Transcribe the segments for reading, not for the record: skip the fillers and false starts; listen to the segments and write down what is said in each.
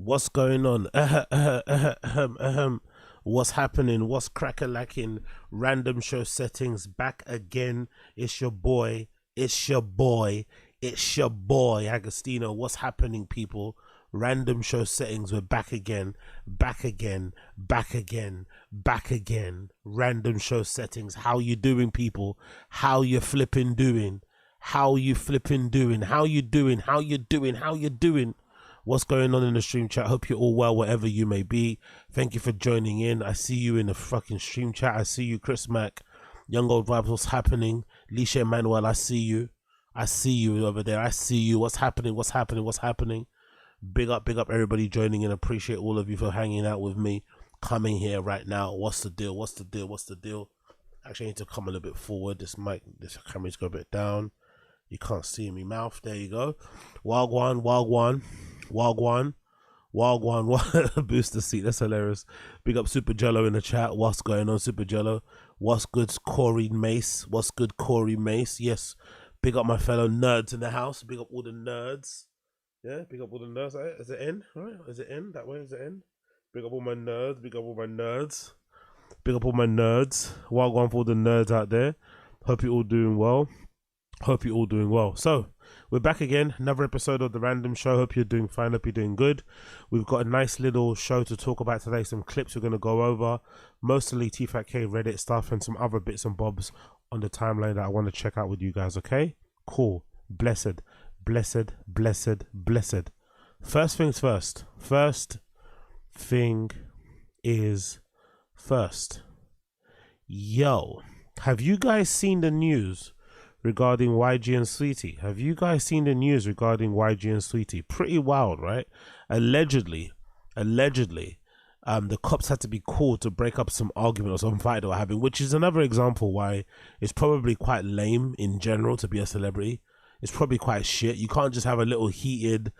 What's going on? What's happening? What's crack-a-lacking? Random show settings back again. It's your boy. It's your boy. It's your boy Agostino. What's happening, people? Random show settings. We're back again. Back again. Back again. Back again. Random show settings. How you doing, people? How you flipping doing? How you flipping doing? How you doing? How you doing? How you doing? What's going on in the stream chat? Hope you're all well wherever you may be. Thank you for joining in. I see you in the fucking stream chat. I see you, Chris Mack. Young Old Vibes, what's happening? Lisha Manuel, I see you. I see you over there. I see you. What's happening? What's happening? What's happening? Big up everybody joining in. Appreciate all of you for hanging out with me. Coming here right now. What's the deal? What's the deal? What's the deal? Actually, I need to come a little bit forward. This camera's go a bit down. You can't see me mouth. There you go. Wagwan, Wagwan. Wagwan, booster seat. That's hilarious. Big up Super Jello in the chat. What's going on, Super Jello? What's good, Corey Mace? What's good, Corey Mace? Yes. Big up my fellow nerds in the house. Big up all the nerds. Yeah, big up all the nerds. Is it in? All right. Is it in? That way? Is it in? Big up all my nerds. Big up all my nerds. Big up all my nerds. Wagwan for all the nerds out there. Hope you're all doing well. Hope you're all doing well. So, we're back again, another episode of The Random Show. Hope you're doing fine, hope you're doing good. We've got a nice little show to talk about today, some clips we're going to go over, mostly TFATK Reddit stuff and some other bits and bobs on the timeline that I want to check out with you guys, okay? Cool. Blessed, blessed, blessed, blessed. First things first. First thing is first. Yo, have you guys seen the news regarding YG and Sweetie? Have you guys seen the news regarding YG and Sweetie? Pretty wild, right? Allegedly, the cops had to be called to break up some argument or some fight they were having, which is another example why it's probably quite lame in general to be a celebrity. It's probably quite shit. You can't just have a little heated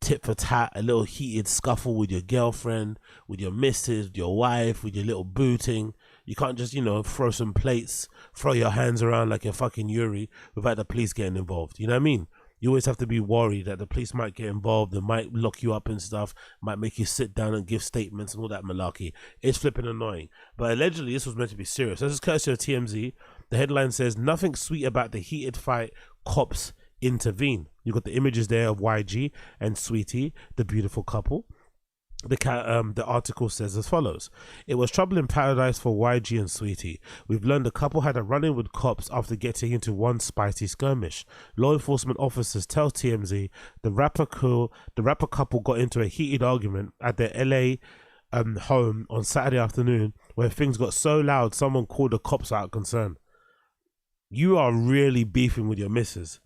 tit for tat, a little heated scuffle with your girlfriend, with your missus, with your wife, with your little booting. You can't just, throw some plates, throw your hands around like you're fucking Yuri without the police getting involved. You know what I mean? You always have to be worried that the police might get involved and might lock you up and stuff, might make you sit down and give statements and all that malarkey. It's flipping annoying. But allegedly, this was meant to be serious. This is courtesy of TMZ. The headline says, "Nothing sweet about the heated fight, cops intervene." You got the images there of YG and Sweetie, the beautiful couple. The article says as follows: "It was trouble in paradise for YG and Sweetie. We've learned the couple had a run-in with cops after getting into one spicy skirmish. Law enforcement officers tell TMZ the rapper couple got into a heated argument at their LA home on Saturday afternoon, where things got so loud someone called the cops out of concern." You are really beefing with your missus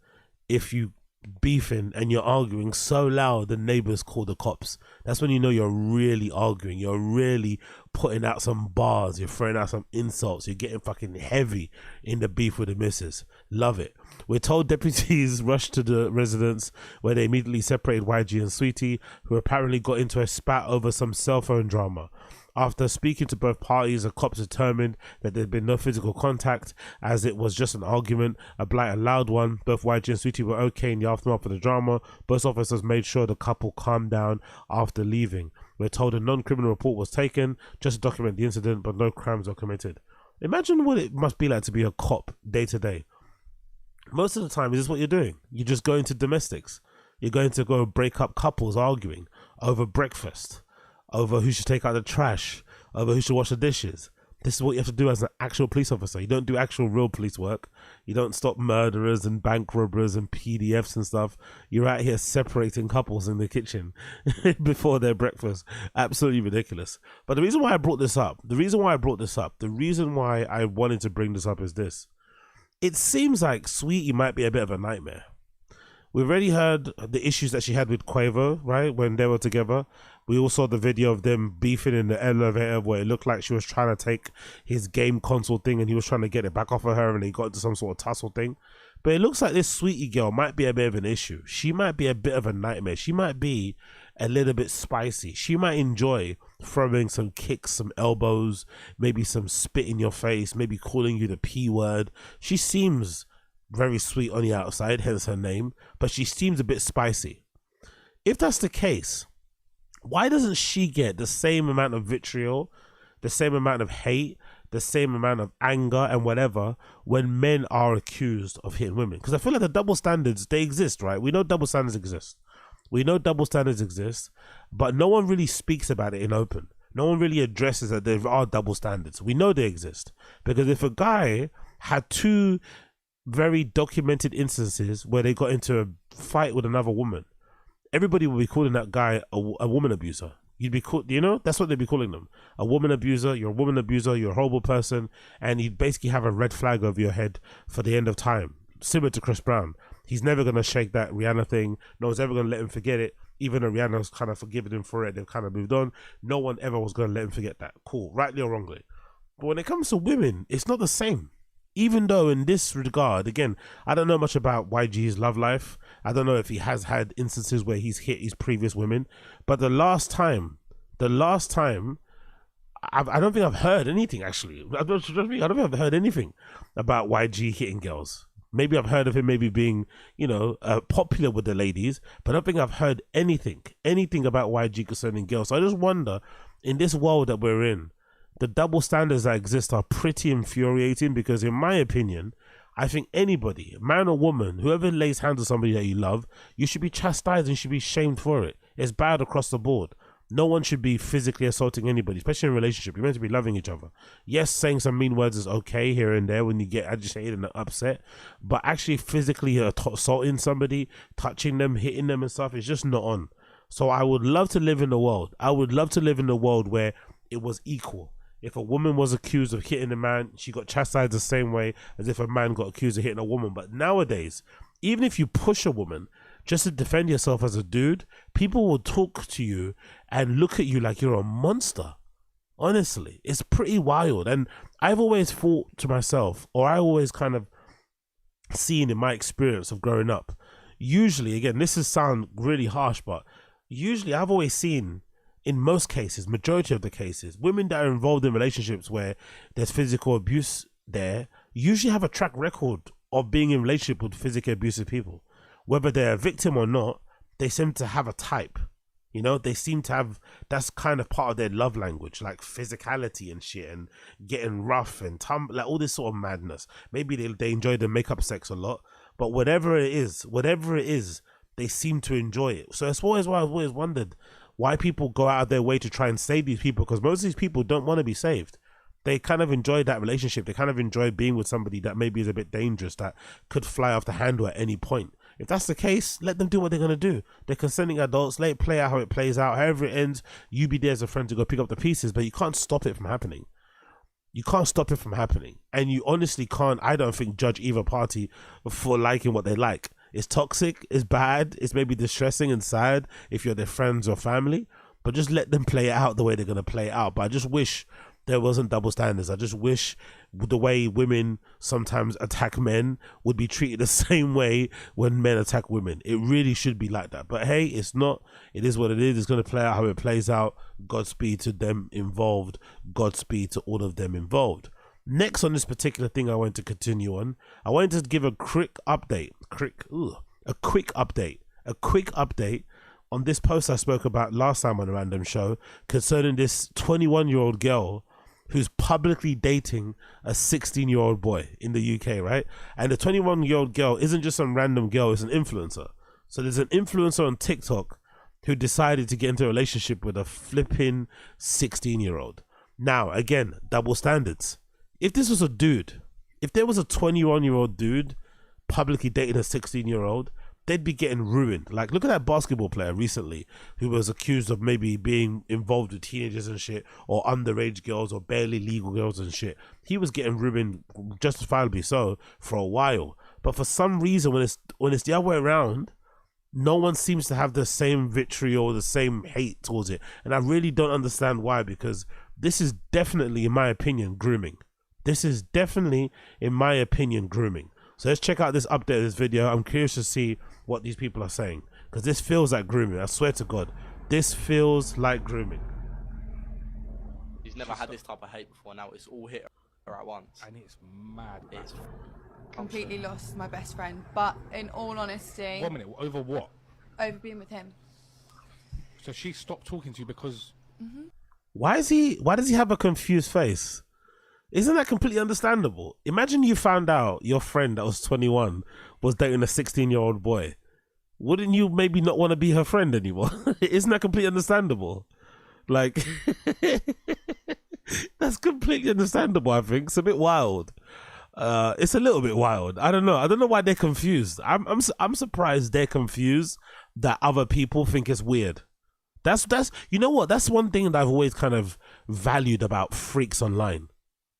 if you beefing and you're arguing so loud the neighbors call the cops. That's when you know you're really arguing, you're really putting out some bars, you're throwing out some insults, you're getting fucking heavy in the beef with the missus. Love it. We're told deputies rushed to the residence where they immediately separated YG and Sweetie, who apparently got into a spat over some cell phone drama. After speaking to both parties, the cops determined that there had been no physical contact, as it was just an argument, a loud one. Both YG and Sweetie were okay in the aftermath of the drama. Both officers made sure the couple calmed down after leaving. We're told a non-criminal report was taken just to document the incident, but no crimes were committed. Imagine what it must be like to be a cop day to day. Most of the time, is this what you're doing? You're just going to domestics. You're going to go break up couples arguing over breakfast, over who should take out the trash, over who should wash the dishes. This is what you have to do as an actual police officer. You don't do actual real police work. You don't stop murderers and bank robbers and PDFs and stuff. You're out here separating couples in the kitchen before their breakfast. Absolutely ridiculous. But the reason why I brought this up, the reason why I wanted to bring this up is this. It seems like Sweetie might be a bit of a nightmare. We've already heard the issues that she had with Quavo, right, when they were together. We all saw the video of them beefing in the elevator where it looked like she was trying to take his game console thing and he was trying to get it back off of her and they got into some sort of tussle thing. But it looks like this Sweetie girl might be a bit of an issue. She might be a bit of a nightmare. She might be a little bit spicy. She might enjoy throwing some kicks, some elbows, maybe some spit in your face, maybe calling you the P word. She seems very sweet on the outside, hence her name, but she seems a bit spicy. If that's the case, Why doesn't she get the same amount of vitriol, the same amount of hate, the same amount of anger and whatever when men are accused of hitting women? Because I feel like the double standards, they exist, right? We know double standards exist. We know double standards exist, but no one really speaks about it in open. No one really addresses that there are double standards. We know they exist. Because if a guy had two very documented instances where they got into a fight with another woman, everybody would be calling that guy a woman abuser. You'd be called, you know, that's what they'd be calling them. A woman abuser, you're a woman abuser, you're a horrible person, and you'd basically have a red flag over your head for the end of time. Similar to Chris Brown. He's never going to shake that Rihanna thing. No one's ever going to let him forget it. Even though Rihanna's kind of forgiven him for it, they've kind of moved on. No one ever was going to let him forget that. Cool, rightly or wrongly. But when it comes to women, it's not the same. Even though in this regard, again, I don't know much about YG's love life. I don't know if he has had instances where he's hit his previous women. But the last time, I don't think I've heard anything, actually. I don't think I've heard anything about YG hitting girls. Maybe I've heard of him maybe being, you know, popular with the ladies, but I don't think I've heard anything about YG concerning girls. So I just wonder, in this world that we're in, the double standards that exist are pretty infuriating, because in my opinion, I think anybody, man or woman, whoever lays hands on somebody that you love, you should be chastised and should be shamed for it. It's bad across the board. No one should be physically assaulting anybody, especially in a relationship. You're meant to be loving each other. Yes, saying some mean words is okay here and there when you get agitated and upset, but actually physically assaulting somebody, touching them, hitting them and stuff is just not on. So I would love to live in the world. I would love to live in a world where it was equal. If a woman was accused of hitting a man, she got chastised the same way as if a man got accused of hitting a woman. But nowadays, even if you push a woman just to defend yourself as a dude, people will talk to you and look at you like you're a monster. Honestly, it's pretty wild. And I've always thought to myself, or I always kind of seen in my experience of growing up, usually, again, this is sound really harsh, but usually I've always seen, in most cases, majority of the cases, women that are involved in relationships where there's physical abuse there, usually have a track record of being in relationship with physically abusive people. Whether they're a victim or not, they seem to have a type. You know, they seem to have, that's kind of part of their love language, like physicality and shit, and getting rough and like all this sort of madness. Maybe they enjoy the makeup sex a lot, but whatever it is, they seem to enjoy it. So that's always why I've always wondered why people go out of their way to try and save these people, because most of these people don't want to be saved. They kind of enjoy that relationship. They kind of enjoy being with somebody that maybe is a bit dangerous, that could fly off the handle at any point. If that's the case, let them do what they're going to do. They're consenting adults. Let it play out how it plays out. However it ends, you be there as a friend to go pick up the pieces, but you can't stop it from happening. You can't stop it from happening. And you honestly can't, I don't think, judge either party for liking what they like. It's toxic, it's bad, it's maybe distressing and sad if you're their friends or family, but just let them play it out the way they're going to play it out. But I just wish there wasn't double standards. I just wish the way women sometimes attack men would be treated the same way when men attack women. It really should be like that. But hey, it's not. It is what it is. It's going to play out how it plays out. Godspeed to them involved. Godspeed to all of them involved. Next on this particular thing I want to continue on, I wanted to give a quick update. A quick update on this post I spoke about last time on a random show concerning this 21-year-old girl who's publicly dating a 16-year-old boy in the UK, right? And the 21-year-old girl isn't just some random girl, it's an influencer. So there's an influencer on TikTok who decided to get into a relationship with a flipping 16-year-old. Now, again, double standards. If this was a dude, if there was a 21-year-old dude publicly dating a 16-year-old, they'd be getting ruined. Like, look at that basketball player recently who was accused of maybe being involved with teenagers and shit, or underage girls or barely legal girls and shit. He was getting ruined, justifiably so, for a while. But for some reason, when it's the other way around, no one seems to have the same vitriol or the same hate towards it. And I really don't understand why, because this is definitely, in my opinion, grooming. This is definitely, in my opinion, grooming. So let's check out this update of this video. I'm curious to see what these people are saying, because this feels like grooming. I swear to God, this feels like grooming. He's never had this type of hate before. Now it's all hit her at once. And it's mad. It's completely lost my best friend, but in all honesty, 1 minute, over what? over being with him. So she stopped talking to you because. Why does he have a confused face? Isn't that completely understandable? Imagine you found out your friend that was 21 was dating a 16-year-old boy. Wouldn't you maybe not want to be her friend anymore? Isn't that completely understandable? Like, that's completely understandable, I think. It's a bit wild. It's a little bit wild. I don't know. I don't know why they're confused. I'm surprised they're confused that other people think it's weird. That's you know what? That's one thing that I've always kind of valued about Freaks Online.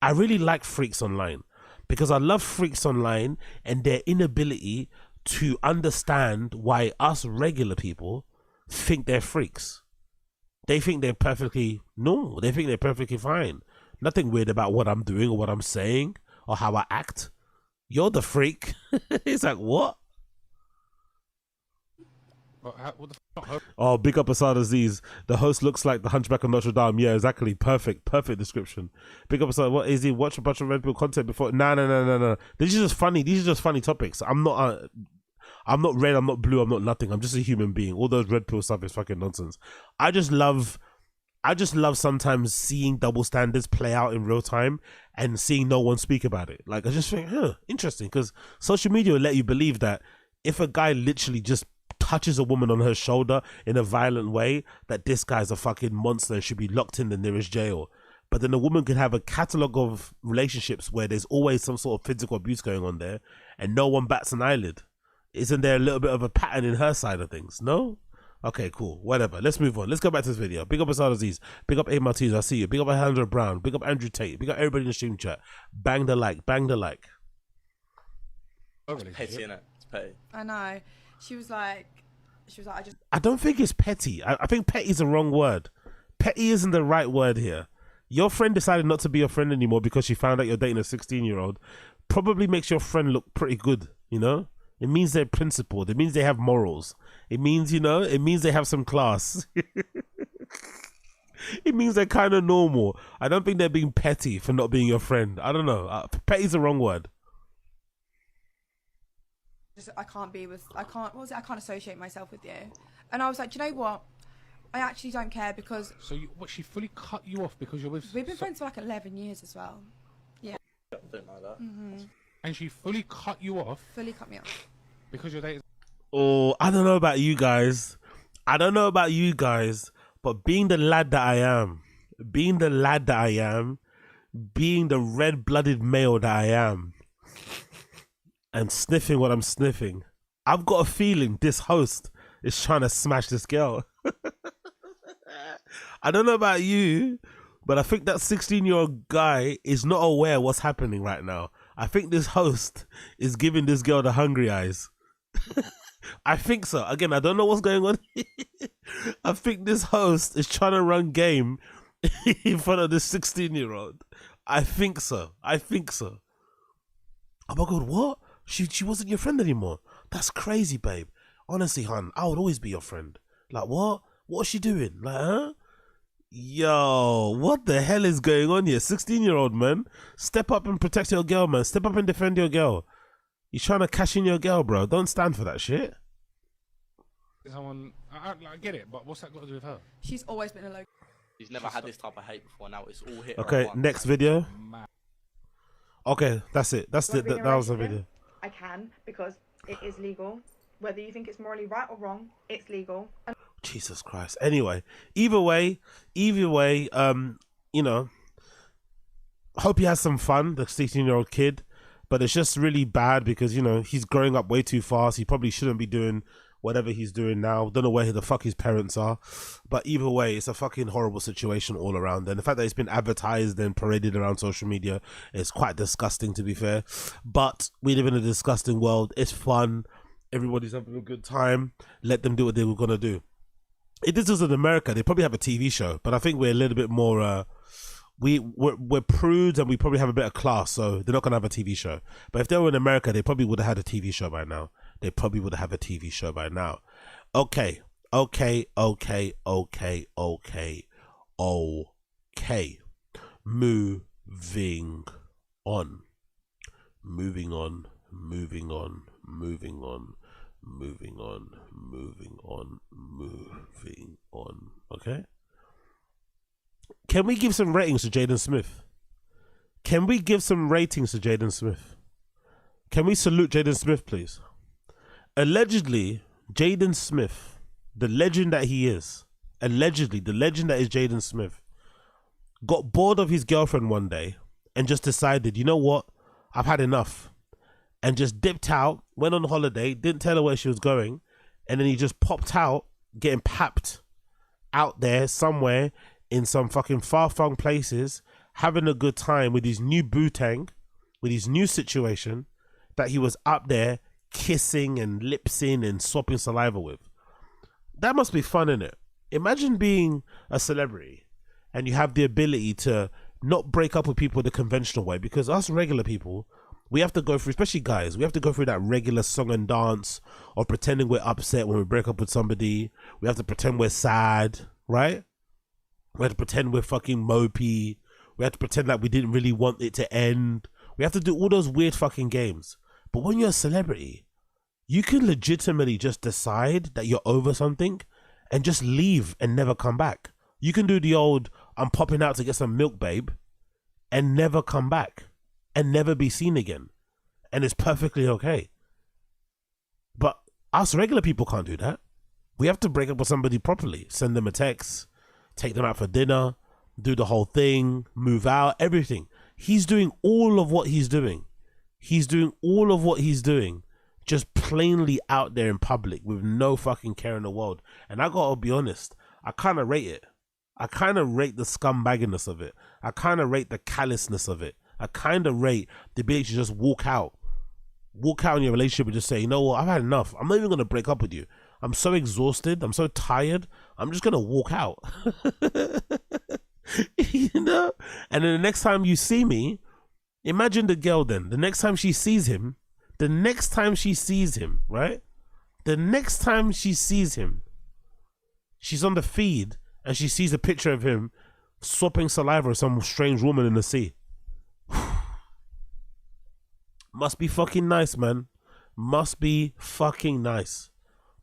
I really like Freaks Online because I love Freaks Online and their inability to understand why us regular people think they're freaks. They think they're perfectly normal. They think they're perfectly fine. Nothing weird about what I'm doing or what I'm saying or how I act. You're the freak. It's like, what? What the fuck? Oh, big up Asad Aziz. The host looks like the Hunchback of Notre Dame. Yeah, exactly. Perfect description. Big up Asad. What is he? Watch a bunch of Red Pill content before. No. These are just funny topics. I'm not red, I'm not blue, I'm not nothing. I'm just a human being. All those Red Pill stuff is fucking nonsense. I just love sometimes seeing double standards play out in real time and seeing no one speak about it. Like, I just think, interesting, because social media will let you believe that if a guy literally just touches a woman on her shoulder in a violent way, that this guy's a fucking monster and should be locked in the nearest jail. But then a woman could have a catalogue of relationships where there's always some sort of physical abuse going on there and no one bats an eyelid. Isn't there a little bit of a pattern in her side of things? No? Okay, cool. Whatever. Let's move on. Let's go back to this video. Big up Asad Aziz. Big up A. Martinez. I see you. Big up Alejandro Brown. Big up Andrew Tate. Big up everybody in the stream chat. Bang the like. Bang the like. It's petty, innit? It's petty. I know. She was like, I don't think it's petty. I think petty is the wrong word. Petty isn't the right word here. Your friend decided not to be your friend anymore because she found out you're dating a 16-year-old. Probably makes your friend look pretty good, you know? It means they're principled. It means they have morals. It means, it means they have some class. It means they're kind of normal. I don't think they're being petty for not being your friend. I don't know. Petty is the wrong word. I can't associate myself with you. And I was like, do you know what? I actually don't care because... So she fully cut you off because you're with... We've been friends for like 11 years as well. Yeah. I don't know that. And she fully cut you off Fully cut me off. because you're dating... Oh, I don't know about you guys. But being the lad that I am, being the red-blooded male that I am, and sniffing what I'm sniffing, I've got a feeling this host is trying to smash this girl. I don't know about you, but I think that 16-year-old guy is not aware what's happening right now. I think this host is giving this girl the hungry eyes. I think so. Again, I don't know what's going on. I think this host is trying to run game in front of this 16-year-old. I think so. Oh my God, what? She wasn't your friend anymore. That's crazy, babe. Honestly, hon, I would always be your friend. Like, what? What's she doing? Like, huh? Yo, what the hell is going on here? 16-year-old, man. Step up and protect your girl, man. Step up and defend your girl. You're trying to cash in your girl, bro. Don't stand for that shit. I get it, but what's that got to do with her? She's always been a low. He's never had this type of hate before. Now it's all hit. Okay, next video. Okay, that's it. That was the video. I can because it is legal. Whether you think it's morally right or wrong, it's legal. Jesus Christ. Anyway, either way, hope he has some fun, the 16-year-old kid, but it's just really bad because, he's growing up way too fast. He probably shouldn't be doing whatever he's doing now. Don't know where the fuck his parents are, but either way, it's a fucking horrible situation all around. And the fact that it's been advertised and paraded around social media is quite disgusting, to be fair. But we live in a disgusting world. It's fun. Everybody's having a good time. Let them do what they were gonna do. If this was in America, they probably have a TV show, but I think we're a little bit more we're prudes and we probably have a bit of class, so they're not gonna have a TV show. But if they were in America, they probably would have had a TV show by now. Okay. Moving on. Can we give some ratings to Jaden Smith? Can we give some ratings to Jaden Smith? Can we salute Jaden Smith, please? Allegedly, Jaden Smith, the legend that he is, allegedly, the legend that is Jaden Smith, got bored of his girlfriend one day and just decided, you know what? I've had enough. And just dipped out, went on holiday, didn't tell her where she was going, and then he just popped out, getting papped out there somewhere in some fucking far-flung places, having a good time with his new bootang, with his new situation that he was up there kissing and lipsing and swapping saliva with. That must be fun, innit? Imagine being a celebrity and you have the ability to not break up with people the conventional way, because us regular people, we have to go through, especially guys, we have to go through that regular song and dance of pretending we're upset when we break up with somebody. We have to pretend we're sad, right? We have to pretend we're fucking mopey. We have to pretend like we didn't really want it to end. We have to do all those weird fucking games. But when you're a celebrity, you can legitimately just decide that you're over something and just leave and never come back. You can do the old, I'm popping out to get some milk, babe, and never come back and never be seen again. And it's perfectly okay. But us regular people can't do that. We have to break up with somebody properly. Send them a text, take them out for dinner, do the whole thing, move out, everything. He's doing all of what he's doing. He's doing all of what he's doing just plainly out there in public with no fucking care in the world. And I gotta be honest, I kind of rate it. I kind of rate the scumbagginess of it. I kind of rate the callousness of it. I kind of rate the ability to just walk out in your relationship and just say, you know what, I've had enough. I'm not even going to break up with you. I'm so exhausted. I'm so tired. I'm just going to walk out. You know? And then the next time you see me, imagine the girl then. The next time she sees him, right? The next time she sees him, she's on the feed and she sees a picture of him swapping saliva with some strange woman in the sea. Must be fucking nice, man. Must be fucking nice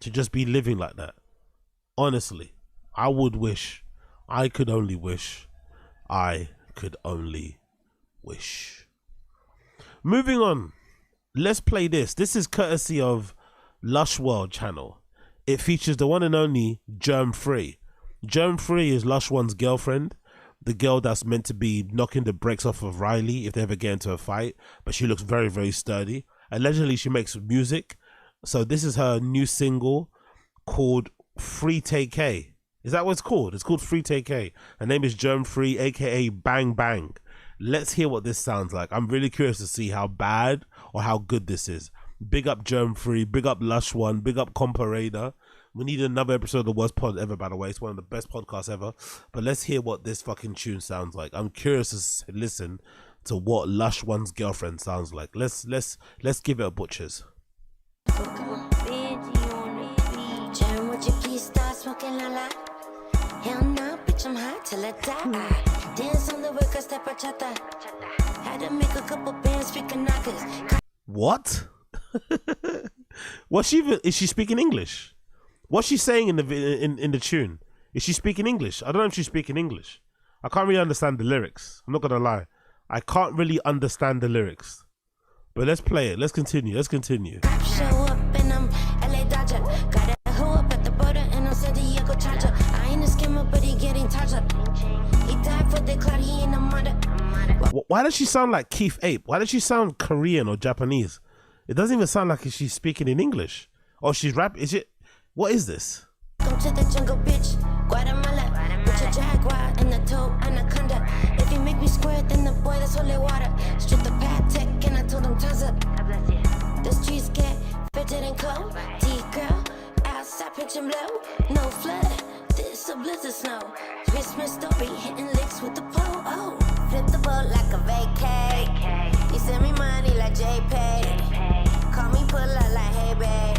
to just be living like that. Honestly, I would wish. I could only wish. Moving on. Let's play this. This is courtesy of Lush World channel. It features the one and only Germ Free. Germ Free is Lush One's girlfriend. The girl that's meant to be knocking the brakes off of Riley if they ever get into a fight, but she looks very, very sturdy. Allegedly, she makes music. So this is her new single called Free Take K. Is that what it's called? It's called Free Take K. Her name is Germ Free, aka Bang Bang. Let's hear what this sounds like. I'm really curious to see how bad or how good this is. Big up Germ Free, big up Lush One, big up Comparada. We need another episode of the worst pod ever, by the way. It's one of the best podcasts ever. But let's hear what this fucking tune sounds like. I'm curious to listen to what Lush One's girlfriend sounds like. Let's give it a butchers. Hell no, bitch, I'm hot till I die. Dance on the work, I step bachata. Had to make a couple bands, speaking knockers. What? Is she speaking English? What's she saying in the tune? Is she speaking English? I don't know if she's speaking English. I can't really understand the lyrics. I'm not gonna lie. I can't really understand the lyrics. But let's play it. Let's continue. Show up and I'm LA Dodger. Got a hoe up at the border and I'm San Diego Charger. I ain't a scammer, but he getting charged up. He died for the cloud, he ain't a martyr. Why does she sound like Keith Ape? Why does she sound Korean or Japanese? It doesn't even sound like she's speaking in English. Or she's rap. Is it? What is this? Come to the jungle, bitch. Guatemala. With your jaguar and the toe anaconda. If you make me squirt, then the boy that's holy water. Strip the pad tech and I told him tons up. The streets get fetid and cold. T-girl, outside pitch and blow. No flood, this a blizzard snow. Christmas story, hitting licks with the pole. Oh, flip the boat like a vacay. You send me money like JPay. Call me pull up like hey babe.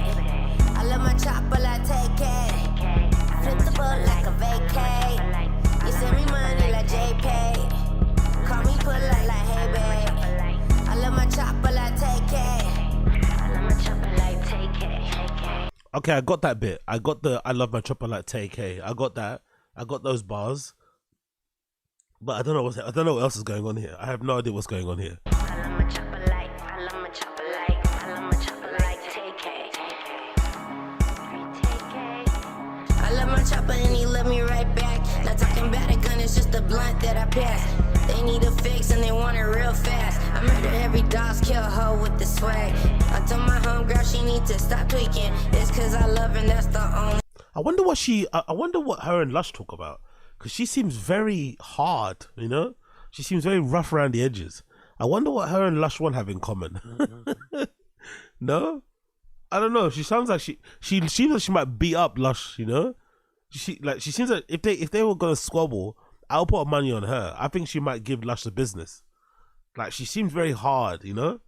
I love my chopper like take it. Flip the boat like a vacay. You send me money like JPay. Call me pull up like hey babe. I love my chopper like take it. I love my chopper like take it. Okay, I got that bit. I got the I love my chopper like Tay K. I got that. I got those bars. But I don't know what else is going on here. I have no idea what's going on here. I love my chopper like, I love my chopper like, I love my chopper like TK. I love my chopper and he love me right back. Not talking about a gun, it's just a blunt that I pass. They need a fix and they want it real fast. I murder every dog, kill a hoe with the swag. I told my homegirl she need to stop tweaking. It's cause I love her and that's the only. I wonder what her and Lush talk about. Because she seems very hard, you know? She seems very rough around the edges. I wonder what her and Lush One have in common. No? I don't know. She sounds like she seems like she might beat up Lush, you know? She seems like if they were gonna squabble, I'll put money on her. I think she might give Lush the business. Like, she seems very hard, you know?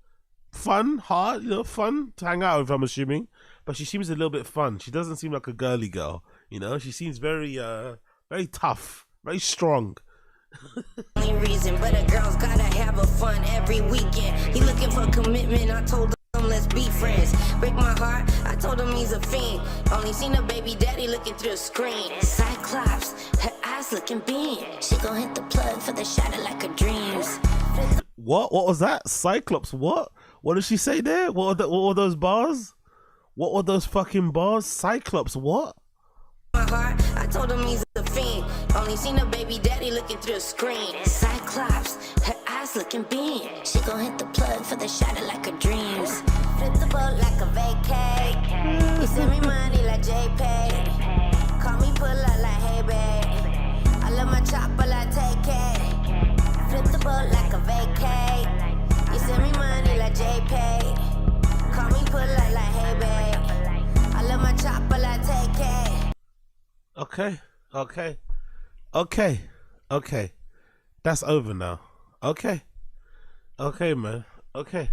Fun, hard, you know, fun to hang out with, I'm assuming. But she seems a little bit fun. She doesn't seem like a girly girl, you know? She seems very very tough, very strong. Only reason, but a girl's gotta have a fun every weekend. He looking for commitment, I told him let's be friends. Break my heart, I told him he's a fiend. Only seen a baby daddy looking through the screen. Cyclops, her eyes looking beam. She gon' hit the plug for the shadow like her dreams. What was that? Cyclops, what? What did she say there? What were those bars? What were those fucking bars? Cyclops, what? My heart, I told him he's a fiend. Only seen a baby daddy looking through the screen. Cyclops, her eyes looking beam. She gon' hit the plug for the shadow like her dreams. Flip the boat like a vacay. You send me money like JPay. Call me pull up like hey babe. I love my chopper like TK. Flip the boat like a vacay. You send me money like JPay. Call me pull up like hey babe. I love my chopper like TK. Okay. That's over now. Okay, man. Okay.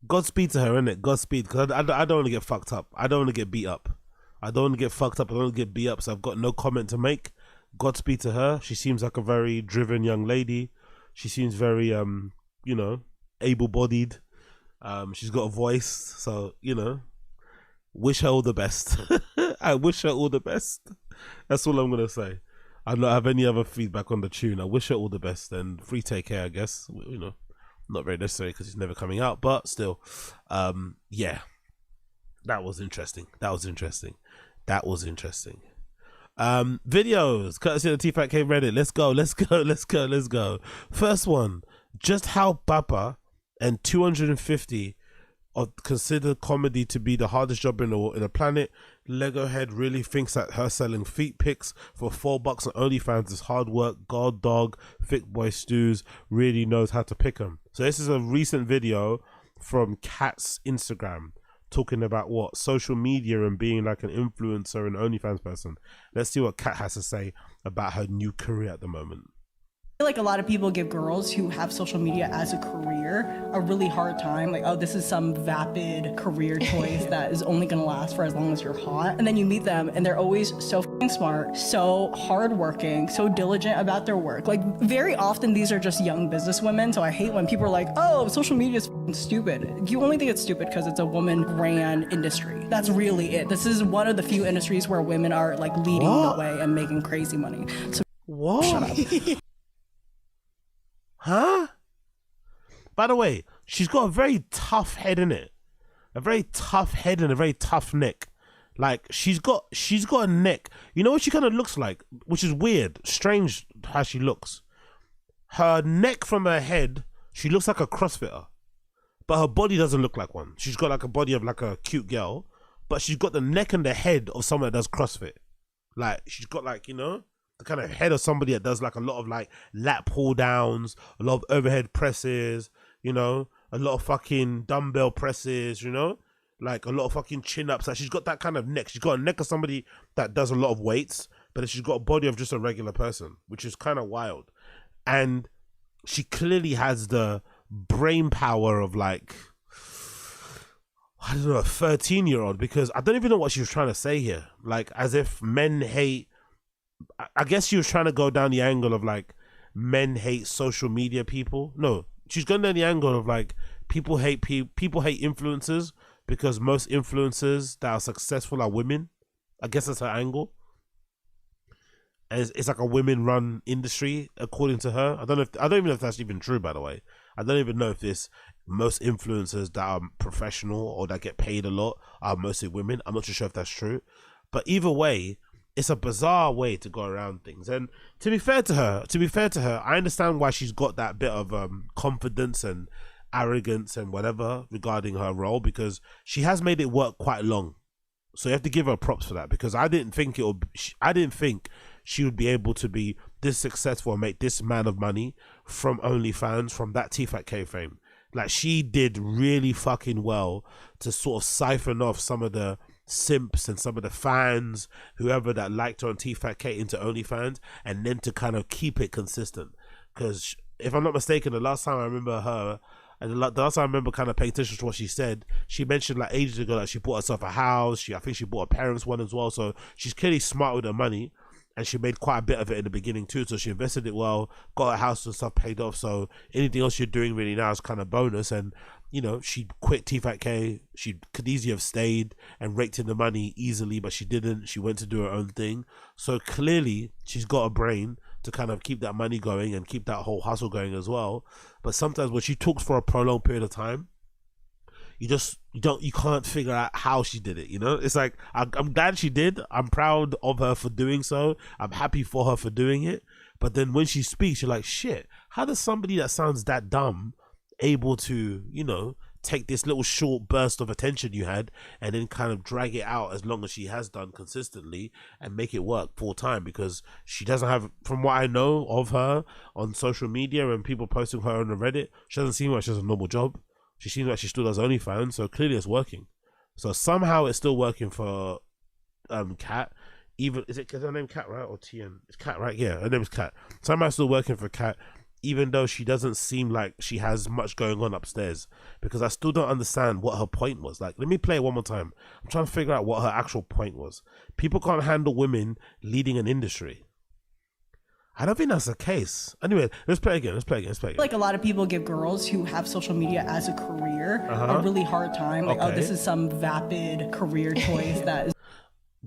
Godspeed to her, innit? Godspeed, because I don't want to get fucked up. I don't want to get beat up. I don't want to get fucked up. I don't want to get beat up, so I've got no comment to make. Godspeed to her. She seems like a very driven young lady. She seems very, you know, able-bodied. She's got a voice, so, you know, wish her all the best. I wish her all the best. That's all I'm going to say. I don't have any other feedback on the tune. I wish her all the best, and free take care, I guess. You know, not very necessary because it's never coming out, but still, yeah, that was interesting. Videos, courtesy of the TFATK Reddit. Let's go. First one, just how Baba and 250 are considered comedy to be the hardest job in the planet. Lego Head really thinks that her selling feet pics for $4 on OnlyFans is hard work. God Dog, Thick Boy Stews really knows how to pick them. So this is a recent video from Kat's Instagram talking about what social media and being like an influencer and OnlyFans person. Let's see what Kat has to say about her new career at the moment. I feel like a lot of people give girls who have social media as a career a really hard time. Like, oh, this is some vapid career choice that is only gonna last for as long as you're hot. And then you meet them and they're always so fucking smart, so hardworking, so diligent about their work. Like, very often these are just young businesswomen. So I hate when people are like, oh, social media is fucking stupid. You only think it's stupid because it's a woman-ran industry. That's really it. This is one of the few industries where women are like leading the way and making crazy money. So what? Shut up. Huh? By the way, she's got a very tough head in it. A very tough head and a very tough neck. Like, she's got a neck. You know what she kind of looks like? Which is weird. Strange how she looks. Her neck from her head, she looks like a CrossFitter. But her body doesn't look like one. She's got like a body of like a cute girl. But she's got the neck and the head of someone that does CrossFit. Like, she's got like, you know, the kind of head of somebody that does like a lot of like lat pull downs, a lot of overhead presses, you know, a lot of fucking dumbbell presses, you know, like a lot of fucking chin ups. Like, she's got that kind of neck. She's got a neck of somebody that does a lot of weights, but she's got a body of just a regular person, which is kind of wild. And she clearly has the brain power of like, I don't know, a 13-year-old, because I don't even know what she was trying to say here. Like, as if men hate, I guess she was trying to go down the angle of like men hate social media people. No, she's going down the angle of like people hate influencers because most influencers that are successful are women. I guess that's her angle. and it's like a women-run industry, according to her. I don't even know if that's even true, by the way. I don't even know if most influencers that are professional or that get paid a lot are mostly women. I'm not too sure if that's true, but either way, it's a bizarre way to go around things. And to be fair to her, I understand why she's got that bit of confidence and arrogance and whatever regarding her role, because she has made it work quite long. So you have to give her props for that, because I didn't think she would be able to be this successful and make this amount of money from OnlyFans, from that T-Fat-K fame. Like, she did really fucking well to sort of siphon off some of the simps and some of the fans, whoever that liked her on T-Fat-K, into OnlyFans, and then to kind of keep it consistent. Because if I'm not mistaken, the last time I remember kind of paying attention to what she said, she mentioned like ages ago that she bought herself a house. I think she bought her parents one as well. So she's clearly smart with her money, and she made quite a bit of it in the beginning too. So she invested it well, got her house and stuff paid off. So anything else you're doing really now is kind of bonus. And you know, she quit T-Fat-K. She could easily have stayed and raked in the money easily, but she didn't. She went to do her own thing. So clearly she's got a brain to kind of keep that money going and keep that whole hustle going as well. But sometimes when she talks for a prolonged period of time, you can't figure out how she did it. You know, it's like, I'm glad she did. I'm proud of her for doing so. I'm happy for her for doing it. But then when she speaks, you're like, shit, how does somebody that sounds that dumb able to, you know, take this little short burst of attention you had and then kind of drag it out as long as she has done consistently and make it work full time? Because she doesn't have, from what I know of her on social media and people posting her on the Reddit, she doesn't seem like she has a normal job. She seems like she still does OnlyFans, so clearly it's working. So somehow it's still working for Kat. Even, is her name Kat, right? Or TN? It's Kat, right? Yeah, her name is Kat. Somehow it's still working for Kat, even though she doesn't seem like she has much going on upstairs, because I still don't understand what her point was. Like, let me play it one more time. I'm trying to figure out what her actual point was. People can't handle women leading an industry. I don't think that's the case. Anyway, let's play again. Like, a lot of people give girls who have social media as a career a really hard time. Like, oh, this is some vapid career choice that is.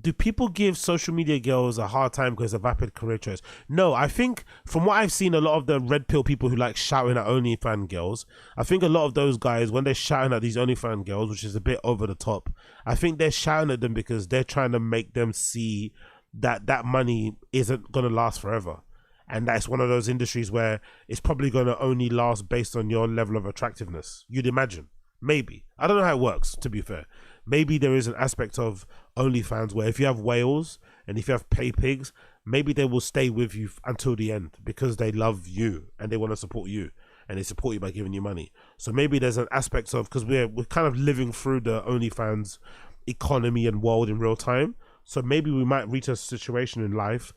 Do people give social media girls a hard time because of a vapid career choice? No, I think from what I've seen, a lot of the red pill people who like shouting at OnlyFans girls, I think a lot of those guys, when they're shouting at these OnlyFans girls, which is a bit over the top, I think they're shouting at them because they're trying to make them see that that money isn't going to last forever. And that's one of those industries where it's probably going to only last based on your level of attractiveness. You'd imagine. Maybe. I don't know how it works, to be fair. Maybe there is an aspect of OnlyFans where if you have whales and if you have pay pigs, maybe they will stay with you until the end because they love you and they want to support you, and they support you by giving you money. So maybe there's an aspect of, because we're kind of living through the OnlyFans economy and world in real time. So maybe we might reach a situation in life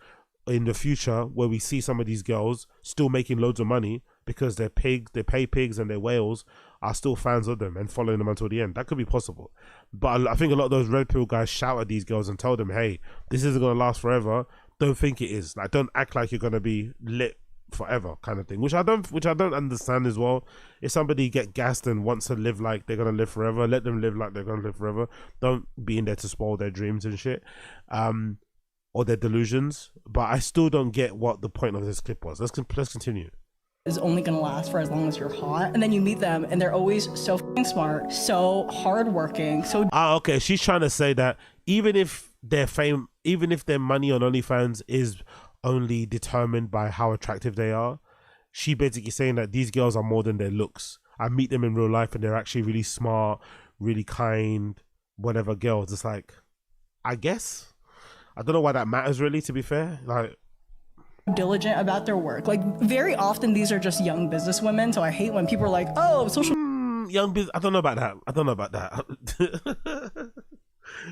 in the future where we see some of these girls still making loads of money because their pay pigs and their whales are still fans of them and following them until the end. That could be possible. But I think a lot of those red pill guys shout at these girls and tell them, hey, this isn't going to last forever. Don't think it is. Like, don't act like you're going to be lit forever, kind of thing, which I don't understand as well. If somebody get gassed and wants to live like they're going to live forever, let them live like they're going to live forever. Don't be in there to spoil their dreams and shit. Or their delusions. But I still don't get what the point of this clip was. Let's continue. Is only going to last for as long as you're hot, and then you meet them and they're always so fucking smart, so hardworking, so okay, she's trying to say that even if their fame, even if their money on OnlyFans is only determined by how attractive they are, she basically saying that these girls are more than their looks. I meet them in real life and they're actually really smart, really kind, whatever girls. It's like, I guess I don't know why that matters really, to be fair. Like, diligent about their work. Like, very often these are just young businesswomen, so I hate when people are like, oh, social young business. I don't know about that.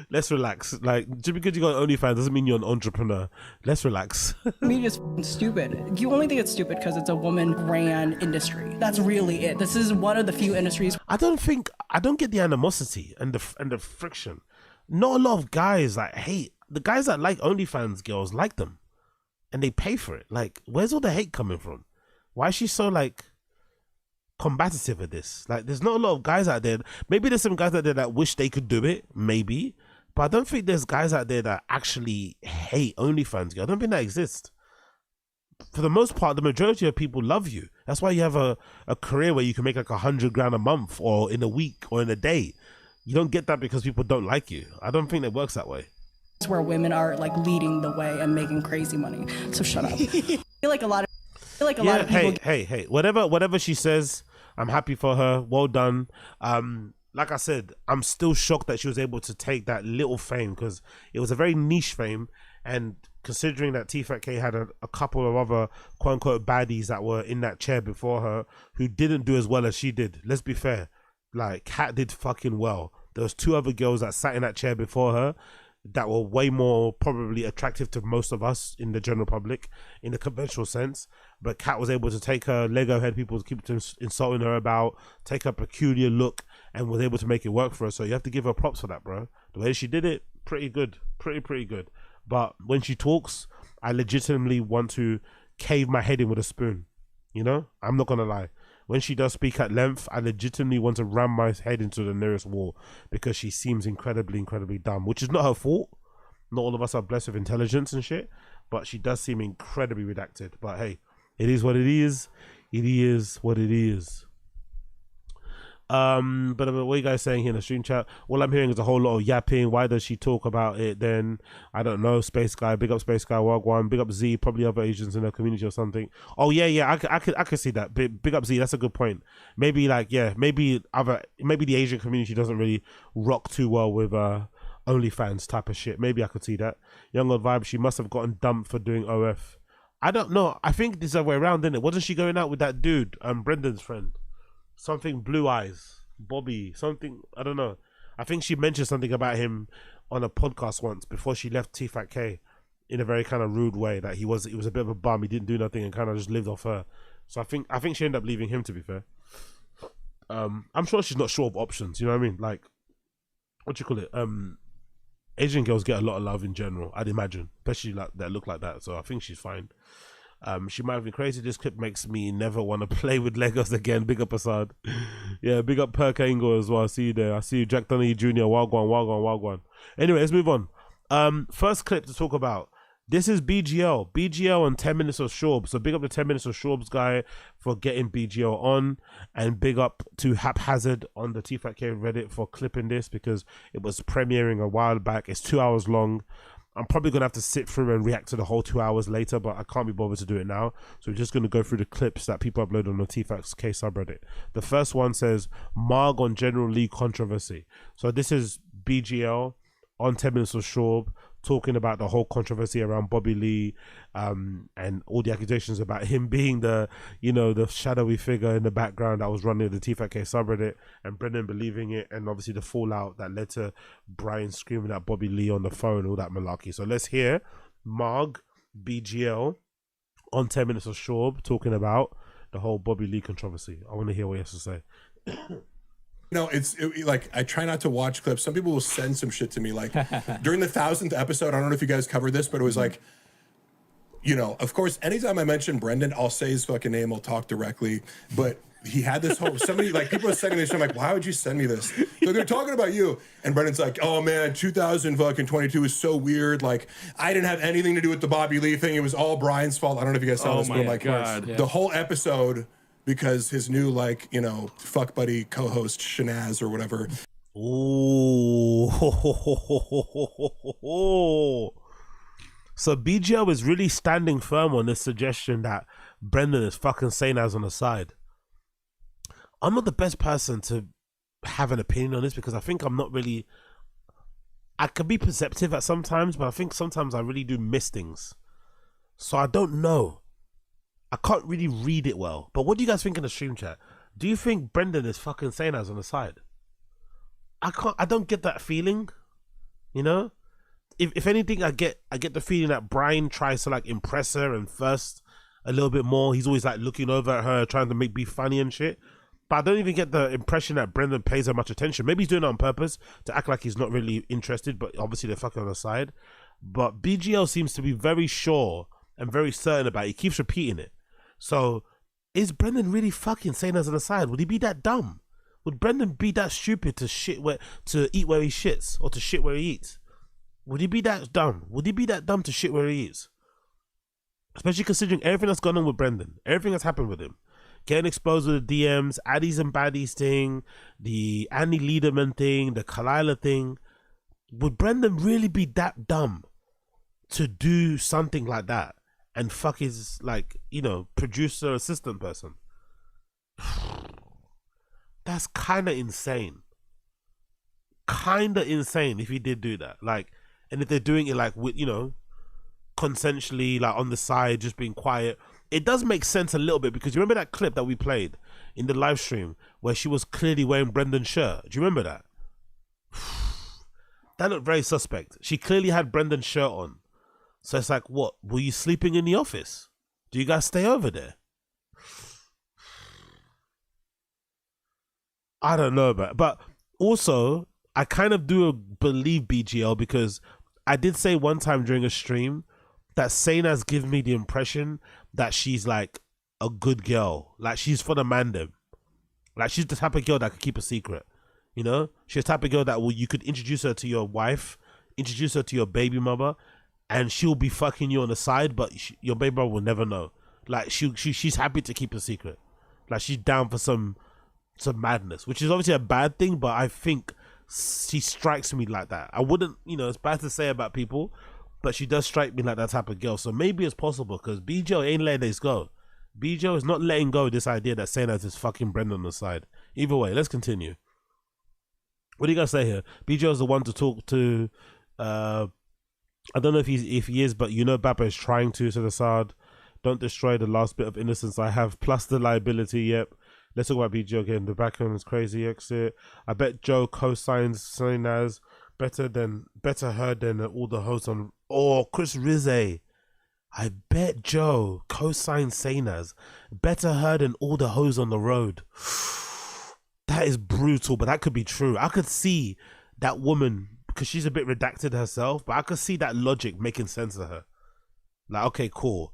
Let's relax. Like, just because you got OnlyFans doesn't mean you're an entrepreneur. Let's relax. media is stupid. You only think it's stupid because it's a woman-ran industry. That's really it. This is one of the few industries. I don't get the animosity and the friction. Not a lot of guys like hate the guys that like OnlyFans girls like them. And they pay for it. Like, where's all the hate coming from? Why is she so like combative at this? Like, there's not a lot of guys out there. Maybe there's some guys out there that wish they could do it, maybe, But I don't think there's guys out there that actually hate OnlyFans girl. I don't think that exists. For the most part, the majority of people love you. That's why you have a career where you can make like $100,000 a month or in a week or in a day. You don't get that because people don't like you. I don't think it works that way. Where women are like leading the way and making crazy money. So shut up. I feel like a lot of people. Hey. Whatever she says, I'm happy for her. Well done. Like I said, I'm still shocked that she was able to take that little fame because it was a very niche fame. And considering that T-Fat K had a couple of other quote-unquote baddies that were in that chair before her who didn't do as well as she did. Let's be fair. Like, Kat did fucking well. There was 2 other girls that sat in that chair before her that were way more probably attractive to most of us in the general public, in the conventional sense. But Kat was able to take her Lego head people keep insulting her about, take her peculiar look, and was able to make it work for her. So you have to give her props for that, bro. The way she did it, pretty good. Pretty good. But when she talks, I legitimately want to cave my head in with a spoon. You know? I'm not going to lie. When she does speak at length, I legitimately want to ram my head into the nearest wall because she seems incredibly dumb, which is not her fault. Not all of us are blessed with intelligence and shit, but she does seem incredibly redacted. But hey, it is what it is. It is what it is. But what are you guys saying here in the stream chat? All I'm hearing is a whole lot of yapping. Why does she talk about it then? I don't know. Space Guy, big up Space Guy, Wagwan, big up Z, probably other Asians in her community or something. Oh yeah, I could see that. Big up Z, that's a good point. Maybe maybe the Asian community doesn't really rock too well with OnlyFans type of shit. Maybe I could see that. Young old vibe, she must have gotten dumped for doing OF. I don't know. I think this is the other way around, isn't it? Wasn't she going out with that dude, Brendan's friend? Something Blue Eyes, Bobby, something, I don't know. I think she mentioned something about him on a podcast once before she left T-Fat K in a very kind of rude way, that he was a bit of a bum, he didn't do nothing and kind of just lived off her. So I think she ended up leaving him, to be fair. I'm sure she's not sure of options, you know what I mean? Like, what you call it? Asian girls get a lot of love in general, I'd imagine, especially like that look like that. So I think she's fine. She might have been crazy. This clip makes me never want to play with Legos again. Big up Assad. Yeah, big up Perk Angle as well. I see you there. I see you, Jack Donaghy Jr. Wagwan. Anyway, let's move on. First clip to talk about. This is BGL. BGL on 10 Minutes of Shorbs. So big up the 10 Minutes of Shorbs guy for getting BGL on. And big up to Haphazard on the T-Fat K Reddit for clipping this because it was premiering a while back. It's 2 hours long. I'm probably going to have to sit through and react to the whole 2 hours later, but I can't be bothered to do it now. So we're just going to go through the clips that people upload on the T-Fat K subreddit. The first one says, Marg on General Lee controversy. So this is BGL on 10 Minutes of Shorb talking about the whole controversy around Bobby Lee and all the accusations about him being the shadowy figure in the background that was running the T-Fat K subreddit and Brendan believing it, and obviously the fallout that led to Brian screaming at Bobby Lee on the phone, all that malarkey. So let's hear Marg, BGL on 10 Minutes of Shorb talking about the whole Bobby Lee controversy. I want to hear what he has to say. No, like I try not to watch clips. Some people will send some shit to me. Like during the 1000th episode, I don't know if you guys covered this, but it was like, of course, anytime I mention Brendan, I'll say his fucking name, I'll talk directly. But he had this whole people are sending this. I'm like, why would you send me this? So they're talking about you, and Brendan's like, oh man, 2022 is so weird. Like I didn't have anything to do with the Bobby Lee thing. It was all Brian's fault. I don't know if you guys saw this, but I'm like, the whole episode. Because his new, fuck buddy co-host, Shanaz or whatever. Ooh. So BGL is really standing firm on this suggestion that Brendan is fucking Sainaz on the side. I'm not the best person to have an opinion on this because I think I can be perceptive at sometimes, but I think sometimes I really do miss things. So I don't know. I can't really read it well. But what do you guys think in the stream chat? Do you think Brendan is fucking Sainaz on the side? I don't get that feeling. If anything, I get the feeling that Brian tries to impress her and first a little bit more. He's always looking over at her, trying to be funny and shit. But I don't even get the impression that Brendan pays her much attention. Maybe he's doing it on purpose to act like he's not really interested, but obviously they're fucking on the side. But BGL seems to be very sure and very certain about it. He keeps repeating it. So, is Brendan really fucking Sainaz on the side? Would he be that dumb? Would Brendan be that stupid to eat where he shits or to shit where he eats? Would he be that dumb? Would he be that dumb to shit where he is? Especially considering everything that's gone on with Brendan, everything that's happened with him, getting exposed with the DMs, Addies and Baddies thing, the Annie Lederman thing, the Kalila thing. Would Brendan really be that dumb to do something like that and fuck his, like, you know, producer assistant person? That's kind of insane. Kind of insane if he did do that. Like, and if they're doing it like with, you know, consensually, like on the side, just being quiet. It does make sense a little bit because you remember that clip that we played in the live stream where she was clearly wearing Brendan's shirt. Do you remember that? That looked very suspect. She clearly had Brendan's shirt on. So it's like, what? Were you sleeping in the office? Do you guys stay over there? I don't know, but also I kind of do believe BGL because I did say one time during a stream that Saina's given me the impression that she's like a good girl. Like she's for the mandem. Like she's the type of girl that could keep a secret. You know? She's the type of girl that you could introduce her to your wife, introduce her to your baby mother, and she'll be fucking you on the side, but your baby mother will never know. Like she's happy to keep a secret. Like she's down for some madness, which is obviously a bad thing, but I think she strikes me like that. I wouldn't, you know, it's bad to say about people, but she does strike me like that type of girl. So maybe it's possible because BJ ain't letting this go. BJ is not letting go of this idea that Saina is fucking Brendan on the side. Either way, let's continue. What do you guys say here? BJ is the one to talk to. I don't know if he is, but you know Bappa is trying to, said Assad. Don't destroy the last bit of innocence I have, plus the liability. Yep. Let's talk about BJ again. The background is crazy. Exit. I bet Joe co-signs Sainaz better her than all the hosts on. Oh, Chris Rizze. I bet Joe co-signs Sainaz better her than all the hoes on the road. That is brutal, but that could be true. I could see that woman, because she's a bit redacted herself, but I could see that logic making sense to her. Like, okay, cool.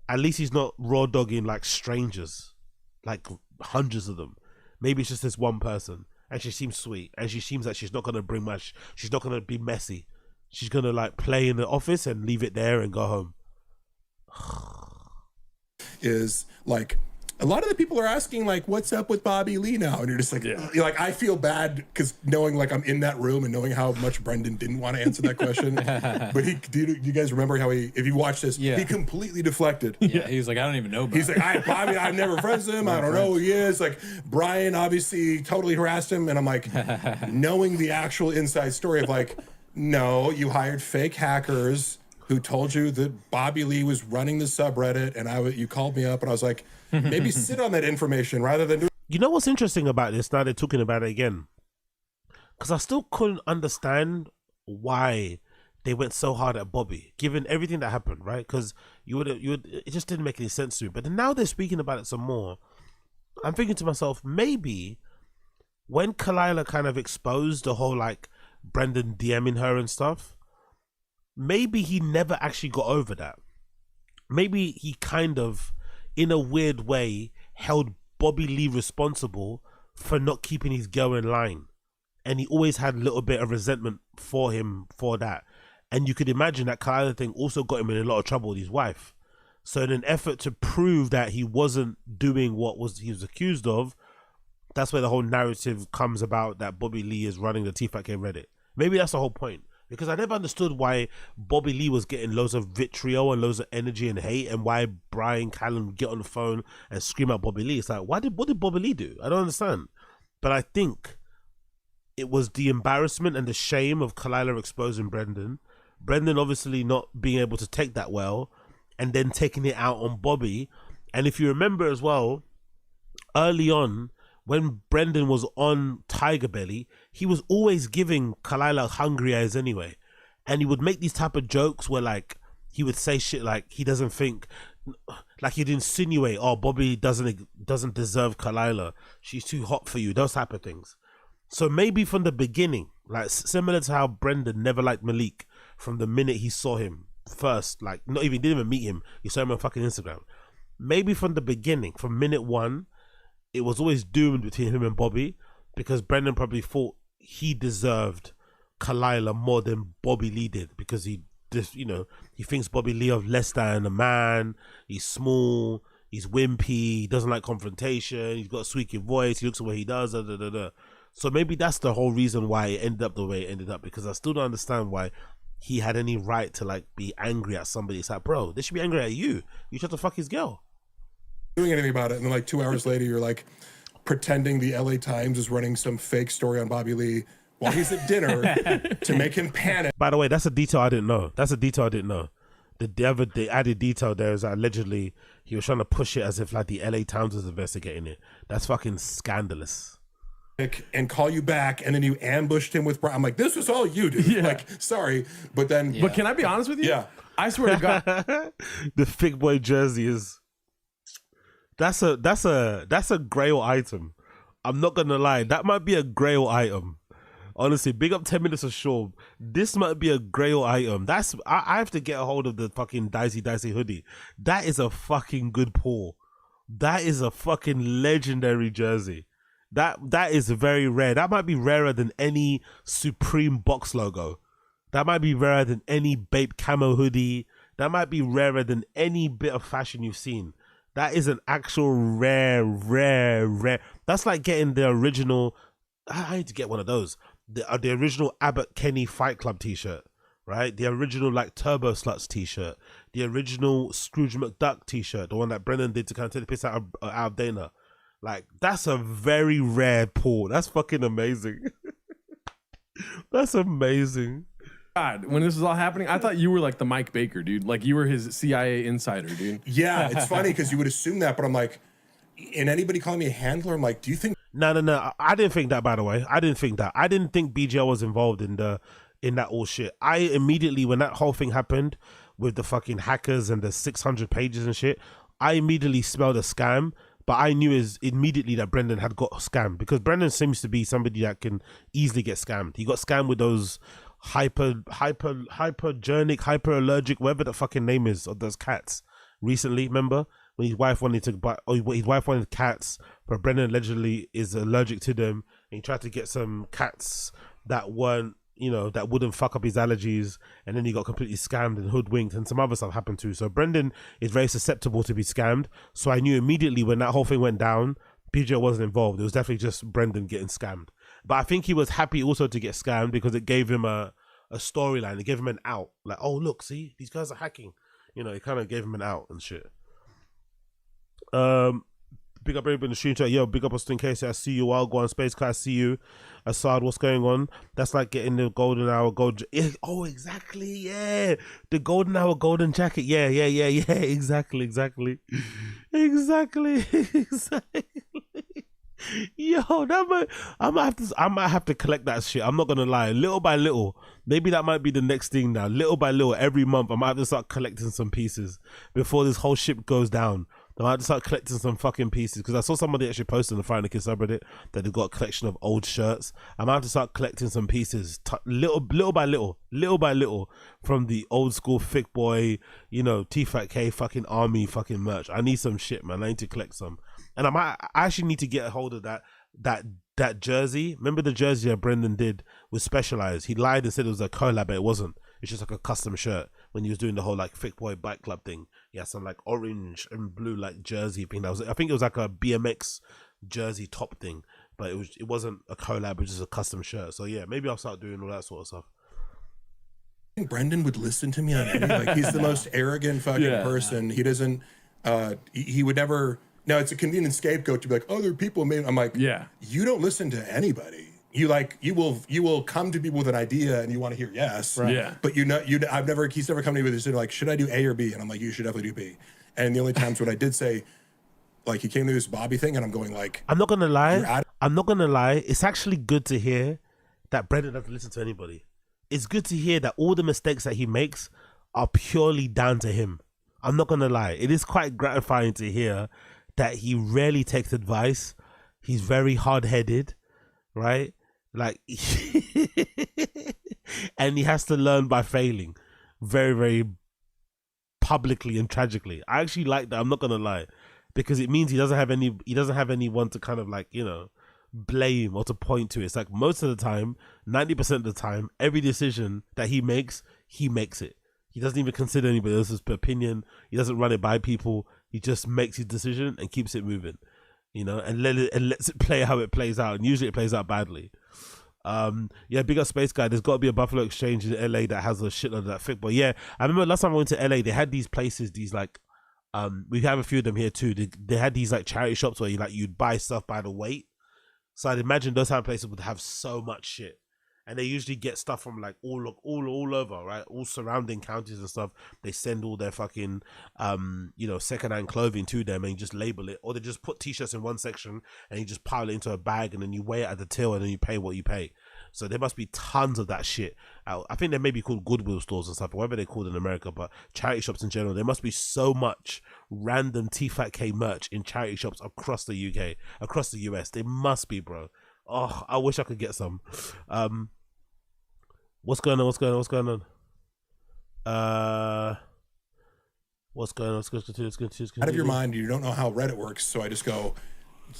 At least he's not raw dogging like strangers, like hundreds of them. Maybe it's just this one person, and she seems sweet, and she seems like she's not gonna bring much. She's not gonna be messy. She's gonna like play in the office and leave it there and go home. Is like a lot of the people are asking like, what's up with Bobby Lee now? And you're just like, you're like, I feel bad because knowing like I'm in that room and knowing how much Brendan didn't want to answer that question. But do you guys remember how if you watch this, he completely deflected. Yeah, he was like, I don't even know. He's like, Bobby, I've never friends with him. I don't know who he is. Like Brian obviously totally harassed him. And I'm like, knowing the actual inside story of like, no, you hired fake hackers who told you that Bobby Lee was running the subreddit, and you called me up, and I was like, maybe sit on that information rather than do. You know what's interesting about this? Now they're talking about it again, because I still couldn't understand why they went so hard at Bobby, given everything that happened, right? Because it just didn't make any sense to me. But then now they're speaking about it some more. I'm thinking to myself, maybe when Kalila kind of exposed the whole like Brendan DMing her and stuff, maybe he never actually got over that. Maybe he kind of, in a weird way, held Bobby Lee responsible for not keeping his girl in line. And he always had a little bit of resentment for him for that. And you could imagine that Kalila thing also got him in a lot of trouble with his wife. So in an effort to prove that he wasn't doing what he was accused of, that's where the whole narrative comes about that Bobby Lee is running the T-Fat-K Reddit. Maybe that's the whole point. Because I never understood why Bobby Lee was getting loads of vitriol and loads of energy and hate, and why Brian Callen would get on the phone and scream at Bobby Lee. It's like, what did Bobby Lee do? I don't understand. But I think it was the embarrassment and the shame of Kalila exposing Brendan. Brendan obviously not being able to take that well, and then taking it out on Bobby. And if you remember as well, early on, when Brendan was on Tiger Belly, he was always giving Kalila hungry eyes anyway. And he would make these type of jokes where like, he would say shit like he doesn't think, like he'd insinuate, oh, Bobby doesn't deserve Kalila. She's too hot for you, those type of things. So maybe from the beginning, like similar to how Brendan never liked Malik from the minute he saw him first, like didn't even meet him, he saw him on fucking Instagram. Maybe from the beginning, from minute one, it was always doomed between him and Bobby, because Brendan probably thought he deserved Kalila more than Bobby Lee did, because he just, he thinks Bobby Lee of less than a man. He's small, he's wimpy, he doesn't like confrontation, he's got a squeaky voice, he looks at what he does, So maybe that's the whole reason why it ended up the way it ended up, because I still don't understand why he had any right to like be angry at somebody. It's like, bro, they should be angry at you. You tried to fuck his girl. Doing anything about it, and then like 2 hours later, you're like pretending the LA Times is running some fake story on Bobby Lee while he's at dinner to make him panic. By the way, that's a detail I didn't know. The added detail there is that allegedly he was trying to push it as if like the LA Times was investigating it. That's fucking scandalous. And call you back, and then you ambushed him with. I'm like, this was all you, dude. Yeah. Like, sorry, but then. But can I be honest with you? Yeah. I swear to God. The Thick Boy jersey is. That's a grail item. I'm not gonna lie, that might be a grail item. Honestly, big up 10 minutes of Shaw. This might be a grail item. I have to get a hold of the fucking Dicey hoodie. That is a fucking good pull. That is a fucking legendary jersey. That is very rare. That might be rarer than any Supreme box logo. That might be rarer than any Bape camo hoodie. That might be rarer than any bit of fashion you've seen. That is an actual rare. That's like getting the original. I need to get one of those. The original Abbott Kenny Fight Club t-shirt, right? The original like Turbo Sluts t-shirt. The original Scrooge McDuck t-shirt, the one that Brennan did to kind of take the piss out of Dana. Like, that's a very rare pull. That's fucking amazing. That's amazing. God, when this was all happening, I thought you were like the Mike Baker, dude. Like you were his CIA insider, dude. Yeah, it's funny because you would assume that, but I'm like, and anybody calling me a handler, I'm like, do you think? No. I didn't think that, by the way. I didn't think that. I didn't think BGL was involved in that all shit. I immediately, when that whole thing happened with the fucking hackers and the 600 pages and shit, I immediately smelled a scam. But I knew immediately that Brendan had got scammed, because Brendan seems to be somebody that can easily get scammed. He got scammed with those hypergenic, hyperallergic, whatever the fucking name is, of those cats recently. Remember when his wife wanted to buy? Oh, his wife wanted cats, but Brendan allegedly is allergic to them, and he tried to get some cats that weren't, that wouldn't fuck up his allergies, and then he got completely scammed and hoodwinked, and some other stuff happened too. So Brendan is very susceptible to be scammed. So I knew immediately when that whole thing went down, BJ wasn't involved. It was definitely just Brendan getting scammed. But I think he was happy also to get scammed because it gave him a storyline. It gave him an out. Like, oh look, see, these guys are hacking. It kind of gave him an out and shit. Big up everybody in the stream chat. Yo, big up Austin Casey. I see you. I'll go on Space Car. I see you. Assad, what's going on? That's like getting the golden hour gold. Oh, exactly. Yeah, the golden hour golden jacket. Yeah. Exactly. Yo, I might have to collect that shit. I'm not gonna lie. Little by little, maybe that might be the next thing now. Little by little, every month, I might have to start collecting some pieces before this whole ship goes down. I might have to start collecting some fucking pieces, because I saw somebody actually posted in the Friday Kids subreddit that they've got a collection of old shirts. I might have to start collecting some pieces, little by little, from the old school Thick Boy, T-Fat K fucking army fucking merch. I need some shit, man. I need to collect some, and I actually need to get a hold of that jersey. Remember the jersey that Brendan did with Specialized? He lied and said it was a collab, but it wasn't. It's just like a custom shirt. When he was doing the whole like Thick Boy Bike Club thing, he had some like orange and blue like jersey thing. I think it was like a BMX jersey top thing, but it wasn't a collab. It was just a custom shirt. So yeah, maybe I'll start doing all that sort of stuff. I think Brendan would listen to me on any, like, he's the most arrogant fucking person. He doesn't. He would never. Now it's a convenient scapegoat to be like, oh, there are people. I'm like, yeah, you don't listen to anybody. You will come to people with an idea and you want to hear yes. Right. Yeah. But he's never come to me with this like, should I do A or B? And I'm like, you should definitely do B. And the only times when I did say, like, he came to this Bobby thing and I'm going like, I'm not gonna lie. It's actually good to hear that Brendan doesn't listen to anybody. It's good to hear that all the mistakes that he makes are purely down to him. I'm not gonna lie. It is quite gratifying to hear that he rarely takes advice. He's very hard-headed, right? Like, and he has to learn by failing very, very publicly and tragically. I actually like that. I'm not gonna lie, because it means he doesn't have anyone to kind of like, blame or to point to. It's like most of the time, 90% of the time, every decision that he makes it. He doesn't even consider anybody else's opinion. He doesn't run it by people. He just makes his decision and keeps it moving, you know, and lets it play how it plays out. And usually it plays out badly. Yeah, big up Space Guy. There's got to be a Buffalo Exchange in LA that has a shitload of that thick. But yeah, I remember last time I went to LA, they had these places, these like, we have a few of them here too. They had these like charity shops where you'd buy stuff by the weight. So I'd imagine those type of places would have so much shit. And they usually get stuff from like all over, right? All surrounding counties and stuff. They send all their fucking, you know, secondhand clothing to them and you just label it. Or they just put t-shirts in one section and you just pile it into a bag and then you weigh it at the till and then you pay what you pay. So there must be tons of that shit. I think they may be called Goodwill stores and stuff, or whatever they're called in America, but charity shops in general, there must be so much random TFATK merch in charity shops across the UK, across the US. They must be, bro. Oh, I wish I could get some. What's going on? Let's continue. Out of your mind, you don't know how Reddit works, so I just go,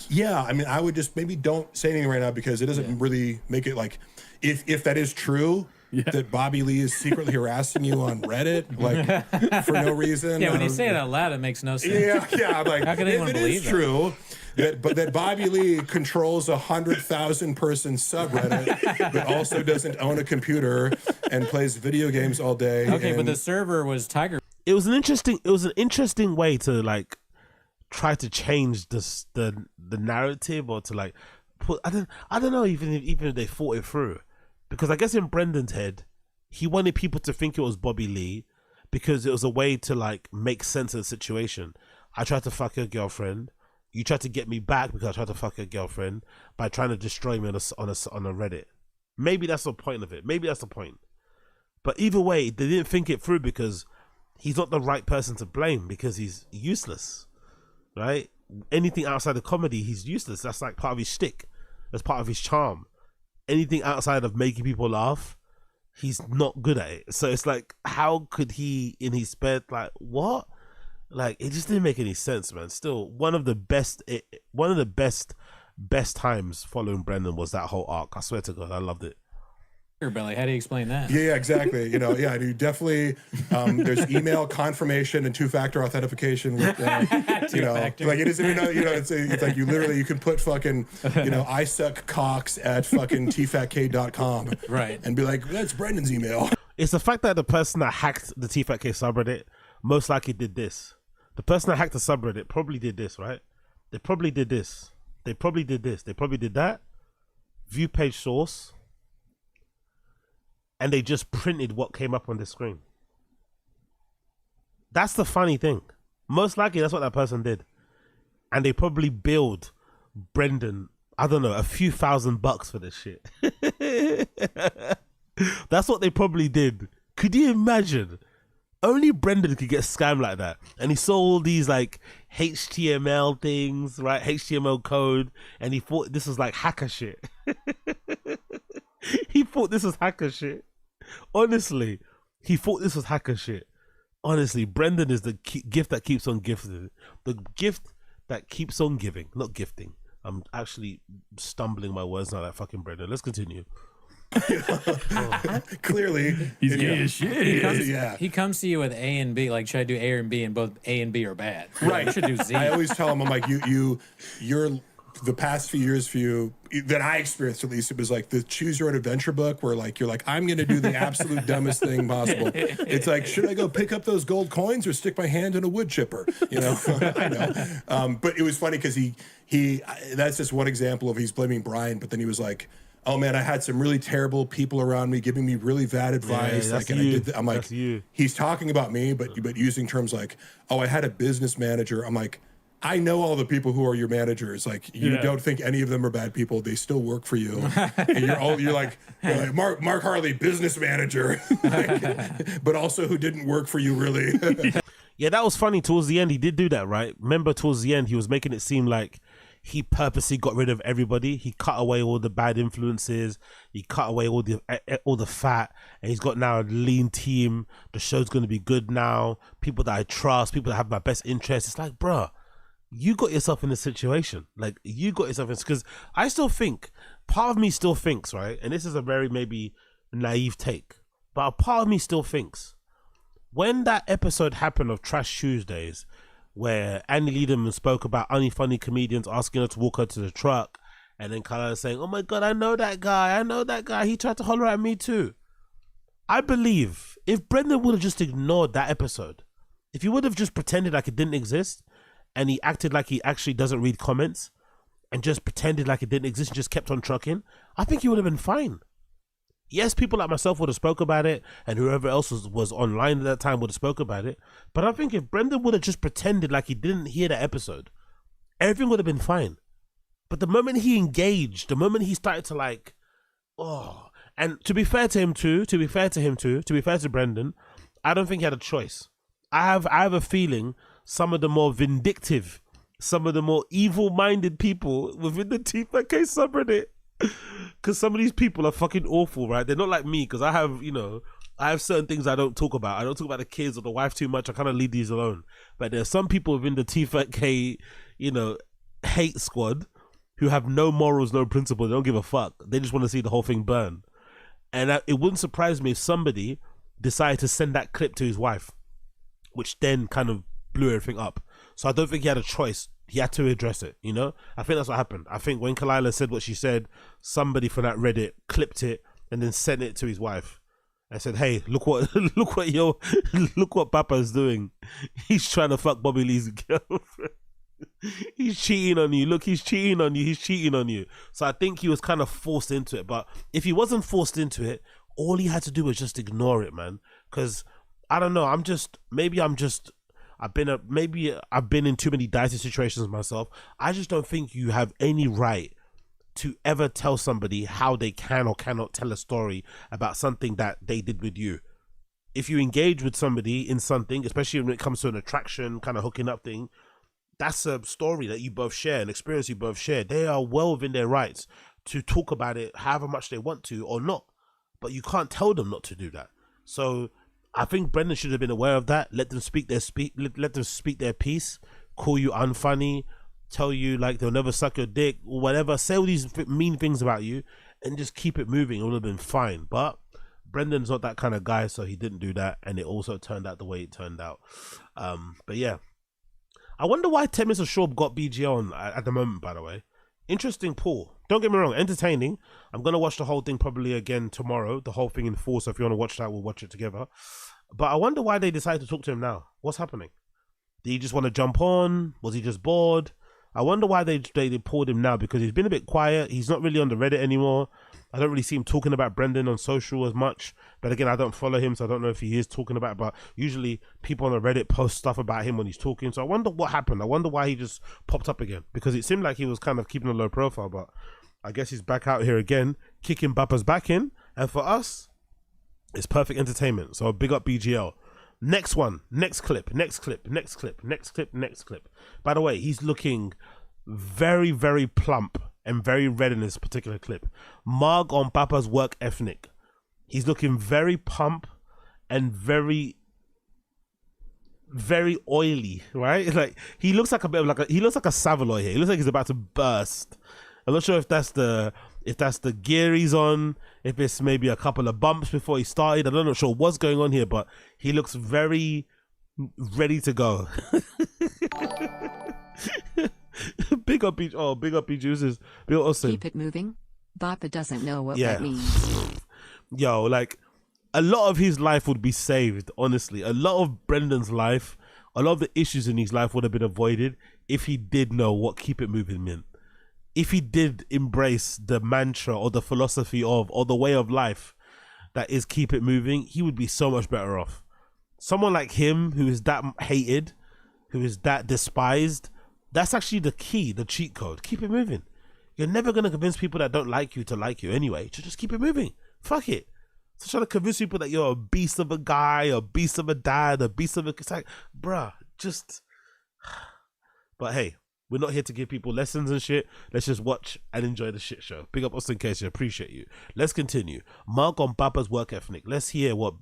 yeah, I mean, I would just maybe don't say anything right now because it doesn't really make it like, if that is true, that Bobby Lee is secretly harassing you on Reddit, like for no reason. Yeah, when you say it out loud, it makes no sense. Yeah, I'm like, how can anyone if it believe is true, that Bobby Lee controls 100,000 person subreddit, but also doesn't own a computer and plays video games all day. Okay, but the server was Tiger. It was an interesting way to like try to change the narrative or to like put I don't know even if they thought it through, because I guess in Brendan's head he wanted people to think it was Bobby Lee because it was a way to like make sense of the situation. I tried to fuck your girlfriend. You tried to get me back because I tried to fuck your girlfriend by trying to destroy me on a Reddit. Maybe that's the point of it. Maybe that's the point. But either way, they didn't think it through because he's not the right person to blame because he's useless, right? Anything outside of comedy, he's useless. That's like part of his shtick. That's part of his charm. Anything outside of making people laugh, he's not good at it. So it's like, how could he in his spare, like, what? Like, it just didn't make any sense, man. Still, one of the best times following Brendan was that whole arc. I swear to God, I loved it. Belly, how do you explain that? Yeah, exactly. You know, yeah, you definitely. There's email confirmation and two-factor authentication. With, you know, like it isn't. It's like you can put fucking, you know, I suck cocks at fucking tfatk.com, right, and be like, that's Brendan's email. It's the fact that the person that hacked the TFATK subreddit most likely did this. The person that hacked the subreddit probably did this, right? They probably did this. They probably did this. They probably did that. View page source. And they just printed what came up on the screen. That's the funny thing. Most likely that's what that person did. And they probably billed Brendan, I don't know, a few $1,000 for this shit. That's what they probably did. Could you imagine? Only Brendan could get scammed like that. And he saw all these like HTML things, right? HTML code. And he thought this was like hacker shit. He thought this was hacker shit. Honestly, he thought this was hacker shit. Honestly, Brendan is the gift that keeps on gifting. The gift that keeps on giving, not gifting. I'm actually stumbling my words now, like fucking Brendan. Let's continue. Clearly, he's gay as shit. He comes to you with A and B. Like, should I do A and B? And both A and B are bad. Right. You should do Z. I always tell him, I'm like, you're the past few years for you that I experienced, at least, it was like the choose your own adventure book where like you're like, I'm gonna do the absolute dumbest thing possible. It's like, should I go pick up those gold coins or stick my hand in a wood chipper? You know, I know. But it was funny because he that's just one example of he's blaming Brian, but then he was like, oh man, I had some really terrible people around me giving me really bad advice. Yeah, like, and I did I'm like, he's talking about me, but using terms like, oh, I had a business manager. I'm like, I know all the people who are your managers. Like, you don't think any of them are bad people. They still work for you. And you're like Mark Harley, business manager, like, but also who didn't work for you really. Yeah, that was funny. Towards the end, he did do that, right? Remember, towards the end, he was making it seem like he purposely got rid of everybody. He cut away all the bad influences. He cut away all the fat, and he's got now a lean team. The show's going to be good now. People that I trust, people that have my best interests. It's like, bruh, you got yourself in a situation. Like, you got yourself in, because I still think, part of me still thinks, right? And this is a very maybe naive take, but a part of me still thinks when that episode happened of Trash Tuesdays, where Annie Lederman spoke about unfunny comedians asking her to walk her to the truck, and then Kalala saying, "Oh my God, I know that guy. He tried to holler at me too." I believe if Brendan would have just ignored that episode, if he would have just pretended like it didn't exist, and he acted like he actually doesn't read comments, and just pretended like it didn't exist and just kept on trucking, I think he would have been fine. Yes, people like myself would have spoke about it, and whoever else was online at that time would have spoke about it. But I think if Brendan would have just pretended like he didn't hear that episode, everything would have been fine. But the moment he engaged, the moment he started to like, oh, and to be fair to him too, to be fair to Brendan, I don't think he had a choice. I have a feeling some of the more vindictive, some of the more evil-minded people within the T5K subreddit, because some of these people are fucking awful, right? They're not like me, because I have certain things I don't talk about. I don't talk about the kids or the wife too much. I kind of leave these alone. But there's some people within the T5K, hate squad who have no morals, no principles. They don't give a fuck. They just want to see the whole thing burn. And it wouldn't surprise me if somebody decided to send that clip to his wife, which then kind of blew everything up. So I don't think he had a choice. He had to address it, I think that's what happened. I think when Kalila said what she said, somebody from that Reddit clipped it and then sent it to his wife and said, "Hey, look what Papa's doing. He's trying to fuck Bobby Lee's girlfriend. He's cheating on you. Look, he's cheating on you. He's cheating on you." So I think he was kind of forced into it. But if he wasn't forced into it, all he had to do was just ignore it, man. Because I don't know. I've been in too many dicey situations myself. I just don't think you have any right to ever tell somebody how they can or cannot tell a story about something that they did with you. If you engage with somebody in something, especially when it comes to an attraction kind of hooking up thing, that's a story that you both share, an experience you both share. They are well within their rights to talk about it however much they want to or not, but you can't tell them not to do that. So I think Brendan should have been aware of that. Let them speak their piece. Call you unfunny. Tell you like they'll never suck your dick or whatever. Say all these mean things about you, and just keep it moving. It would have been fine. But Brendan's not that kind of guy, so he didn't do that, and it also turned out the way it turned out. But yeah, I wonder why Temis Shaw got BG on at the moment. By the way, interesting poll. Don't get me wrong, entertaining. I'm gonna watch the whole thing probably again tomorrow. The whole thing in full. So if you want to watch that, we'll watch it together. But I wonder why they decided to talk to him now. What's happening? Did he just want to jump on? Was he just bored? I wonder why they pulled him now, because he's been a bit quiet. He's not really on the Reddit anymore. I don't really see him talking about Brendan on social as much. But again, I don't follow him, so I don't know if he is talking about it. But usually people on the Reddit post stuff about him when he's talking. So I wonder what happened. I wonder why he just popped up again, because it seemed like he was kind of keeping a low profile. But I guess he's back out here again, kicking Bappa's back in. And for us, it's perfect entertainment. So big up BGL. Next one, next clip. By the way, he's looking very, very plump and very red in this particular clip. Marg on Papa's work ethic. He's looking very plump and very, very oily, right? Like he looks like a bit of he looks like a Savaloy here. He looks like he's about to burst. I'm not sure if that's the gear he's on, if it's maybe a couple of bumps before he started. I'm not sure what's going on here, but he looks very ready to go. Big up B Juices. Big up Austin. Keep it moving. Bappa doesn't know what that means. Yo, like a lot of his life would be saved, honestly. A lot of Brendan's life, a lot of the issues in his life would have been avoided if he did know what keep it moving meant. If he did embrace the mantra or the philosophy of, or the way of life that is keep it moving, he would be so much better off. Someone like him, who is that hated, who is that despised, that's actually the key, the cheat code. Keep it moving. You're never going to convince people that don't like you to like you anyway. Just keep it moving. Fuck it. So trying to convince people that you're a beast of a guy, a beast of a dad, a beast of a... It's like, bruh, just... But hey, we're not here to give people lessons and shit. Let's just watch and enjoy the shit show. Big up Austin Casey, appreciate you. Let's continue. Mark on Papa's work ethic. Let's hear what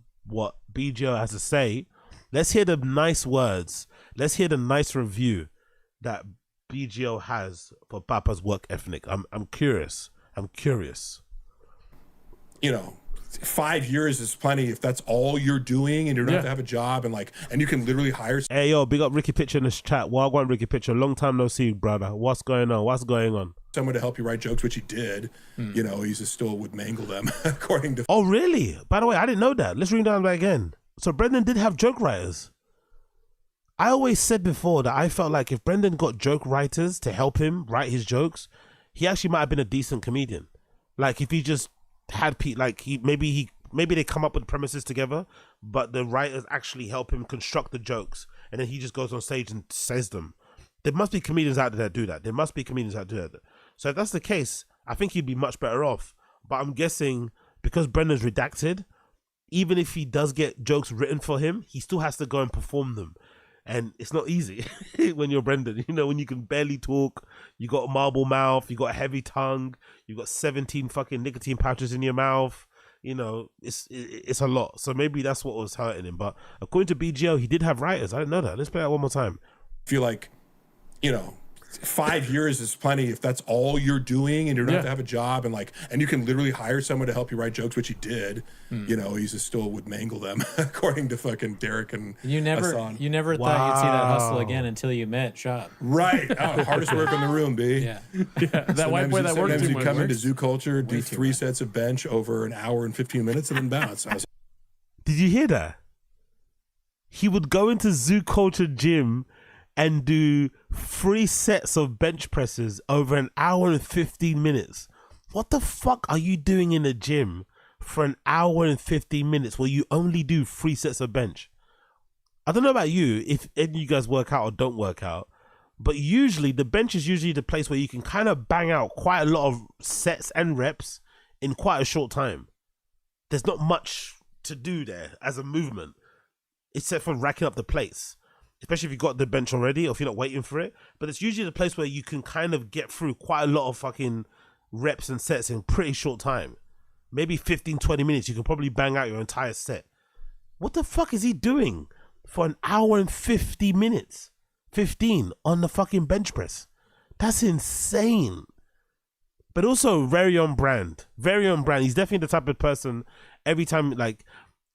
BGO has to say. Let's hear the nice words. Let's hear the nice review that BGO has for Papa's work ethic? I'm curious. You know, 5 years is plenty if that's all you're doing and you don't have to have a job and you can literally hire. Hey yo, big up Ricky Pitcher in this chat. Wagwan Ricky Pitcher, long time no see, brother. What's going on? Someone to help you write jokes, which he did. You know, he just still would mangle them according to. Oh really? By the way, I didn't know that. Let's read down that again. So Brendan did have joke writers. I always said before that I felt like if Brendan got joke writers to help him write his jokes, he actually might have been a decent comedian. Like if he just had maybe they come up with premises together, but the writers actually help him construct the jokes, and then he just goes on stage and says them. There must be comedians out there that do that. So if that's the case, I think he'd be much better off. But I'm guessing because Brendan's redacted, even if he does get jokes written for him, he still has to go and perform them. And it's not easy when you're Brendan, you know, when you can barely talk, you got a marble mouth, you got a heavy tongue, you got 17 fucking nicotine pouches in your mouth, you know, it's a lot. So maybe that's what was hurting him. But according to BGO, he did have writers. I didn't know that. Let's play that one more time. Feel like, you know, 5 years is plenty if that's all you're doing and you don't have to have a job and you can literally hire someone to help you write jokes, which he did. You know, he just still would mangle them according to fucking Derek and you never Hassan. thought you'd see that hustle again until you met Shop. Right. Hardest work in the room, B. Yeah. That white boy that works. Sometimes you come works. into Zoo Culture, do 3 sets of bench over an hour and 15 minutes and then bounce. Did you hear that? He would go into Zoo Culture gym and do 3 sets of bench presses over an hour and 15 minutes. What the fuck are you doing in the gym for an hour and 15 minutes where you only do 3 sets of bench? I don't know about you, if any of you guys work out or don't work out, but usually the bench is usually the place where you can kind of bang out quite a lot of sets and reps in quite a short time. There's not much to do there as a movement, except for racking up the plates. Especially if you got the bench already or if you're not waiting for it. But it's usually the place where you can kind of get through quite a lot of fucking reps and sets in pretty short time. Maybe 15, 20 minutes, you can probably bang out your entire set. What the fuck is he doing for an hour and 50 minutes? 15 on the fucking bench press. That's insane. But also very on brand. Very on brand. He's definitely the type of person, every time, like,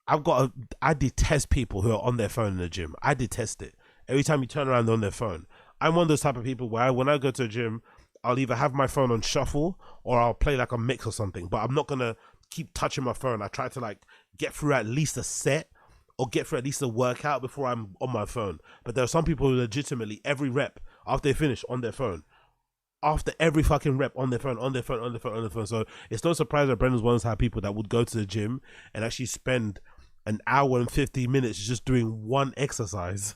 I detest people who are on their phone in the gym. I detest it. Every time you turn around, they're on their phone. I'm one of those type of people where when I go to a gym, I'll either have my phone on shuffle or I'll play like a mix or something. But I'm not going to keep touching my phone. I try to like get through at least a set or get through at least a workout before I'm on my phone. But there are some people who legitimately every rep after they finish on their phone. After every fucking rep on their phone. So it's no surprise that Brendan's one of those type of people that would go to the gym and actually spend an hour and 50 minutes just doing one exercise.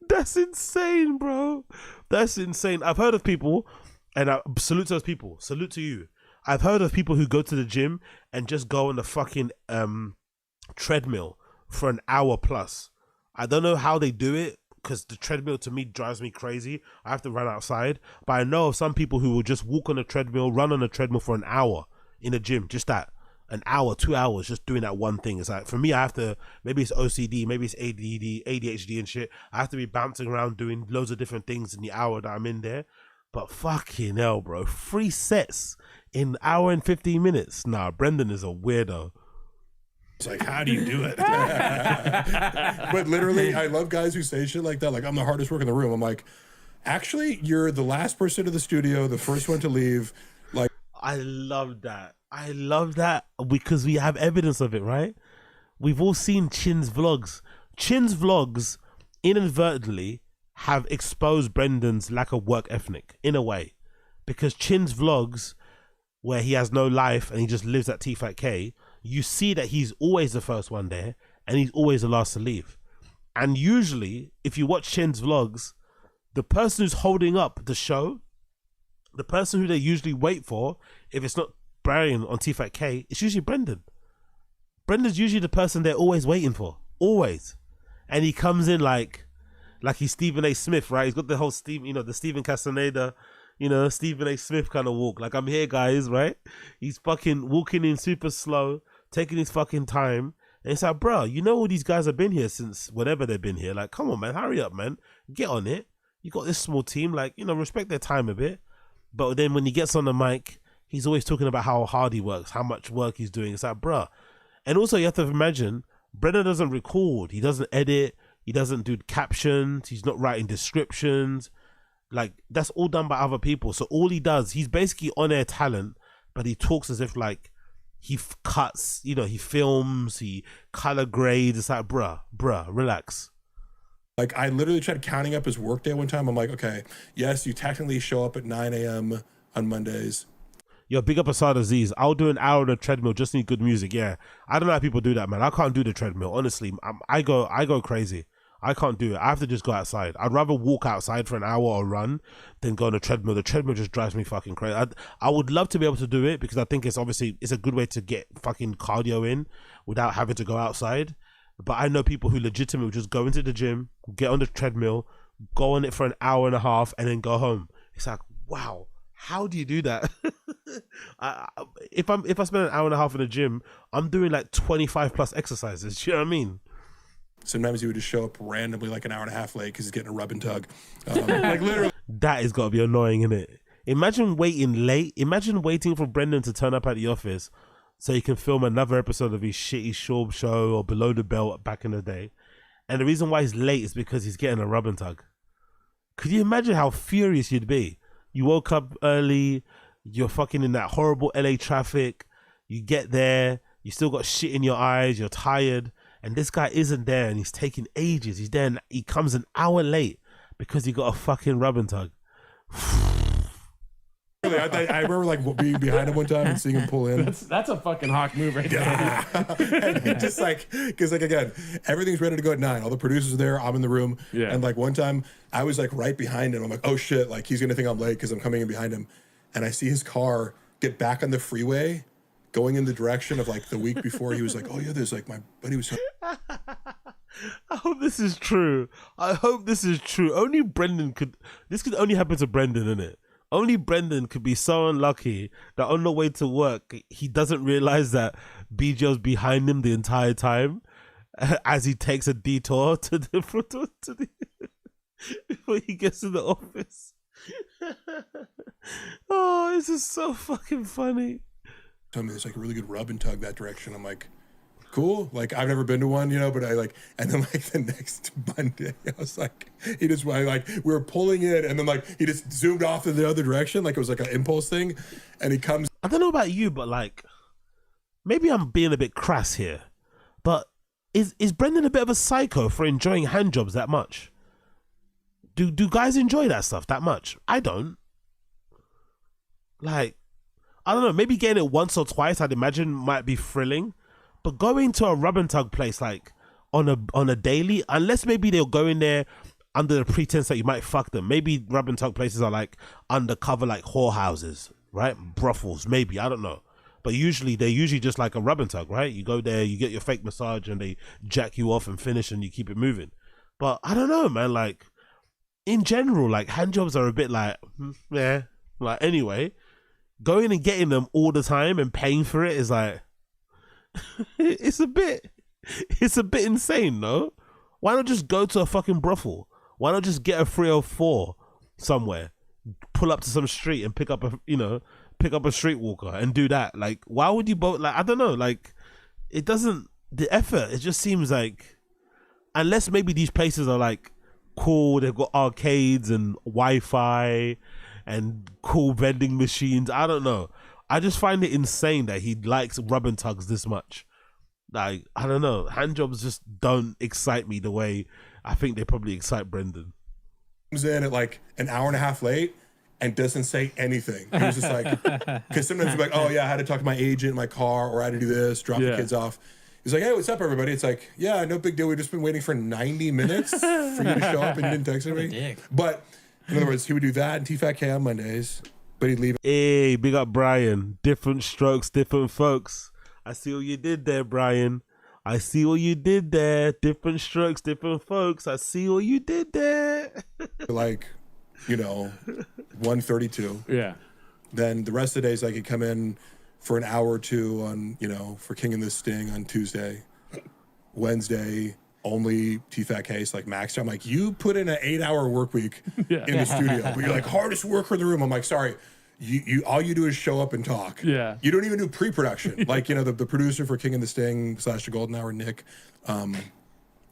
That's insane, bro. That's insane. I've heard of people, and I salute to those people. Salute to you. I've heard of people who go to the gym and just go on the fucking treadmill for an hour plus. I don't know how they do it, because the treadmill to me drives me crazy. I have to run outside. But I know of some people who will just walk on a treadmill, run on a treadmill for an hour in a gym. Just that. An hour, 2 hours, just doing that one thing. It's like, for me, I have to, maybe it's OCD, maybe it's ADD, ADHD and shit. I have to be bouncing around doing loads of different things in the hour that I'm in there. But fucking hell, bro. 3 sets in an hour and 15 minutes. Nah, Brendan is a weirdo. It's like, how do you do it? But literally, I love guys who say shit like that. Like, I'm the hardest worker in the room. I'm like, actually, you're the last person to the studio, the first one to leave. Like, I love that. I love that because we have evidence of it, right? We've all seen Chin's vlogs. Chin's vlogs inadvertently have exposed Brendan's lack of work ethic in a way, because Chin's vlogs, where he has no life and he just lives at T-Fat-K, you see that he's always the first one there and he's always the last to leave. And usually, if you watch Chin's vlogs, the person who's holding up the show, the person who they usually wait for, if it's not Brian on T-Fat-K, it's usually Brendan. Brendan's usually the person they're always waiting for. Always. And he comes in like he's Stephen A. Smith, right? He's got the whole the Stephen Castaneda, Stephen A. Smith kind of walk. Like, I'm here, guys, right? He's fucking walking in super slow, taking his fucking time. And it's like, bro, all these guys have been here since whenever they've been here. Like, come on, man, hurry up, man. Get on it. you got this small team, like, you know, respect their time a bit. But then when he gets on the mic, he's always talking about how hard he works, how much work he's doing. It's like, bruh. And also you have to imagine, Brendan doesn't record, he doesn't edit, he doesn't do captions, he's not writing descriptions. Like, that's all done by other people. So all he does, he's basically on-air talent, but he talks as if like he cuts, you know, he films, he color grades. It's like, bruh, relax. Like, I literally tried counting up his workday one time. I'm like, okay, yes, you technically show up at 9 a.m. on Mondays. Yo, big up Asad Aziz. I'll do an hour on a treadmill, just need good music. Yeah, I don't know how people do that, man. I can't do the treadmill. Honestly, I go crazy. I can't do it. I have to just go outside. I'd rather walk outside for an hour or run than go on a treadmill. The treadmill just drives me fucking crazy. I would love to be able to do it because I think it's a good way to get fucking cardio in without having to go outside. But I know people who legitimately just go into the gym, get on the treadmill, go on it for an hour and a half, and then go home. It's like, wow, how do you do that? If I spend an hour and a half in the gym, I'm doing like 25 plus exercises. Do you know what I mean? Sometimes he would just show up randomly like an hour and a half late because he's getting a rub and tug. Like literally. That has got to be annoying, isn't it? Imagine waiting late. Imagine waiting for Brendan to turn up at the office so he can film another episode of his shitty Shorb show or Below the Belt back in the day. And the reason why he's late is because he's getting a rub and tug. Could you imagine how furious you'd be? You woke up early, you're fucking in that horrible LA traffic, you get there, you still got shit in your eyes, you're tired, and this guy isn't there and he's taking ages. He's there and he comes an hour late because he got a fucking rub and tug. Really, I remember like being behind him one time and seeing him pull in. That's a fucking hawk move right there. And he just like, because like again, everything's ready to go at 9. All the producers are there. I'm in the room. Yeah. And like one time I was like right behind him. I'm like, oh shit, like he's gonna think I'm late because I'm coming in behind him. And I see his car get back on the freeway, going in the direction of like the week before. He was like, oh yeah, there's like my buddy was. I hope this is true. Only Brendan could. This could only happen to Brendan, innit? Only Brendan could be so unlucky that on the way to work, he doesn't realize that BJ's behind him the entire time as he takes a detour to the before he gets to the office. Oh, this is so fucking funny. Tell me there's like a really good rub and tug that direction. I'm like, cool. Like I've never been to one, you know, but I like, and then like the next Monday, I was like, he just like we were pulling in, and then like he just zoomed off in the other direction, like it was like an impulse thing, and he comes. I don't know about you, but like, maybe I'm being a bit crass here, but is Brendan a bit of a psycho for enjoying hand jobs that much? Do guys enjoy that stuff that much? I don't. Like, I don't know. Maybe getting it once or twice, I'd imagine, might be thrilling. But going to a rub and tug place like on a daily, unless maybe they'll go in there under the pretense that you might fuck them. Maybe rub and tug places are like undercover, like whorehouses, right? Brothels, maybe, I don't know. But they're usually just like a rub and tug, right? You go there, you get your fake massage, and they jack you off and finish, and you keep it moving. But I don't know, man. Like in general, like hand jobs are a bit like, yeah. Like anyway, going and getting them all the time and paying for it is like. It's a bit insane, no? Why not just go to a fucking brothel? Why not just get a 304 somewhere, pull up to some street and pick up a streetwalker and do that? Like, why would you both? Like, I don't know. Like, it doesn't. The effort. It just seems like, unless maybe these places are like cool, they've got arcades and Wi-Fi and cool vending machines. I don't know. I just find it insane that he likes rub and tugs this much. Like, I don't know. Hand jobs just don't excite me the way I think they probably excite Brendan. Comes in at like an hour and a half late and doesn't say anything. He was just like, because sometimes you're like, oh yeah, I had to talk to my agent in my car, or I had to do this, drop the kids off. He's like, hey, what's up, everybody? It's like, yeah, no big deal. We've just been waiting for 90 minutes for you to show up and you didn't text anybody. But in other words, he would do that and TFAK on Mondays. But he'd leave. Hey, big up Brian. Different strokes, different folks. I see what you did there, Brian. I see what you did there. Different strokes, different folks. I see what you did there. Like, 1:32. Yeah. Then the rest of the days I could come in for an hour or two on, for King and the Sting on Tuesday. Wednesday, only T-Fat Case, like Max. I'm like, you put in an 8-hour work week in the studio, but you're like, hardest worker in the room. I'm like, sorry, you all you do is show up and talk. Yeah. You don't even do pre-production. Like, you know, the producer for King and the Sting / The Golden Hour, Nick,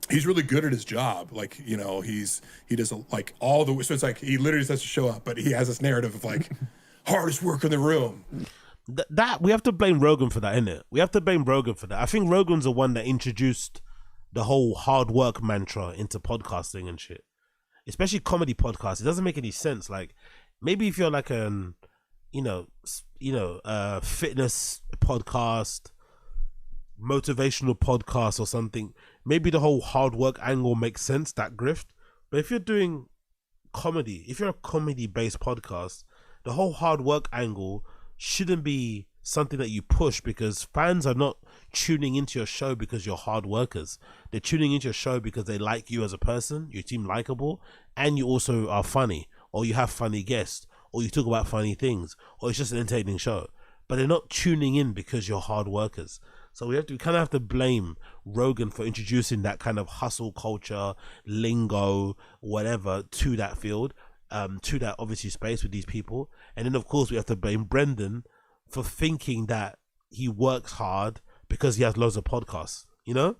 he's really good at his job. Like, you know, he does like all the, so it's like he literally just has to show up, but he has this narrative of like hardest worker in the room. That we have to blame Rogan for that, innit? We have to blame Rogan for that. I think Rogan's the one that introduced the whole hard work mantra into podcasting and shit, especially comedy podcasts. It doesn't make any sense. Like, maybe if you're like fitness podcast, motivational podcast or something, maybe the whole hard work angle makes sense, that grift. But if you're doing comedy, if you're a comedy based podcast, the whole hard work angle shouldn't be something that you push, because fans are not tuning into your show because you're hard workers. They're tuning into your show because they like you as a person, you seem likable, and you also are funny, or you have funny guests, or you talk about funny things, or it's just an entertaining show. But they're not tuning in because you're hard workers. So we kind of have to blame Rogan for introducing that kind of hustle culture, lingo, whatever, to that field, to that obviously space with these people. And then of course we have to blame Brendan for thinking that he works hard because he has loads of podcasts, you know?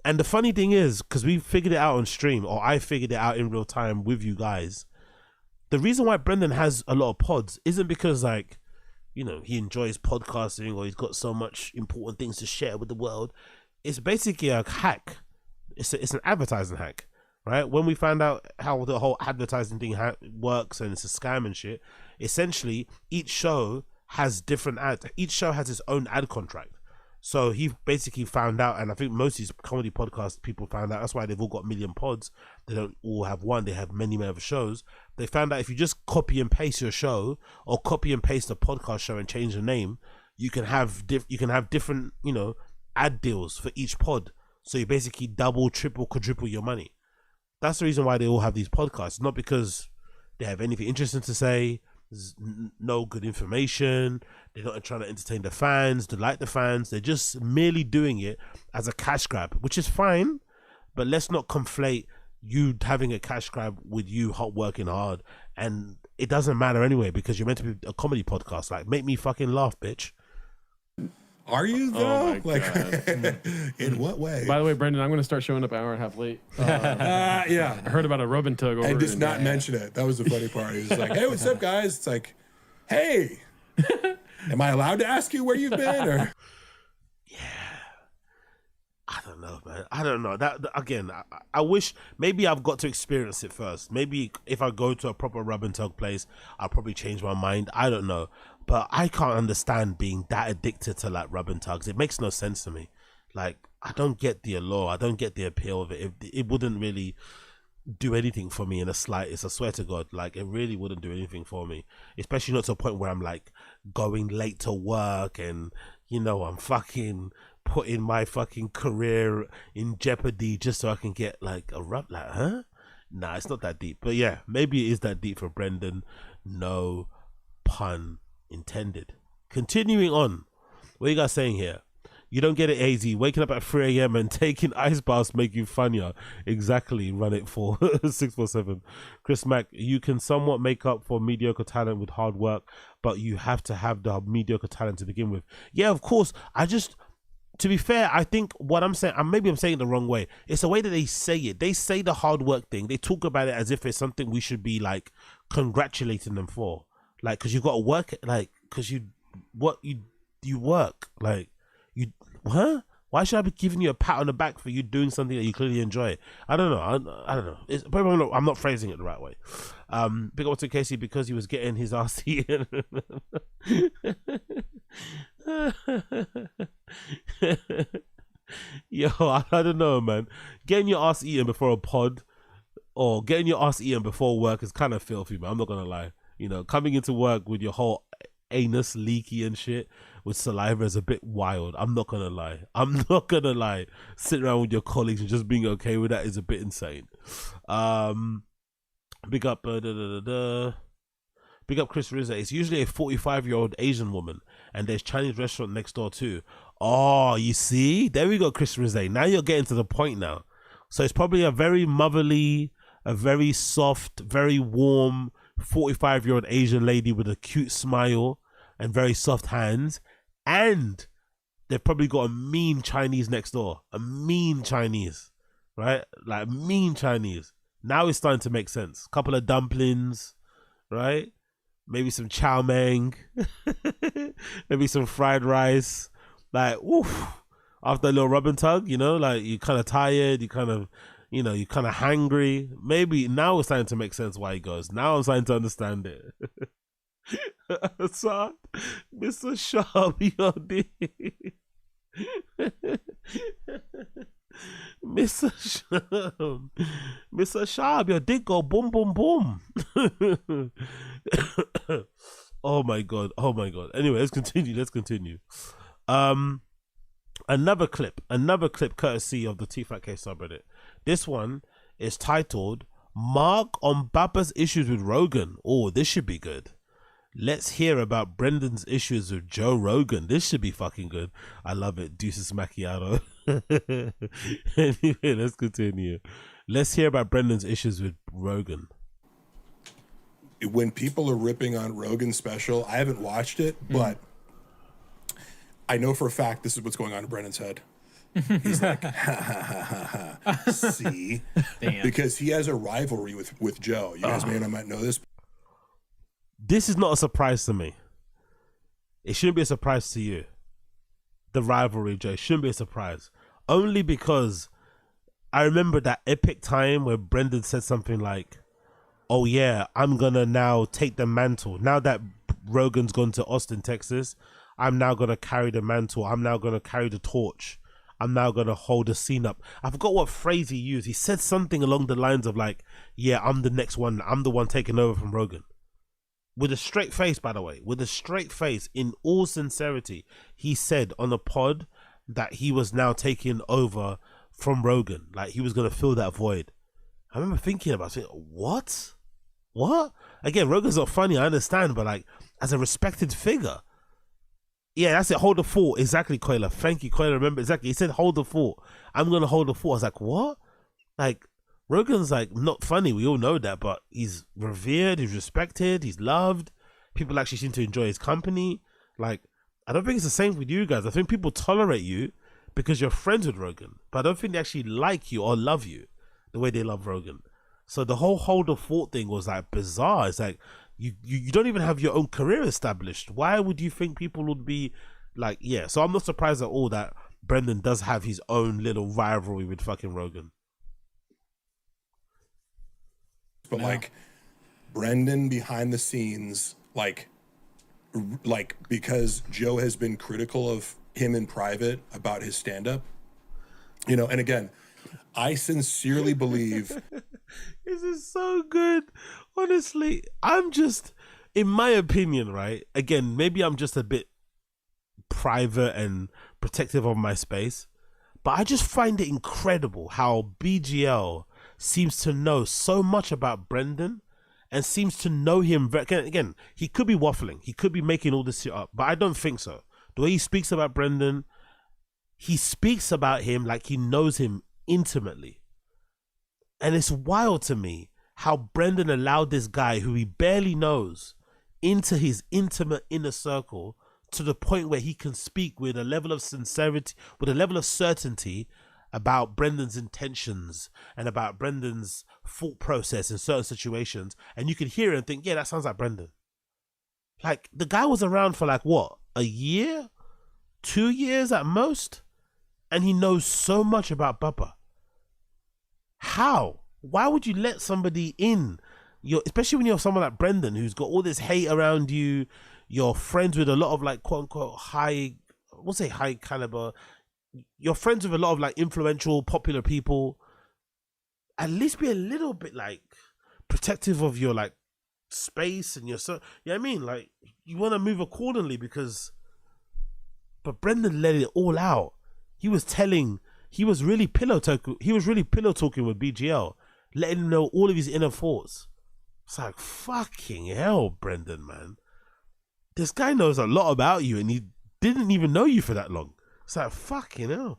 And the funny thing is, because we figured it out on stream, or I figured it out in real time with you guys, the reason why Brendan has a lot of pods isn't because, like, you know, he enjoys podcasting or he's got so much important things to share with the world. It's basically a hack. It's an advertising hack, right? When we found out how the whole advertising thing works and it's a scam and shit, essentially each show has different ads. Each show has its own ad contract. So he basically found out, and I think most of these comedy podcast people found out, that's why they've all got million pods. They don't all have one, they have many other shows. They found out if you just copy and paste your show, or copy and paste a podcast show and change the name, you can have different, you know, ad deals for each pod. So you basically double, triple, quadruple your money. That's the reason why they all have these podcasts, not because they have anything interesting to say. There's no good information. They're not trying to entertain the fans, delight the fans. They're just merely doing it as a cash grab, which is fine. But let's not conflate you having a cash grab with you working hard. And it doesn't matter anyway, because you're meant to be a comedy podcast. Like, make me fucking laugh, bitch. Are you though? Oh my like, God. in what way? By the way, Brendan, I'm going to start showing up an hour and a half late. Yeah. I heard about a rub and tug over. And just not mention it. That was the funny part. He's like, hey, what's up, guys? It's like, hey, am I allowed to ask you where you've been? Or I don't know, man. I don't know. That again, I wish maybe I've got to experience it first. Maybe if I go to a proper rub and tug place, I'll probably change my mind. I don't know. But I can't understand being that addicted to like rub and tugs. It makes no sense to me. Like, I don't get the allure. I don't get the appeal of it. It wouldn't really do anything for me in the slightest. I swear to God, like, it really wouldn't do anything for me. Especially not to a point where I'm like going late to work and, you know, I'm fucking putting my fucking career in jeopardy just so I can get like a rub. Like, huh? Nah, it's not that deep. But yeah, maybe it is that deep for Brendan. No pun intended. Continuing on, what are you guys saying here? You don't get it, AZ. Waking up at 3 a.m. and taking ice baths make you funnier. Exactly. Run it for 647. Chris Mack, you can somewhat make up for mediocre talent with hard work, but you have to have the mediocre talent to begin with. Yeah, of course. To be fair, I think what I'm saying, maybe I'm saying it the wrong way. It's the way that they say it. They say the hard work thing. They talk about it as if it's something we should be like congratulating them for. Like, cause you got to work, like, cause you work, like, huh? Why should I be giving you a pat on the back for you doing something that you clearly enjoy? I don't know. I don't know. It's probably I'm not phrasing it the right way. Big up to Casey because he was getting his ass eaten. Yo, I don't know, man. Getting your ass eaten before a pod or getting your ass eaten before work is kind of filthy, man. I'm not gonna lie. You know, coming into work with your whole anus leaky and shit with saliva is a bit wild. I'm not gonna lie. Sitting around with your colleagues and just being okay with that is a bit insane. Big up Big up Chris Rizza. It's usually a 45-year-old Asian woman, and there's Chinese restaurant next door too. Oh, you see? There we go, Chris Rizza. Now you're getting to the point now. So it's probably a very motherly, a very soft, very warm 45-year-old Asian lady with a cute smile and very soft hands. And they've probably got a mean Chinese next door. A mean Chinese, right? Like mean Chinese. Now it's starting to make sense. Couple of dumplings, right? Maybe some chow mein. Maybe some fried rice. Like, oof. After a little rub and tug, you know, like you're kind of tired, you kind of, you know, you're kind of hangry. Maybe now it's starting to make sense why he goes. Now I'm starting to understand it. Son, Mr. Sharp, you're Mr. Sharp, Mr. Sharp, your dick go boom, boom, boom. Oh my god, oh my god. Anyway, let's continue. Another clip courtesy of the T-Fat-K subreddit. This one is titled Mark on Bapa's issues with Rogan. Oh, this should be good. Let's hear about Brendan's issues with Joe Rogan. This should be fucking good. I love it. Deuces Macchiato. Anyway, let's continue. Let's hear about Brendan's issues with Rogan. When people are ripping on Rogan's special, I haven't watched it, but I know for a fact this is what's going on in Brendan's head. He's like, ha, ha, ha, ha, ha. See? Damn. Because he has a rivalry with Joe. You guys may or might know this. This is not a surprise to me. It shouldn't be a surprise to you. The rivalry, Joe, shouldn't be a surprise. Only because I remember that epic time where Brendan said something like, oh yeah, I'm gonna now take the mantle. Now that Rogan's gone to Austin, Texas, I'm now gonna carry the mantle. I'm now gonna carry the torch. I'm now gonna hold the scene up. I forgot what phrase he used. He said something along the lines of like, yeah, I'm the next one. I'm the one taking over from Rogan. With a straight face, by the way, with a straight face, in all sincerity, he said on a pod that he was now taking over from Rogan. Like he was going to fill that void. I remember thinking about it. What? Again, Rogan's not funny, I understand, but like as a respected figure. Yeah, that's it. Hold the fort. Exactly, Koila. Thank you, Koila. Remember, exactly. He said, hold the fort. I'm going to hold the fort. I was like, what? Like, Rogan's like not funny, we all know that, but he's revered, he's respected, he's loved. People actually seem to enjoy his company. Like, I don't think it's the same with you guys. I think people tolerate you because you're friends with Rogan, but I don't think they actually like you or love you the way they love Rogan. So the whole hold the fort thing was like bizarre. It's like you don't even have your own career established. Why would you think people would be like, yeah? So I'm not surprised at all that Brendan does have his own little rivalry with fucking Rogan. But like Brendan behind the scenes, like because Joe has been critical of him in private about his stand-up, you know, and again, I sincerely believe this is so good. Honestly, I'm just, in my opinion, right? Again, maybe I'm just a bit private and protective of my space, but I just find it incredible how BGL seems to know so much about Brendan and seems to know him. Again, he could be waffling. He could be making all this shit up, but I don't think so. The way he speaks about Brendan, he speaks about him like he knows him intimately. And it's wild to me how Brendan allowed this guy who he barely knows into his intimate inner circle to the point where he can speak with a level of sincerity, with a level of certainty about Brendan's intentions and about Brendan's thought process in certain situations, and you can hear it and think, yeah, that sounds like Brendan. Like, the guy was around for like what, a year, 2 years at most, and he knows so much about Bubba. How? Why would you let somebody in? Especially when you're someone like Brendan who's got all this hate around you. You're friends with a lot of like quote unquote high caliber. You're friends with a lot of like influential, popular people. At least be a little bit like protective of your like space and your, you know what I mean? Like, you want to move accordingly but Brendan let it all out. He was really pillow talking with BGL, letting him know all of his inner thoughts. It's like, fucking hell, Brendan, man. This guy knows a lot about you and he didn't even know you for that long. It's like, fucking hell.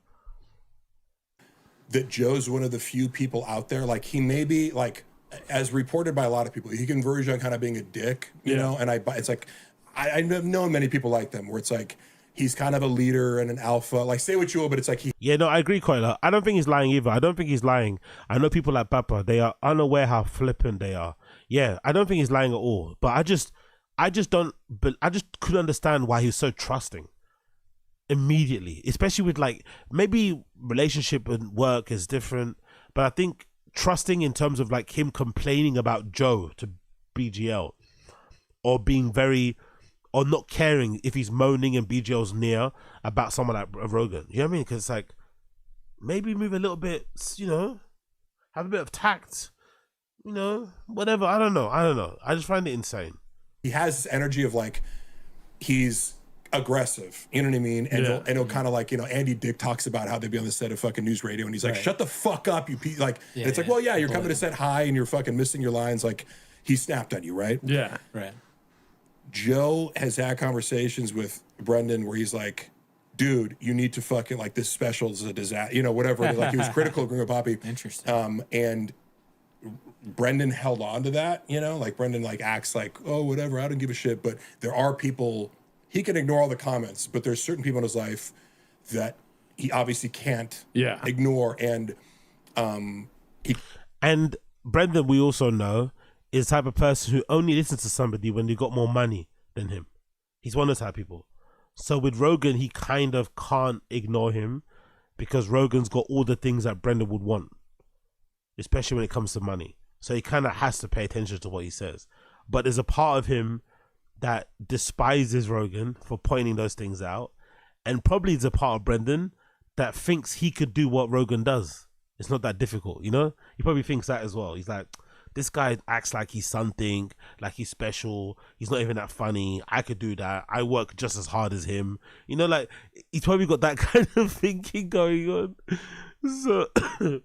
that Joe's one of the few people out there. Like he may be like, as reported by a lot of people, he can verge on kind of being a dick, you know. And it's like I've known many people like them where it's like he's kind of a leader and an alpha. Like say what you will, but it's like he. Yeah, no, I agree quite a lot. I don't think he's lying either. I don't think he's lying. I know people like Bappa, they are unaware how flippant they are. Yeah, I don't think he's lying at all. But I just couldn't understand why he's so trusting immediately, especially with like maybe relationship and work is different, but I think trusting in terms of like him complaining about Joe to BGL or being or not caring if he's moaning and BGL's near about someone like Rogan. You know what I mean? Because it's like maybe move a little bit, you know, have a bit of tact, you know, whatever. I don't know. I just find it insane. He has this energy of like he's aggressive, you know what I mean? And he'll kind of like, you know, Andy Dick talks about how they'd be on the set of fucking news radio and he's like, shut the fuck up, you like, and it's like, well, yeah, you're coming to set high and you're fucking missing your lines. Like he snapped on you, right? Yeah. Right. Joe has had conversations with Brendan where he's like, dude, you need to fucking like this special is a disaster, you know, whatever. Like he was critical of Gringo Poppy. Interesting. And Brendan held on to that, you know, like Brendan like acts like, oh, whatever, I don't give a shit. But there are people, he can ignore all the comments, but there's certain people in his life that he obviously can't ignore. And and Brendan, we also know, is the type of person who only listens to somebody when they got more money than him. He's one of those type of people. So with Rogan, he kind of can't ignore him because Rogan's got all the things that Brendan would want, especially when it comes to money. So he kind of has to pay attention to what he says. But there's a part of him that despises Rogan for pointing those things out. And probably there's a part of Brendan that thinks he could do what Rogan does. It's not that difficult, you know? He probably thinks that as well. He's like, this guy acts like he's something, like he's special. He's not even that funny. I could do that. I work just as hard as him. You know, like, he's probably got that kind of thinking going on.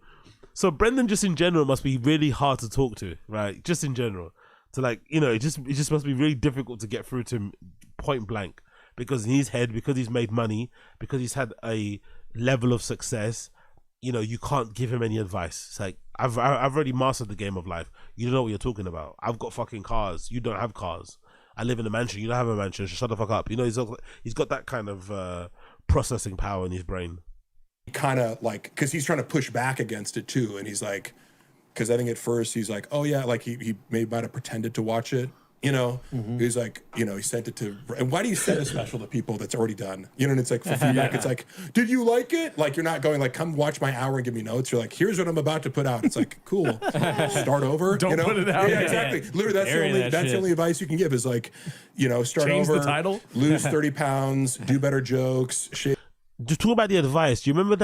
So Brendan just in general must be really hard to talk to, right? Just in general. To like, you know, it just must be really difficult to get through to him point blank. Because in his head, because he's made money, because he's had a level of success, you know, you can't give him any advice. It's like, I've already mastered the game of life. You don't know what you're talking about. I've got fucking cars. You don't have cars. I live in a mansion. You don't have a mansion. So shut the fuck up. You know, he's got that kind of processing power in his brain. Kind of like, because he's trying to push back against it too. And he's like, because I think at first he's like, oh yeah, like he might have pretended to watch it. You know, he's like, you know, he sent it to, and why do you send a special to people that's already done? You know, and it's like for feedback, it's like, did you like it? Like, you're not going like, come watch my hour and give me notes. You're like, here's what I'm about to put out. It's like, cool, start over. Don't you know? put it out. Yeah, exactly. Literally, that's the only advice you can give is like, you know, start Change over, the title. lose 30 pounds, do better jokes, shit. Just talk about the advice. Do you remember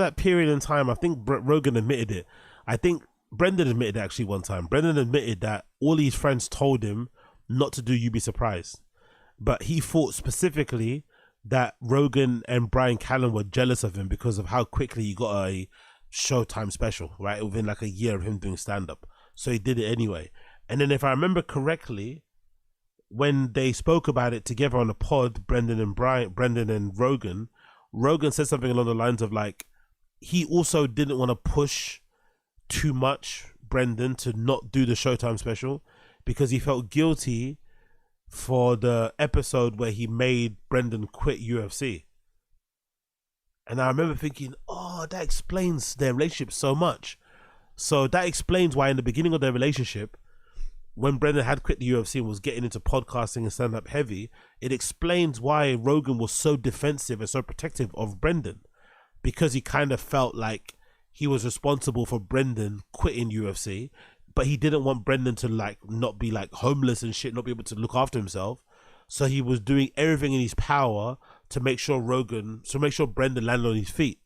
that period in time? I think Rogan admitted it. I think Brendan admitted it actually one time. Brendan admitted that all his friends told him not to do You'd Be Surprised. But he thought specifically that Rogan and Brian Callen were jealous of him because of how quickly he got a Showtime special, right? Within like a year of him doing stand-up. So he did it anyway. And then if I remember correctly, when they spoke about it together on a pod, Brendan and Rogan said something along the lines of like, he also didn't want to push too much Brendan to not do the Showtime special because he felt guilty for the episode where he made Brendan quit UFC. And I remember thinking, oh, that explains their relationship so much. So that explains why in the beginning of their relationship, when Brendan had quit the UFC and was getting into podcasting and stand-up heavy, it explains why Rogan was so defensive and so protective of Brendan. Because he kind of felt like he was responsible for Brendan quitting UFC, but he didn't want Brendan to like not be like homeless and shit, not be able to look after himself. So he was doing everything in his power to make sure Brendan landed on his feet,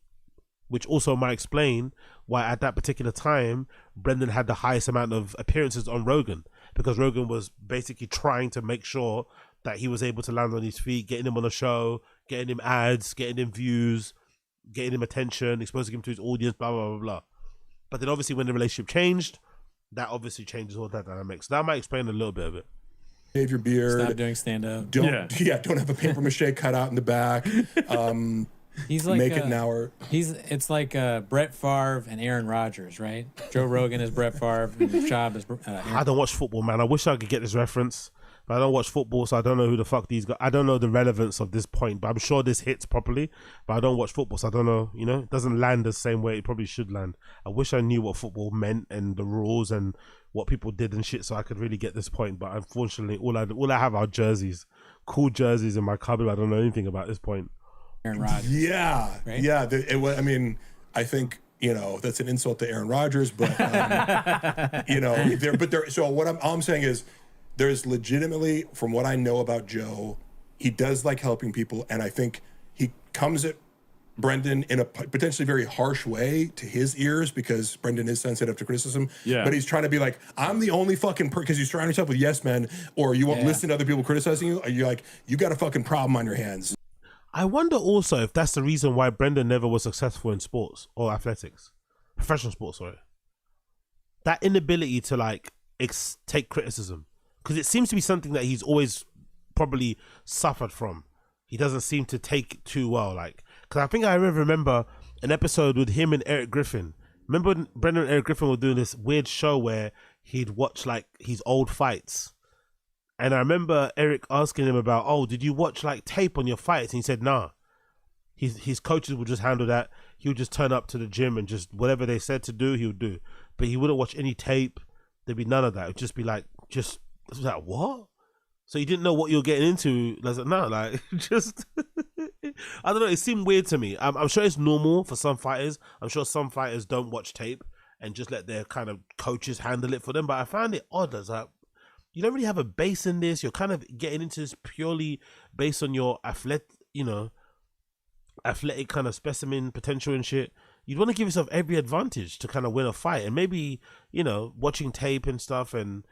which also might explain why at that particular time, Brendan had the highest amount of appearances on Rogan, because Rogan was basically trying to make sure that he was able to land on his feet, getting him on a show, getting him ads, getting him views, getting him attention, exposing him to his audience, blah, blah, blah, blah. But then obviously when the relationship changed, that obviously changes all that dynamics. That might explain a little bit of it. Shave your beard. Stop doing stand-up. Don't have a paper mache cut out in the back. He's like make it an hour. It's like Brett Favre and Aaron Rodgers, right? Joe Rogan is Brett Favre, and Schaub is. I don't watch football, man. I wish I could get this reference, but I don't watch football, so I don't know who the fuck these guys. I don't know the relevance of this point, but I'm sure this hits properly. But I don't watch football, so I don't know. You know, it doesn't land the same way it probably should land. I wish I knew what football meant and the rules and what people did and shit, so I could really get this point. But unfortunately, all I have are jerseys, cool jerseys in my cupboard. I don't know anything about this point. Aaron Rodgers. Yeah, right? Yeah. I mean, I think that's an insult to Aaron Rodgers, but So what all I'm saying is, there's legitimately, from what I know about Joe, he does like helping people, and I think he comes at Brendan in a potentially very harsh way to his ears because Brendan is sensitive to criticism. Yeah. But he's trying to be like, I'm the only fucking because you surround yourself with yes men, or you won't listen to other people criticizing you. Or you're like, you got a fucking problem on your hands. I wonder also if that's the reason why Brendan never was successful in sports or athletics, professional sports. Sorry, that inability to like take criticism, because it seems to be something that he's always probably suffered from. He doesn't seem to take it too well. Like, because I think I remember an episode with him and Eric Griffin. Remember when Brendan and Eric Griffin were doing this weird show where he'd watch like his old fights. And I remember Eric asking him about, oh, did you watch like tape on your fights? And he said, nah. His coaches would just handle that. He would just turn up to the gym and just whatever they said to do, he would do. But he wouldn't watch any tape. There'd be none of that. It would just be like, I was like, what? So you didn't know what you're getting into? I was like, no, like, just, I don't know. It seemed weird to me. I'm sure it's normal for some fighters. I'm sure some fighters don't watch tape and just let their kind of coaches handle it for them. But I found it odd as like, you don't really have a base in this. You're kind of getting into this purely based on your athletic kind of specimen potential and shit. You'd want to give yourself every advantage to kind of win a fight. And maybe, watching tape and stuff and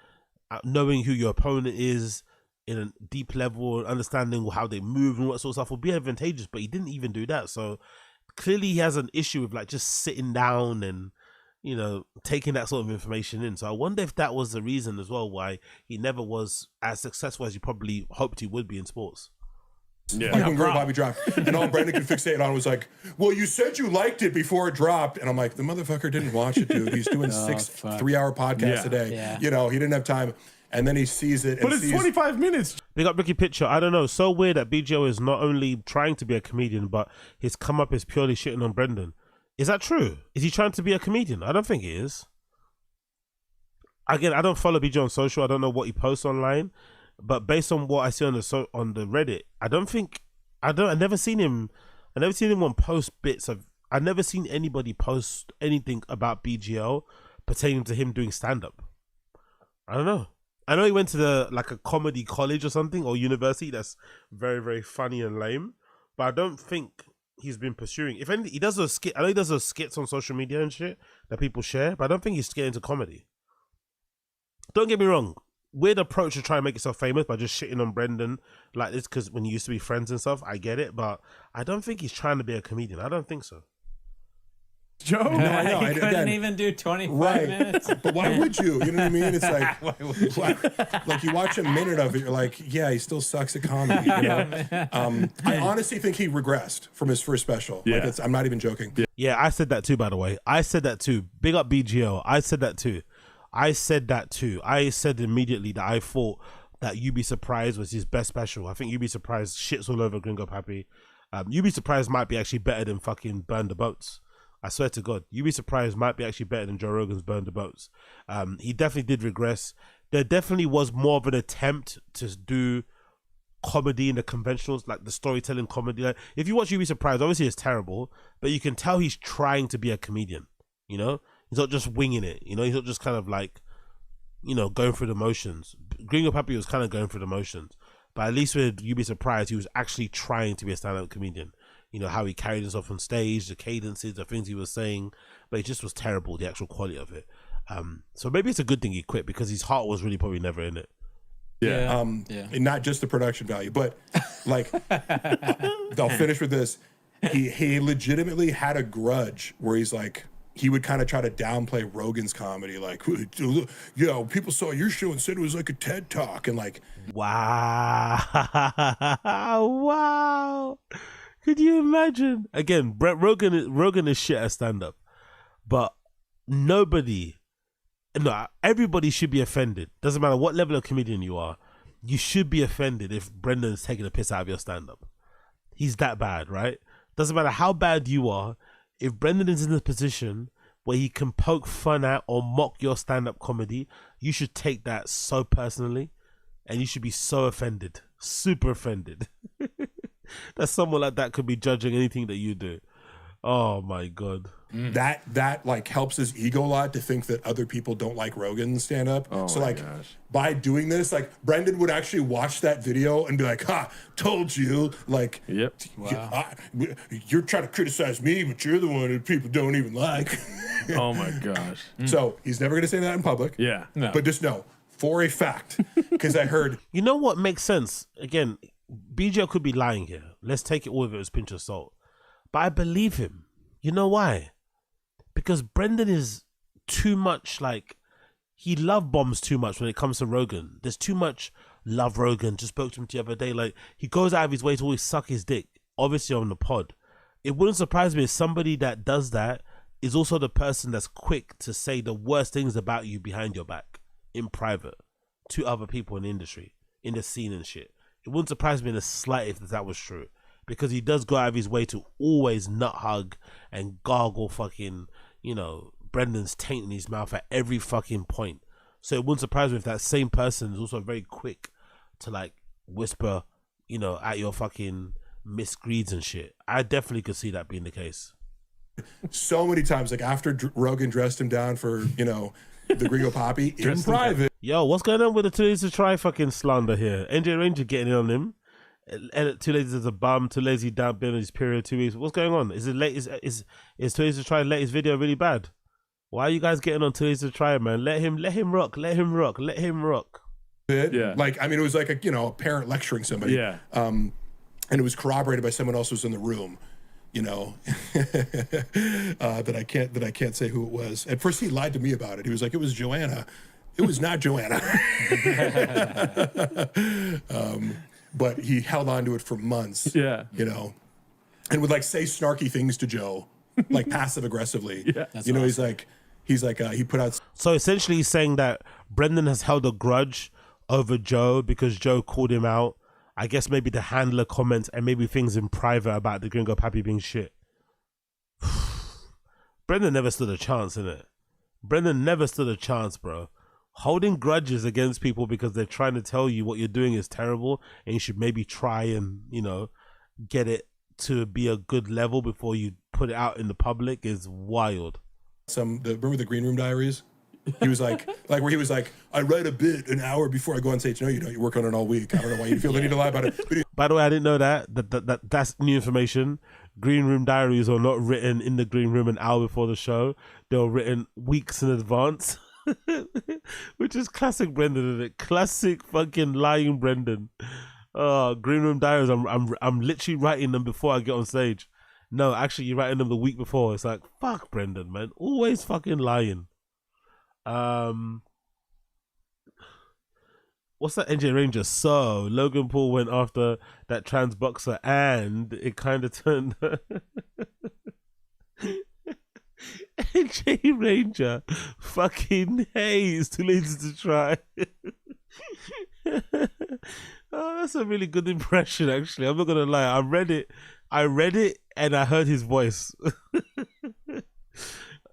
knowing who your opponent is in a deep level, understanding how they move and what sort of stuff will be advantageous. But he didn't even do that. So clearly he has an issue with like just sitting down and, taking that sort of information in. So I wonder if that was the reason as well why he never was as successful as you probably hoped he would be in sports. Yeah. Like when Girl Bobby dropped, and all Brendan could fixate on was like, well, you said you liked it before it dropped. And I'm like, the motherfucker didn't watch it, dude. He's doing 6 3-hour podcasts a day. Yeah. He didn't have time. And then he sees it. But it's 25 minutes. Big up Ricky Pitcher. I don't know. So weird that BGO is not only trying to be a comedian, but his come up is purely shitting on Brendan. Is that true? Is he trying to be a comedian? I don't think he is. Again, I don't follow BGO on social. I don't know what he posts online. But based on what I see on the Reddit, I've never seen him on post bits of. I've never seen anybody post anything about BGL pertaining to him doing stand up. I don't know. I know he went to a comedy college or something or university that's very, very funny and lame, but I don't think he's been pursuing. If anything, he does those skits. I know he does those skits on social media and shit that people share, but I don't think he's getting into comedy. Don't get me wrong. Weird approach to try and make yourself famous by just shitting on Brendan like this because when you used to be friends and stuff, I get it, but I don't think he's trying to be a comedian. I don't think so. Joe? No, I know. He couldn't even do 25 minutes. But why would you? You know what I mean? It's like, like you watch a minute of it, you're like, yeah, he still sucks at comedy. I honestly think he regressed from his first special. Yeah. I'm not even joking. Yeah, I said that too, by the way. I said that too. Big up BGO. I said that too. I said immediately that I thought that You Be Surprised was his best special. I think You Be Surprised shits all over Gringo Pappy. You Be Surprised might be actually better than fucking Burn the Boats. I swear to God, You Be Surprised might be actually better than Joe Rogan's Burn the Boats. He definitely did regress. There definitely was more of an attempt to do comedy in the conventionals, like the storytelling comedy. Like, if you watch You Be Surprised, obviously it's terrible, but you can tell he's trying to be a comedian, He's not just winging it, He's not just kind of like, going through the motions. Gringo Pappy was kind of going through the motions. But at least with You Be Surprised, he was actually trying to be a stand-up comedian. How he carried himself on stage, the cadences, the things he was saying. But it just was terrible, the actual quality of it. So maybe it's a good thing he quit because his heart was really probably never in it. Yeah. And not just the production value, but like, I'll finish with this. He legitimately had a grudge where he's like, he would kind of try to downplay Rogan's comedy, like, people saw your show and said it was like a TED Talk, and like, wow. Could you imagine? Again, Brett Rogan is shit at stand-up, but everybody should be offended. Doesn't matter what level of comedian you are, you should be offended if Brendan's taking a piss out of your stand-up. He's that bad, right? Doesn't matter how bad you are, if Brendan is in a position where he can poke fun at or mock your stand-up comedy, you should take that so personally, and you should be so offended, super offended. That someone like that could be judging anything that you do. Oh my God. That like helps his ego a lot to think that other people don't like Rogan's stand up. So like by doing this, like Brendan would actually watch that video and be like, "Ha, told you." Like, yep. Wow. You're trying to criticize me, but you're the one that people don't even like. Oh my gosh. So he's never gonna say that in public. Yeah. No. But just know for a fact, because I heard. You know what makes sense? Again, BJ could be lying here. Let's take it all with it as a pinch of salt. But I believe him. You know why? Because Brendan is too much like, he love bombs too much when it comes to Rogan. There's too much love Rogan. Just spoke to him the other day. Like, he goes out of his way to always suck his dick, obviously on the pod. It wouldn't surprise me if somebody that does that is also the person that's quick to say the worst things about you behind your back in private to other people in the industry, in the scene and shit. It wouldn't surprise me in the slightest if that was true. Because he does go out of his way to always nut hug and gargle fucking, Brendan's taint in his mouth at every fucking point. So it wouldn't surprise me if that same person is also very quick to like whisper, at your fucking misgreeds and shit. I definitely could see that being the case. So many times, like after Rogan dressed him down for, the Gringo Poppy in private. Yo, what's going on with the Too Lazy to Try fucking slander here? NJ Ranger getting in on him. Too Lazy as a bum, Too Lazy down been on his period 2 weeks. What's going on? Is it late? Is Too Lazy to Try latest video really bad? Why are you guys getting on Too Lazy to Try, man? Let him rock. Let him rock. Yeah. Like, I mean, it was like a parent lecturing somebody. Yeah. And it was corroborated by someone else who was in the room, that I can't say who it was. At first he lied to me about it. He was like, it was Joanna. It was not Joanna. But he held on to it for months. Yeah. And would like say snarky things to Joe, like passive aggressively. Yeah. Awesome. He's like he put out. So essentially he's saying that Brendan has held a grudge over Joe because Joe called him out. I guess maybe the handler comments and maybe things in private about the Gringo Pappy being shit. Brendan never stood a chance, innit? Brendan never stood a chance, bro. Holding grudges against people because they're trying to tell you what you're doing is terrible and you should maybe try and, get it to be a good level before you put it out in the public is wild. Remember the Green Room Diaries? He was like where he was like, I write a bit an hour before I go on stage. No, you don't. You work on it all week. I don't know why you feel the need to lie about it. By the way, I didn't know that's new information. Green Room Diaries are not written in the green room an hour before the show. They were written weeks in advance. Which is classic Brendan, isn't it? Classic fucking lying Brendan. Green Room Diaries. I'm literally writing them before I get on stage. No, actually, you're writing them the week before. It's like, fuck Brendan, man. Always fucking lying. What's that, NJ Ranger? So Logan Paul went after that trans boxer, and it kind of turned. NJ Ranger fucking hates Too Lazy to Try. Oh, that's a really good impression, actually. I'm not gonna lie. I read it and I heard his voice.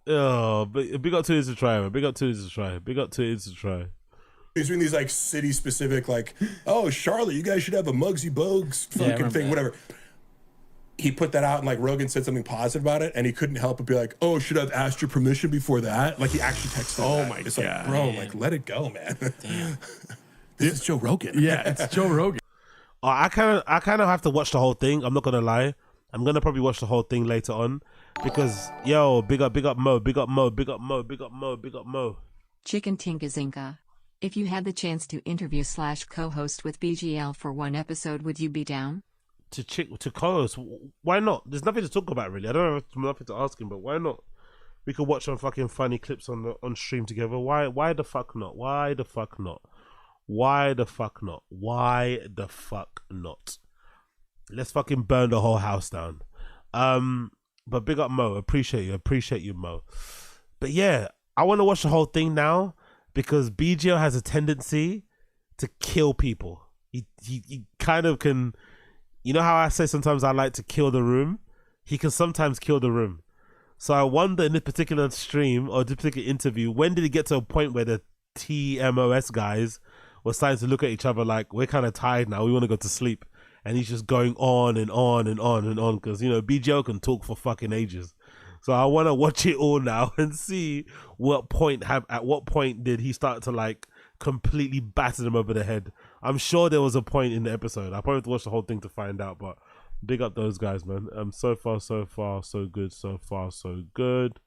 Oh, but big up Too Lazy to Try, man. Big up Too Lazy to Try. Big up Too Lazy to Try. He's doing these like city specific, like, oh, Charlotte, you guys should have a Muggsy Bogues fucking thing, whatever. He put that out and like Rogan said something positive about it, and he couldn't help but be like, "Oh, should I have asked your permission before that?" Like he actually texted. Oh that. my it's god, like, bro, like let it go, man. Damn. This is Joe Rogan. Yeah, it's Joe Rogan. I kind of have to watch the whole thing. I'm not gonna lie. I'm gonna probably watch the whole thing later on because big up Mo, big up Mo, big up Mo, big up Mo, big up Mo. Chicken Tinka Zinka. If you had the chance to interview / co-host with BGL for one episode, would you be down? To co-host, why not? There's nothing to talk about really. I don't have nothing to ask him, but why not? We could watch some fucking funny clips on stream together. Why the fuck not? Why the fuck not? Why the fuck not? Why the fuck not? Let's fucking burn the whole house down. But big up Mo. Appreciate you, Mo. But yeah, I want to watch the whole thing now because BGL has a tendency to kill people. He kind of can, you know how I say sometimes I like to kill the room? He can sometimes kill the room. So I wonder in this particular stream or this particular interview, when did it get to a point where the TMOS guys were starting to look at each other like, we're kind of tired now, we want to go to sleep. And he's just going on and on and on and on because, you know, BGL can talk for fucking ages. So I want to watch it all now and see at what point did he start to like completely batter them over the head. I'm sure there was a point in the episode. I probably have to watch the whole thing to find out, but big up those guys, man. So far, so good. So far, so good.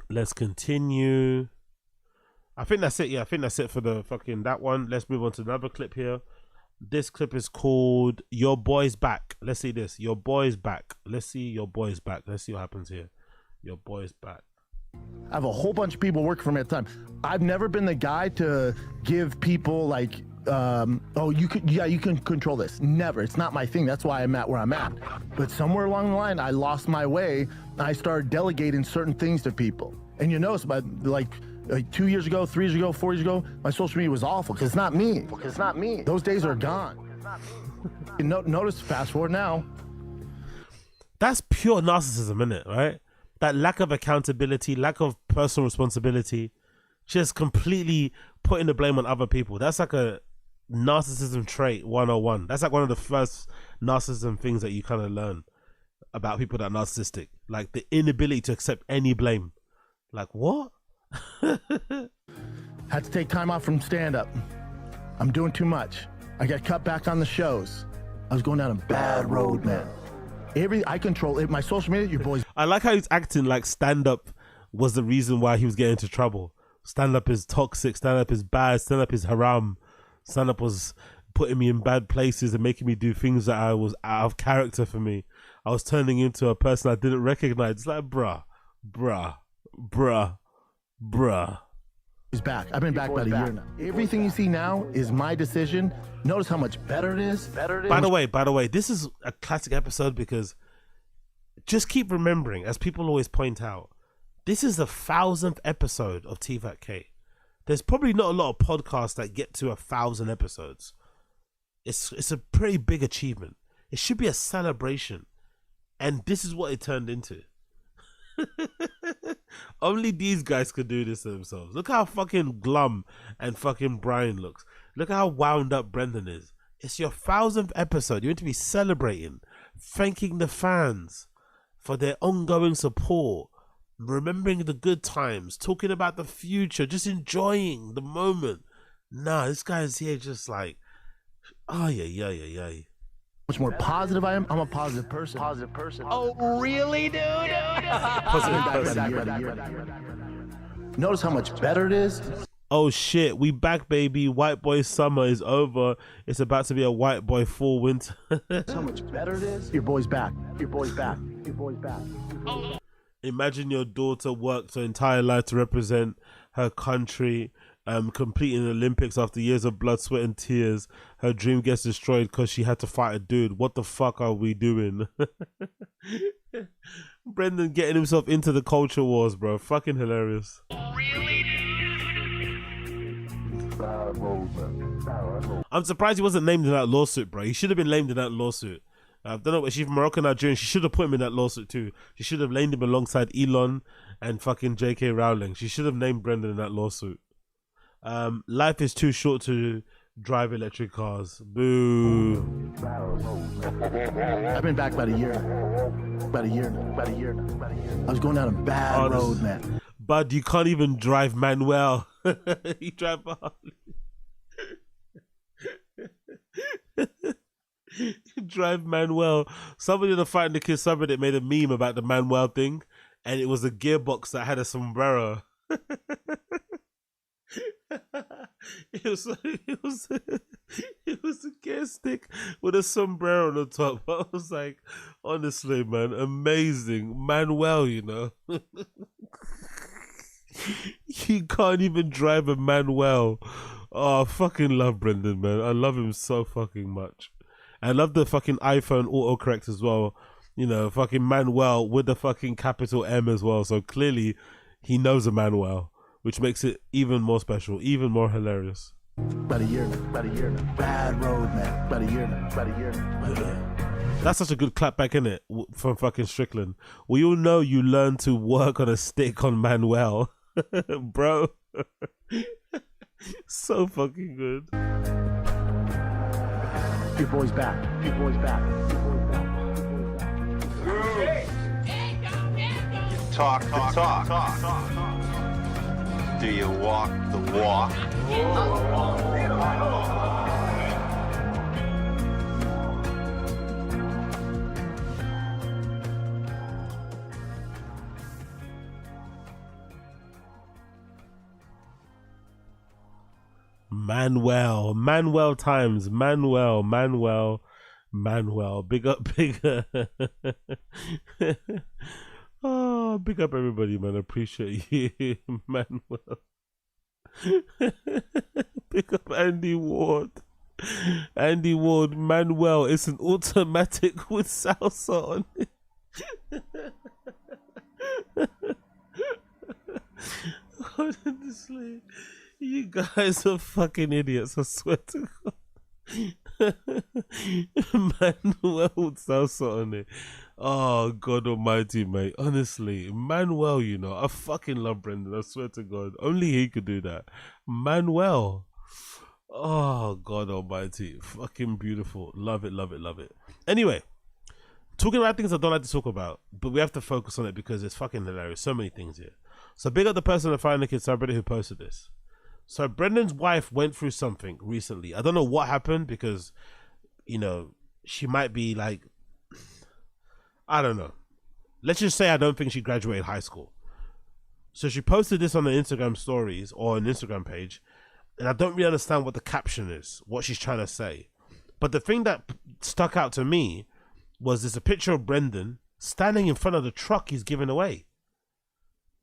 Let's continue. I think that's it. Yeah, I think that's it for the fucking that one. Let's move on to another clip here. This clip is called Your Boy's Back. Let's see this. Your Boy's Back. Let's see Your Boy's Back. Let's see what happens here. Your Boy's Back. I have a whole bunch of people working for me at the time. I've never been the guy to give people like, oh, you can control this. Never. It's not my thing. That's why I'm at where I'm at. But somewhere along the line, I lost my way. I started delegating certain things to people. And you notice, but like 2 years ago, 3 years ago, 4 years ago, my social media was awful because it's not me. It's not me. Those days are gone. Notice, fast forward now. That's pure narcissism, isn't it? Right? That lack of accountability, lack of personal responsibility, just completely putting the blame on other people. That's like a narcissism trait 101. That's like one of the first narcissism things that you kind of learn about people that are narcissistic. Like the inability to accept any blame. Like, what? Had to take time off from stand-up. I'm doing too much. I got cut back on the shows. I was going down a bad road, man. I control it. My social media, your boys. I like how he's acting like stand-up was the reason why he was getting into trouble. Stand-up is toxic. Stand-up is bad. Stand-up is haram. Stand-up was putting me in bad places and making me do things that I was out of character for me. I was turning into a person I didn't recognize. It's like, bruh. He's back. I've been back about a year now. Everything you see now is my decision. Notice how much better it is. By the way, this is a classic episode because just keep remembering, as people always point out, this is the 1000th episode of TVAC. There's probably not a lot of podcasts that get to 1000 episodes. It's a pretty big achievement. It should be a celebration. And this is what it turned into. Only these guys could do this to themselves. Look how fucking glum and fucking Brian looks. Look how wound up Brendan is. It's your 1000th episode. You're meant to be celebrating, thanking the fans for their ongoing support, remembering the good times, talking about the future, just enjoying the moment. Nah, this guy's here just like, oh yeah. Much more positive I am. I'm a positive person. Oh, really, dude? Notice how much better it is. Oh shit, we back, baby. White boy summer is over. It's about to be a white boy fall winter. How much better it is. Your boy's back. Imagine your daughter worked her entire life to represent her country, completing the Olympics after years of blood, sweat, and tears. Her dream gets destroyed because she had to fight a dude. What the fuck are we doing? Brendan getting himself into the culture wars, bro. Fucking hilarious. I'm surprised he wasn't named in that lawsuit, bro. He should have been named in that lawsuit. I don't know, but she's from Moroccan Nigerian. She should have put him in that lawsuit too. She should have named him alongside Elon and fucking J.K. Rowling. She should have named Brendan in that lawsuit. Life is too short to drive electric cars. Boo. I've been back about a year. About a year now. I was going down a bad road, man. But you can't even drive Manuel. You drive a Harley. Drive Manuel. Somebody in the Fighting the Kids subreddit made a meme about the Manuel thing, and it was a gearbox that had a sombrero. It was a gear stick with a sombrero on the top. I was like, honestly, man, amazing. Manuel, you know. You can't even drive a Manuel. Oh, I fucking love Brendan, man. I love him so fucking much. I love the fucking iPhone autocorrect as well. You know, fucking Manuel with the fucking capital M as well. So clearly he knows a Manuel, which makes it even more special, even more hilarious. About a year now. Bad road, man. About a year now. That's such a good clapback, isn't it? From fucking Strickland. We all know you learned to work on a stick on Manuel. Bro. So fucking good. Your boy's back. Talk the talk. Do you walk the walk? Manuel times. Manuel. Big up. Oh, big up everybody, man. Appreciate you, Manuel. Big up Andy Ward. Manuel, it's an automatic with salsa on it. Honestly, you guys are fucking idiots, I swear to God. Manuel with salsa on it. Oh, God almighty, mate. Honestly, Manuel, you know, I fucking love Brendan. I swear to God. Only he could do that. Manuel. Oh, God almighty. Fucking beautiful. Love it. Anyway, talking about things I don't like to talk about, but we have to focus on it because it's fucking hilarious. So many things here. So big up the person that found the kid subreddit who posted this. So Brendan's wife went through something recently. I don't know what happened because, you know, she might be like, I don't know. Let's just say I don't think she graduated high school. So she posted this on the Instagram stories or an Instagram page, and I don't really understand what the caption is, what she's trying to say. But the thing that stuck out to me was there's a picture of Brendan standing in front of the truck he's giving away.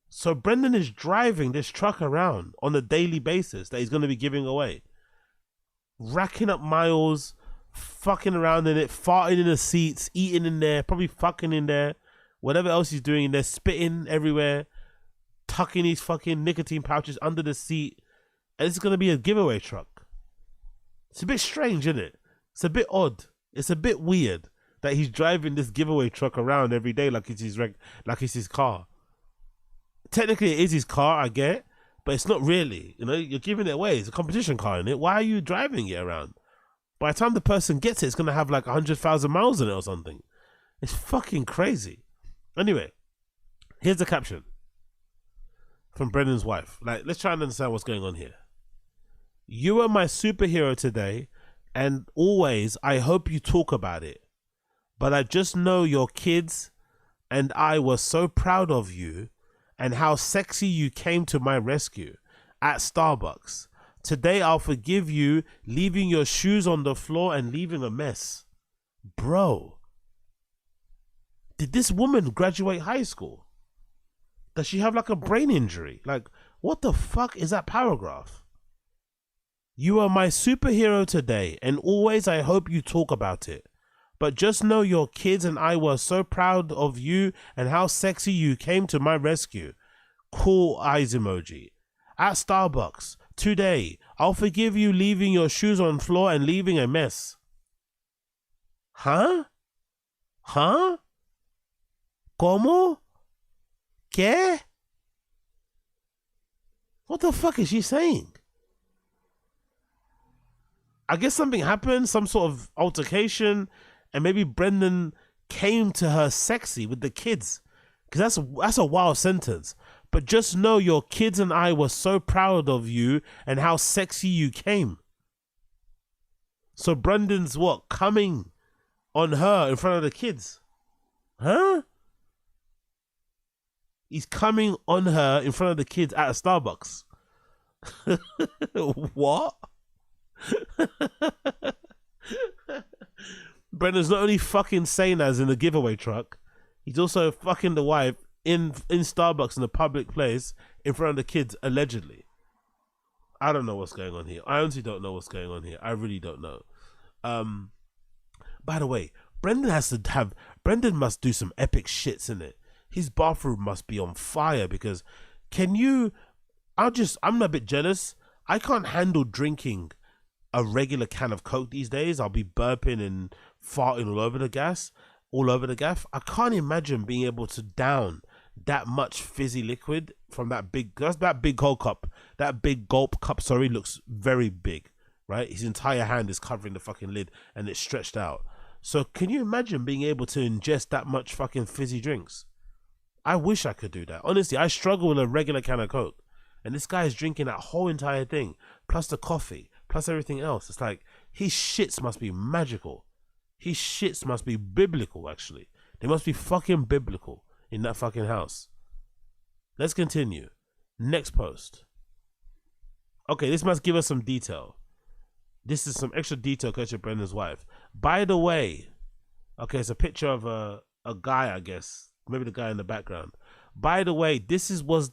So Brendan is driving this truck around on a daily basis that he's going to be giving away. Racking up miles, fucking around in it, farting in the seats, eating in there, probably fucking in there, whatever else he's doing in there, spitting everywhere, tucking his fucking nicotine pouches under the seat. And it's going to be a giveaway truck. It's a bit strange, isn't it? It's a bit odd. It's a bit weird that he's driving this giveaway truck around every day like it's his car. Technically it is his car, I get, but it's not really. You know, you're giving it away. It's a competition car in it. Why are you driving it around? By the time the person gets it, it's going to have like 100,000 miles in it or something. It's fucking crazy. Anyway, here's the caption from Brendan's wife. Like, let's try and understand what's going on here. You are my superhero today, and always I hope you talk about it. But I just know your kids and I were so proud of you and how sexy you came to my rescue at Starbucks. Today I'll forgive you leaving your shoes on the floor and leaving a mess. Bro, did this woman graduate high school? Does she have like a brain injury? Like, what the fuck is that paragraph? You are my superhero today, and always I hope you talk about it. But just know your kids and I were so proud of you and how sexy you came to my rescue. Cool eyes emoji. At Starbucks, today, I'll forgive you leaving your shoes on floor and leaving a mess. Huh? Huh? ¿Cómo? ¿Qué? What the fuck is she saying? I guess something happened, some sort of altercation, and maybe Brendan came to her sexy with the kids. Because that's a wild sentence. But just know your kids and I were so proud of you and how sexy you came. So Brendan's what? Coming on her in front of the kids. Huh? He's coming on her in front of the kids at a Starbucks. What? Brendan's not only fucking saying as in the giveaway truck, he's also fucking the wife in Starbucks in a public place in front of the kids, allegedly. I don't know what's going on here. I honestly don't know what's going on here. I really don't know. By the way, Brendan must do some epic shits in it. His bathroom must be on fire because I'm a bit jealous. I can't handle drinking a regular can of Coke these days. I'll be burping and farting all over the gaff. I can't imagine being able to down that much fizzy liquid from that big Coke cup. That big gulp cup, sorry, looks very big, right? His entire hand is covering the fucking lid and it's stretched out. So can you imagine being able to ingest that much fucking fizzy drinks? I wish I could do that. Honestly, I struggle with a regular can of Coke. And this guy is drinking that whole entire thing, plus the coffee, plus everything else. It's like, his shits must be magical. His shits must be biblical, actually. They must be fucking biblical in that fucking house. Let's continue. Next post. Okay, this must give us some detail. This is some extra detail courtesy of Brendan's wife. By the way, okay, it's a picture of a guy, I guess. Maybe the guy in the background. By the way, this was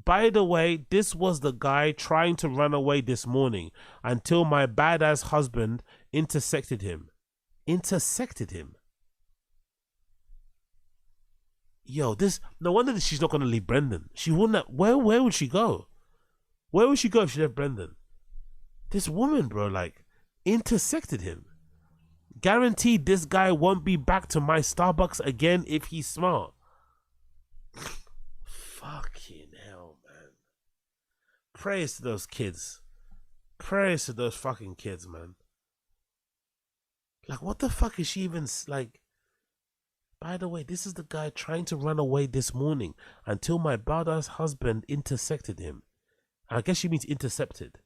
the guy trying to run away this morning until my badass husband intersected him. Yo, no wonder that she's not gonna leave Brendan. She wouldn't. Where would she go? Where would she go if she left Brendan? This woman, bro, like, intersected him. Guaranteed this guy won't be back to my Starbucks again if he's smart. Fucking hell, man. Praise to those kids. Praise to those fucking kids, man. Like, what the fuck is she even, like... By the way, this is the guy trying to run away this morning until my badass husband intersected him. I guess she means intercepted,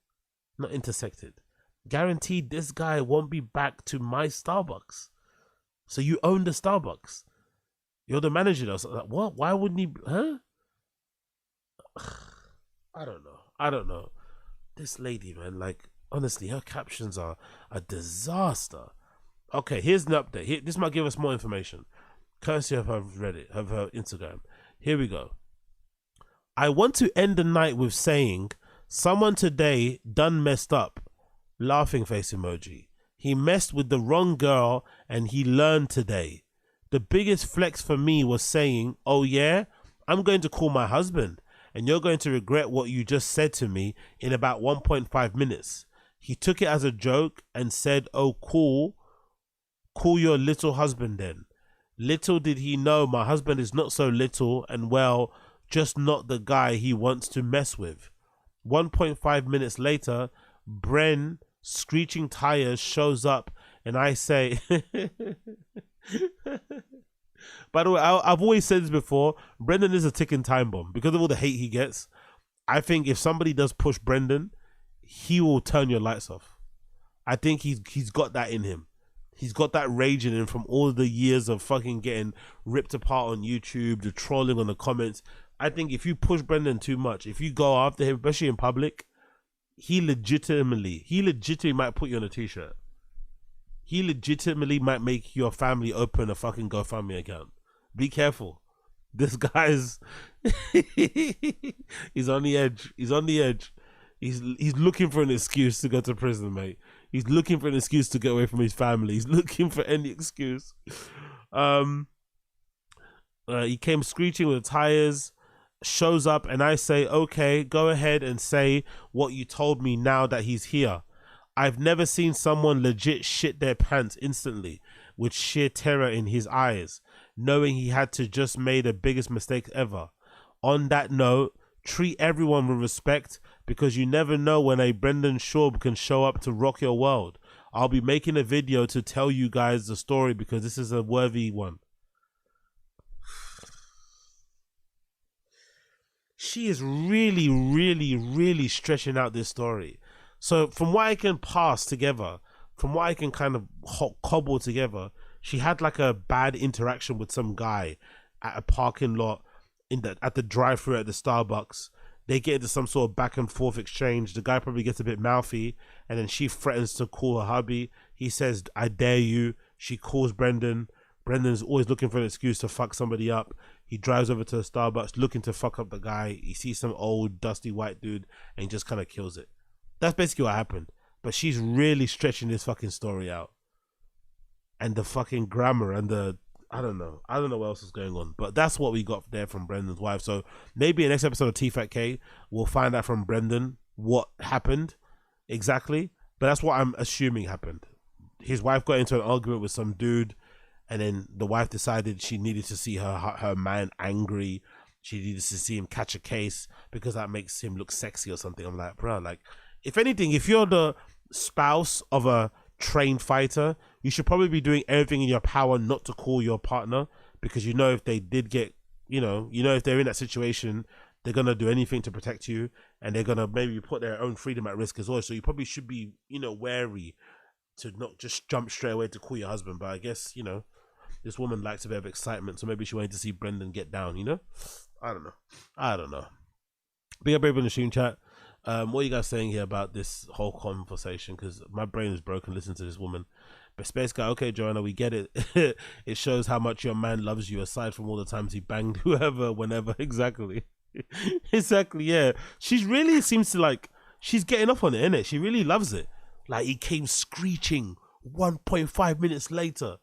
not intersected. Guaranteed this guy won't be back to my Starbucks. So you own the Starbucks. You're the manager though. So like, what? Why wouldn't he? Huh? I don't know. This lady, man, like, honestly, her captions are a disaster. Okay, here's an update. This might give us more information. Courtesy of her Reddit, of her Instagram. Here we go. I want to end the night with saying, someone today done messed up. Laughing face emoji. He messed with the wrong girl and he learned today. The biggest flex for me was saying, oh yeah, I'm going to call my husband and you're going to regret what you just said to me in about 1.5 minutes. He took it as a joke and said, oh cool, call your little husband then. Little did he know my husband is not so little and, well, just not the guy he wants to mess with. 1.5 minutes later, Bren, screeching tires, shows up and I say... By the way, I've always said this before, Brendan is a ticking time bomb. Because of all the hate he gets, I think if somebody does push Brendan, he will turn your lights off. I think he's got that in him. He's got that rage in him from all the years of fucking getting ripped apart on YouTube, the trolling on the comments. I think if you push Brendan too much, if you go after him, especially in public, he legitimately might put you on a t-shirt. He legitimately might make your family open a fucking GoFundMe account. Be careful. This guy's he's on the edge. He's on the edge. He's looking for an excuse to go to prison, mate. He's looking for an excuse to get away from his family. He's looking for any excuse. He came screeching with the tires, shows up, and I say, okay, go ahead and say what you told me now that he's here. I've never seen someone legit shit their pants instantly with sheer terror in his eyes, knowing he had to just made the biggest mistake ever. On that note, treat everyone with respect because you never know when a Brendan Schaub can show up to rock your world. I'll be making a video to tell you guys the story because this is a worthy one. She is really, really, really stretching out this story. So from what I can pass together, from what I can kind of cobble together, she had like a bad interaction with some guy at a parking lot at the drive-thru at the Starbucks. They get into some sort of back and forth exchange. The guy probably gets a bit mouthy and then she threatens to call her hubby. He says, I dare you. She calls Brendan. Brendan's always looking for an excuse to fuck somebody up. He drives over to the Starbucks looking to fuck up the guy. He sees some old dusty white dude and he just kind of kills it. That's basically what happened. But she's really stretching this fucking story out. and the fucking grammar and the I don't know what else is going on, but that's what we got there from Brendan's wife. So maybe in the next episode of T-Fat-K, we'll find out from Brendan what happened exactly. But that's what I'm assuming happened. His wife got into an argument with some dude, and then the wife decided she needed to see her man angry. She needed to see him catch a case because that makes him look sexy or something. I'm like, bro, like, if anything, if you're the spouse of a trained fighter, you should probably be doing everything in your power not to call your partner, because you know if they did get, you know if they're in that situation, they're gonna do anything to protect you, and they're gonna maybe put their own freedom at risk as well. So you probably should be, wary to not just jump straight away to call your husband. But I guess, this woman likes a bit of excitement, so maybe she wanted to see Brendan get down, I don't know. Big up everybody in the stream chat. What are you guys saying here about this whole conversation? Because my brain is broken listening to this woman. But Space Guy, okay, Joanna, we get it. It shows how much your man loves you, aside from all the times he banged whoever, whenever. Exactly. Exactly, yeah. She really seems to like, she's getting up on it, innit? She really loves it. Like, he came screeching 1.5 minutes later.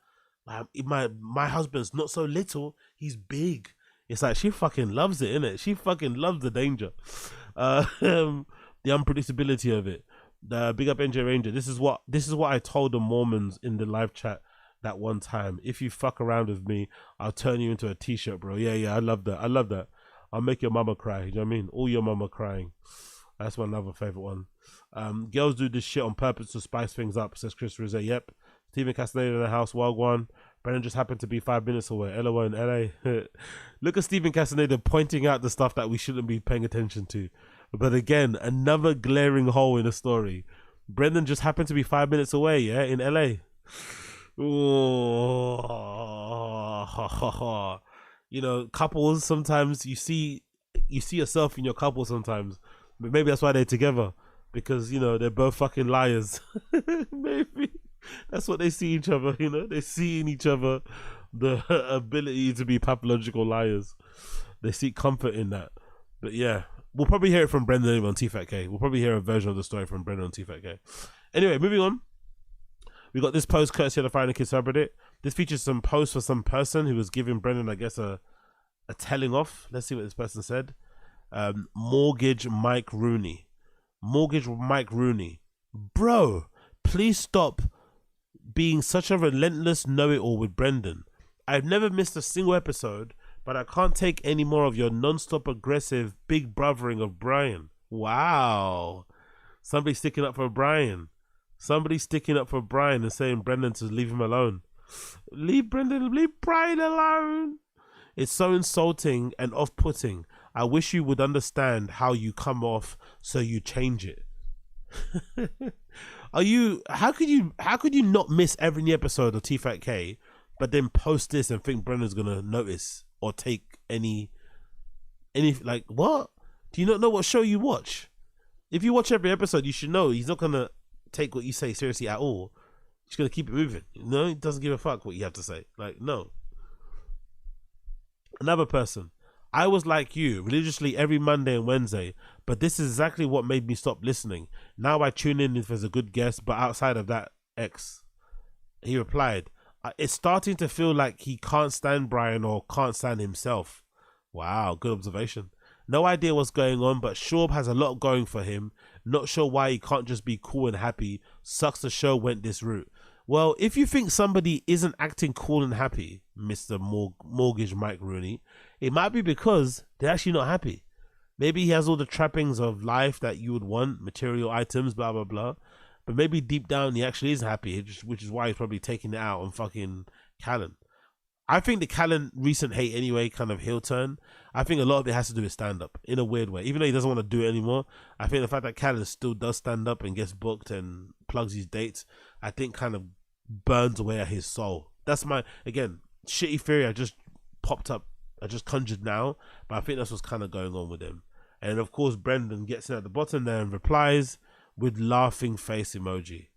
Like, my husband's not so little, he's big. It's like, she fucking loves it, innit? She fucking loves the danger. The unpredictability of it. Big up NJ Ranger. This is what I told the Mormons in the live chat that one time. If you fuck around with me, I'll turn you into a t-shirt, bro. Yeah, I love that. I'll make your mama cry. You know what I mean? All your mama crying. That's my another favorite one. Girls do this shit on purpose to spice things up, says Chris Rizzo. Yep. Stephen Castaneda in the house, Wagwan. Brendan just happened to be 5 minutes away. LOL in LA. Look at Stephen Castaneda pointing out the stuff that we shouldn't be paying attention to. But again, another glaring hole in the story. Brendan just happened to be 5 minutes away, yeah, in LA. Oh. Couples, sometimes you see yourself in your couple sometimes. But maybe that's why they're together. Because, they're both fucking liars. Maybe. That's what they see each other, They see in each other the ability to be pathological liars. They seek comfort in that. But yeah, we'll probably hear it from Brendan anyway on T-Fat-K. We'll probably hear a version of the story from Brendan on T-Fat-K. Anyway, moving on. We got this post courtesy of the Fire and Kids subreddit. This features some posts for some person who was giving Brendan, I guess, a telling off. Let's see what this person said. Mortgage Mike Rooney. Bro, please stop being such a relentless know-it-all with Brendan. I've never missed a single episode, but I can't take any more of your non-stop aggressive big brothering of Brian. Wow. Somebody sticking up for Brian. And saying Brendan to leave him alone. Leave Brian alone. It's so insulting and off-putting. I wish you would understand how you come off so you change it. How could you not miss every episode of T-Fat-K but then post this and think Brendan's gonna notice or take any like, what? Do you not know what show you watch? If you watch every episode, you should know he's not gonna take what you say seriously at all. He's gonna keep it moving. He doesn't give a fuck what you have to say. Like, no. Another person. I was like you, religiously every Monday and Wednesday, but this is exactly what made me stop listening. Now I tune in if there's a good guest, but outside of that, X. He replied, it's starting to feel like he can't stand Brian or can't stand himself. Wow, good observation. No idea what's going on, but Shorb has a lot going for him. Not sure why he can't just be cool and happy. Sucks the show went this route. Well, if you think somebody isn't acting cool and happy, Mr. Mortgage Mike Rooney, it might be because they're actually not happy. Maybe he has all the trappings of life that you would want, material items, blah, blah, blah. But maybe deep down he actually is happy, which is why he's probably taking it out on fucking Callan. I think the Callan recent hate anyway kind of heel turn. I think a lot of it has to do with stand-up in a weird way. Even though he doesn't want to do it anymore, I think the fact that Callan still does stand-up and gets booked and plugs his dates, I think kind of burns away at his soul. That's my, again, shitty theory I just conjured now, but I think that's what's kind of going on with him. And of course Brendan gets in at the bottom there and replies with laughing face emoji.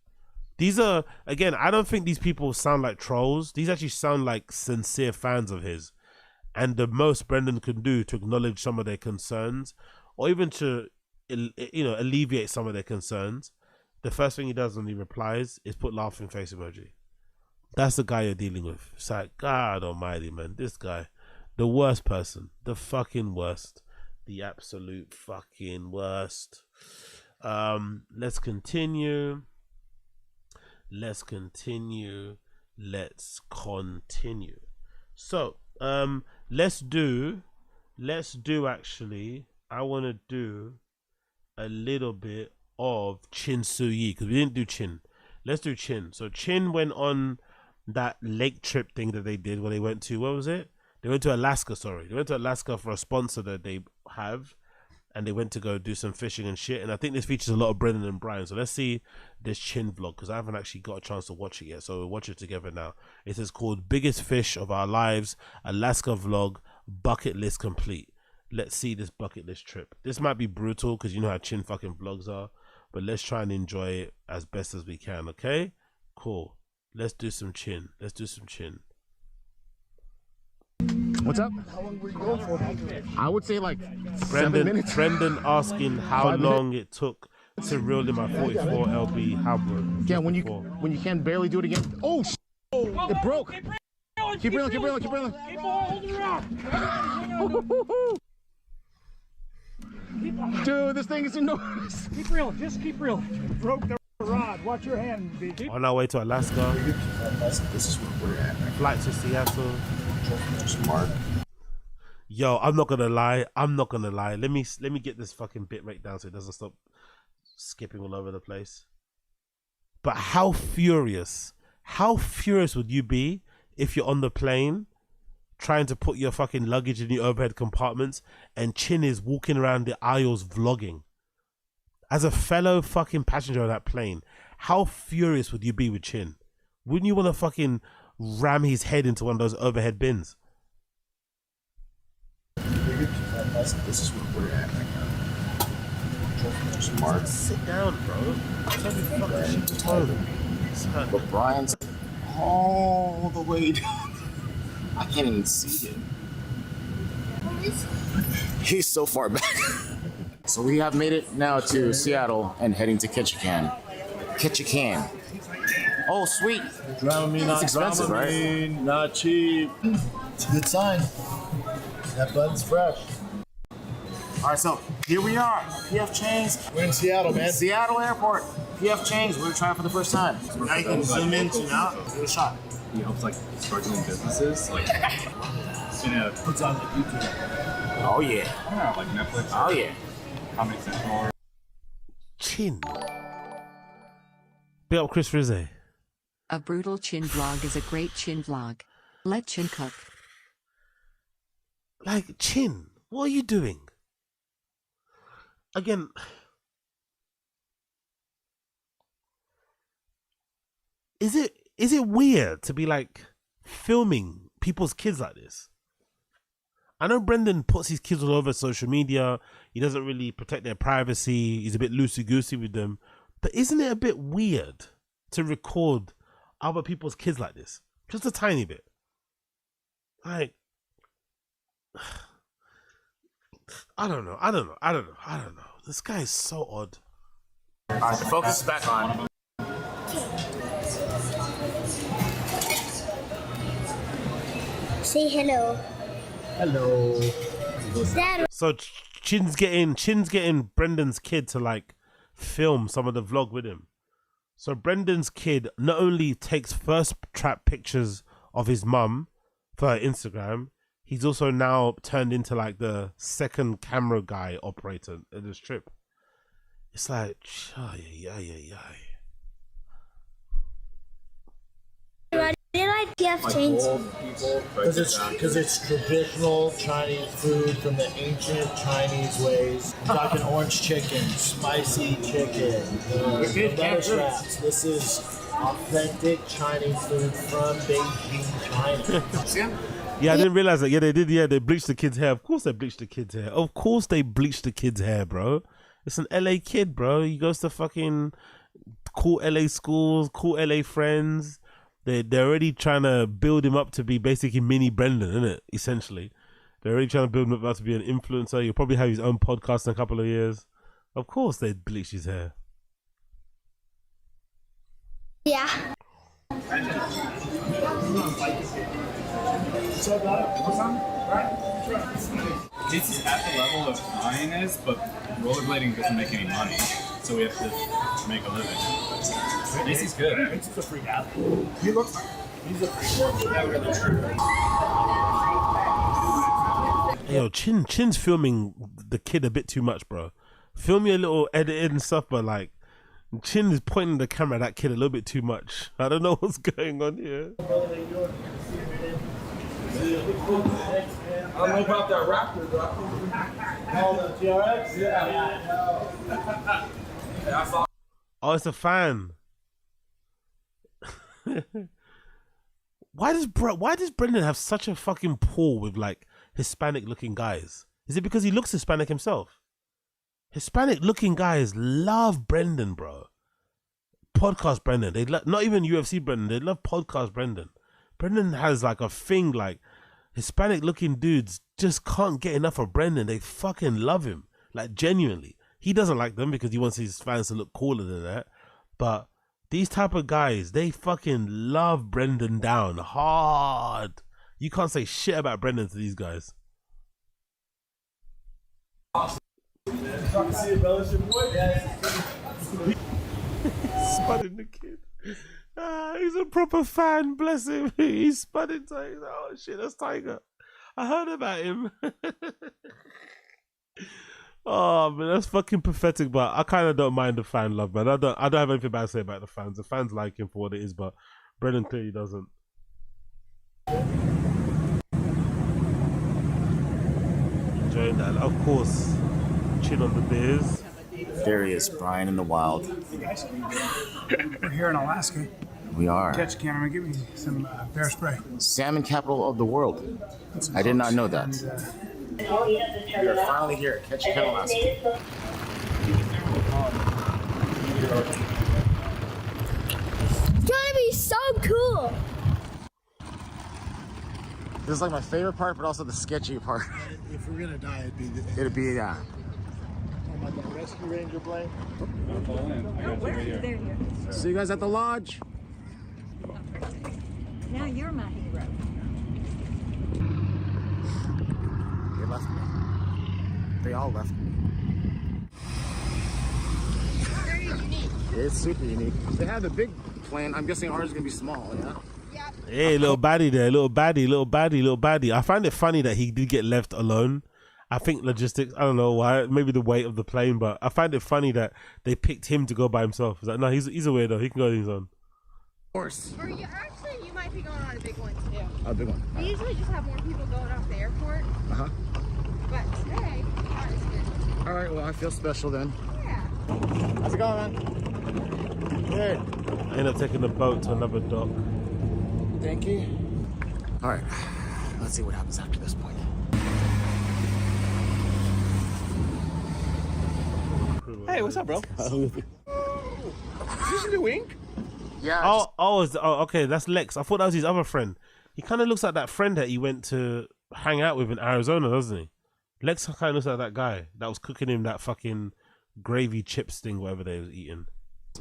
These are, again, I don't think these people sound like trolls. These actually sound like sincere fans of his. And the most Brendan can do to acknowledge some of their concerns, or even to, alleviate some of their concerns, the first thing he does when he replies is put laughing face emoji. That's the guy you're dealing with. It's like, God almighty, man. This guy, the worst person. The fucking worst. The absolute fucking worst. Let's continue. Let's continue. So, let's do actually, I want to do a little bit of Chin Soo Yi, because we didn't do Chin. Let's do Chin. So Chin went on that lake trip thing that they did where they went to, where was it? They went to Alaska, sorry. They went to Alaska for a sponsor that they have, and they went to go do some fishing and shit. And I think this features a lot of Brendan and Brian. So let's see this Chin vlog, because I haven't actually got a chance to watch it yet. So we'll watch it together now. It is called Biggest Fish of Our Lives, Alaska Vlog, Bucket List Complete. Let's see this bucket list trip. This might be brutal because you know how Chin fucking vlogs are, but let's try and enjoy it as best as we can, okay? Cool. Let's do some Chin. Let's do some Chin. What's up? How long were you going for? I would say like 7 minutes. Brendan asking how long it took to reel in my 44 LB Halberd. Yeah, when you can barely do it again. Oh, it broke. Keep reeling, keep reeling, keep reeling. Dude, this thing is enormous. Keep reeling, just keep reeling. Broke the rod. Watch your hand, B. On our way to Alaska. This is where we're at. Flight to Seattle. Smart. Yo, I'm not gonna lie. Let me get this fucking bit rate down so it doesn't stop skipping all over the place. But how furious would you be if you're on the plane trying to put your fucking luggage in your overhead compartments and Chin is walking around the aisles vlogging? As a fellow fucking passenger on that plane, how furious would you be with Chin? Wouldn't you want to fucking ram his head into one of those overhead bins? This is where we're at right now. Smart. Sit down, bro. Tell me fucking shit home. But Brian's all the way down. I can't even see him. He's so far back. So we have made it now to Seattle and heading to Ketchikan. Ketchikan. Oh, sweet. Drama me, It's not expensive, drama right? me, not cheap. It's a good sign. That button's fresh. All right, so here we are. PF Chang's. We're in Seattle, man. Seattle Airport. PF Chang's. We're trying for the first time. So now you can zoom in, zoom out, give it a shot. He helps like struggling businesses, like Puts on like YouTube. Oh yeah. Yeah, like Netflix. Oh yeah. Comedy Central. Chin. Big up Chris Rizze. A brutal Chin vlog is a great Chin vlog. Let Chin cook. Like, Chin, what are you doing? Again, is it weird to be like filming people's kids like this? I know Brendan puts his kids all over social media. He doesn't really protect their privacy. He's a bit loosey-goosey with them. But isn't it a bit weird to record other people's kids like this? Just a tiny bit. Like, I don't know. This guy is so odd. All right, the focus is back on. Say hello. Hello. Dad. So Chin's getting Brendan's kid to like film some of the vlog with him. So Brendan's kid not only takes first trap pictures of his mum for her Instagram, he's also now turned into like the second camera guy operator at this trip. It's like, Why did I PF Chang's? Because it's traditional Chinese food from the ancient Chinese ways. I'm talking orange chicken, spicy chicken, the lettuce wraps. This is authentic Chinese food from Beijing, China. Yeah, I didn't realize that. Yeah, they did. Yeah, they bleached the kid's hair. Of course they bleached the kid's hair. Of course they bleached the kid's hair, bro. It's an LA kid, bro. He goes to fucking cool LA schools, cool LA friends. They're already trying to build him up to be basically mini Brendan, isn't it? Essentially. They're already trying to build him up to be an influencer. He'll probably have his own podcast in a couple of years. Of course they'd bleach his hair. Yeah. This is at the level of flying is, but rollerblading doesn't make any money, so we have to make a living. JC's good. It's a freak athlete. He looks like he's a freak. Yo, Chin's filming the kid a bit too much, bro. Film me a little edited and stuff, but like, Chin is pointing the camera at that kid a little bit too much. I don't know what's going on here. I don't know about that Raptor, bro. Oh, the TRX? Yeah. I saw. Oh, it's a fan. Why does Brendan have such a fucking pull with like Hispanic looking guys? Is it because he looks Hispanic himself? Hispanic looking guys love Brendan, bro. Podcast Brendan. They not even UFC Brendan. They love podcast Brendan. Brendan has like a thing, like Hispanic looking dudes just can't get enough of Brendan. They fucking love him, like genuinely. He doesn't like them because he wants his fans to look cooler than that. But these type of guys, they fucking love Brendan down hard. You can't say shit about Brendan to these guys. Spotting the kid. He's a proper fan, bless him. He's spotting Tiger. Oh shit, that's Tiger. I heard about him. Oh man, that's fucking pathetic. But I kind of don't mind the fan love, man. I don't have anything bad to say about the fans. The fans like him for what it is, but Brendan clearly doesn't. Enjoying that, of course. Chin on the beers. There he is, Brian in the wild. We're here in Alaska. We are. Catch camera, give me some bear spray. Salmon capital of the world. I did not know that. We are finally here at Ketchikan, Alaska. It's gonna be so cool. This is like my favorite part, but also the sketchy part. If we're gonna die, It'd be, yeah. Oh my God, rescue ranger plane. See you guys at the lodge. Now you're my hero. They left me. They all left me. Very unique. It's super unique. They had the big plane. I'm guessing ours is gonna be small, yeah? Hey, little baddie there, little baddie. I find it funny that he did get left alone. I think logistics, I don't know why, maybe the weight of the plane, but I find it funny that they picked him to go by himself. It's like, no, he's a weirdo. He can go on his own. Of course. Or you might be going on a big one too. A big one. We usually just have more people going off the airport. Uh-huh. But today, not as good. All right, well, I feel special then. Yeah. How's it going, man? Good. I end up taking the boat to another dock. Thank you. All right, let's see what happens after this point. Hey, what's up, bro? Is this the wink? Yeah. Okay, that's Lex. I thought that was his other friend. He kind of looks like that friend that he went to hang out with in Arizona, doesn't he? Lex kind of looks like that guy that was cooking him that fucking gravy chips thing, whatever they was eating.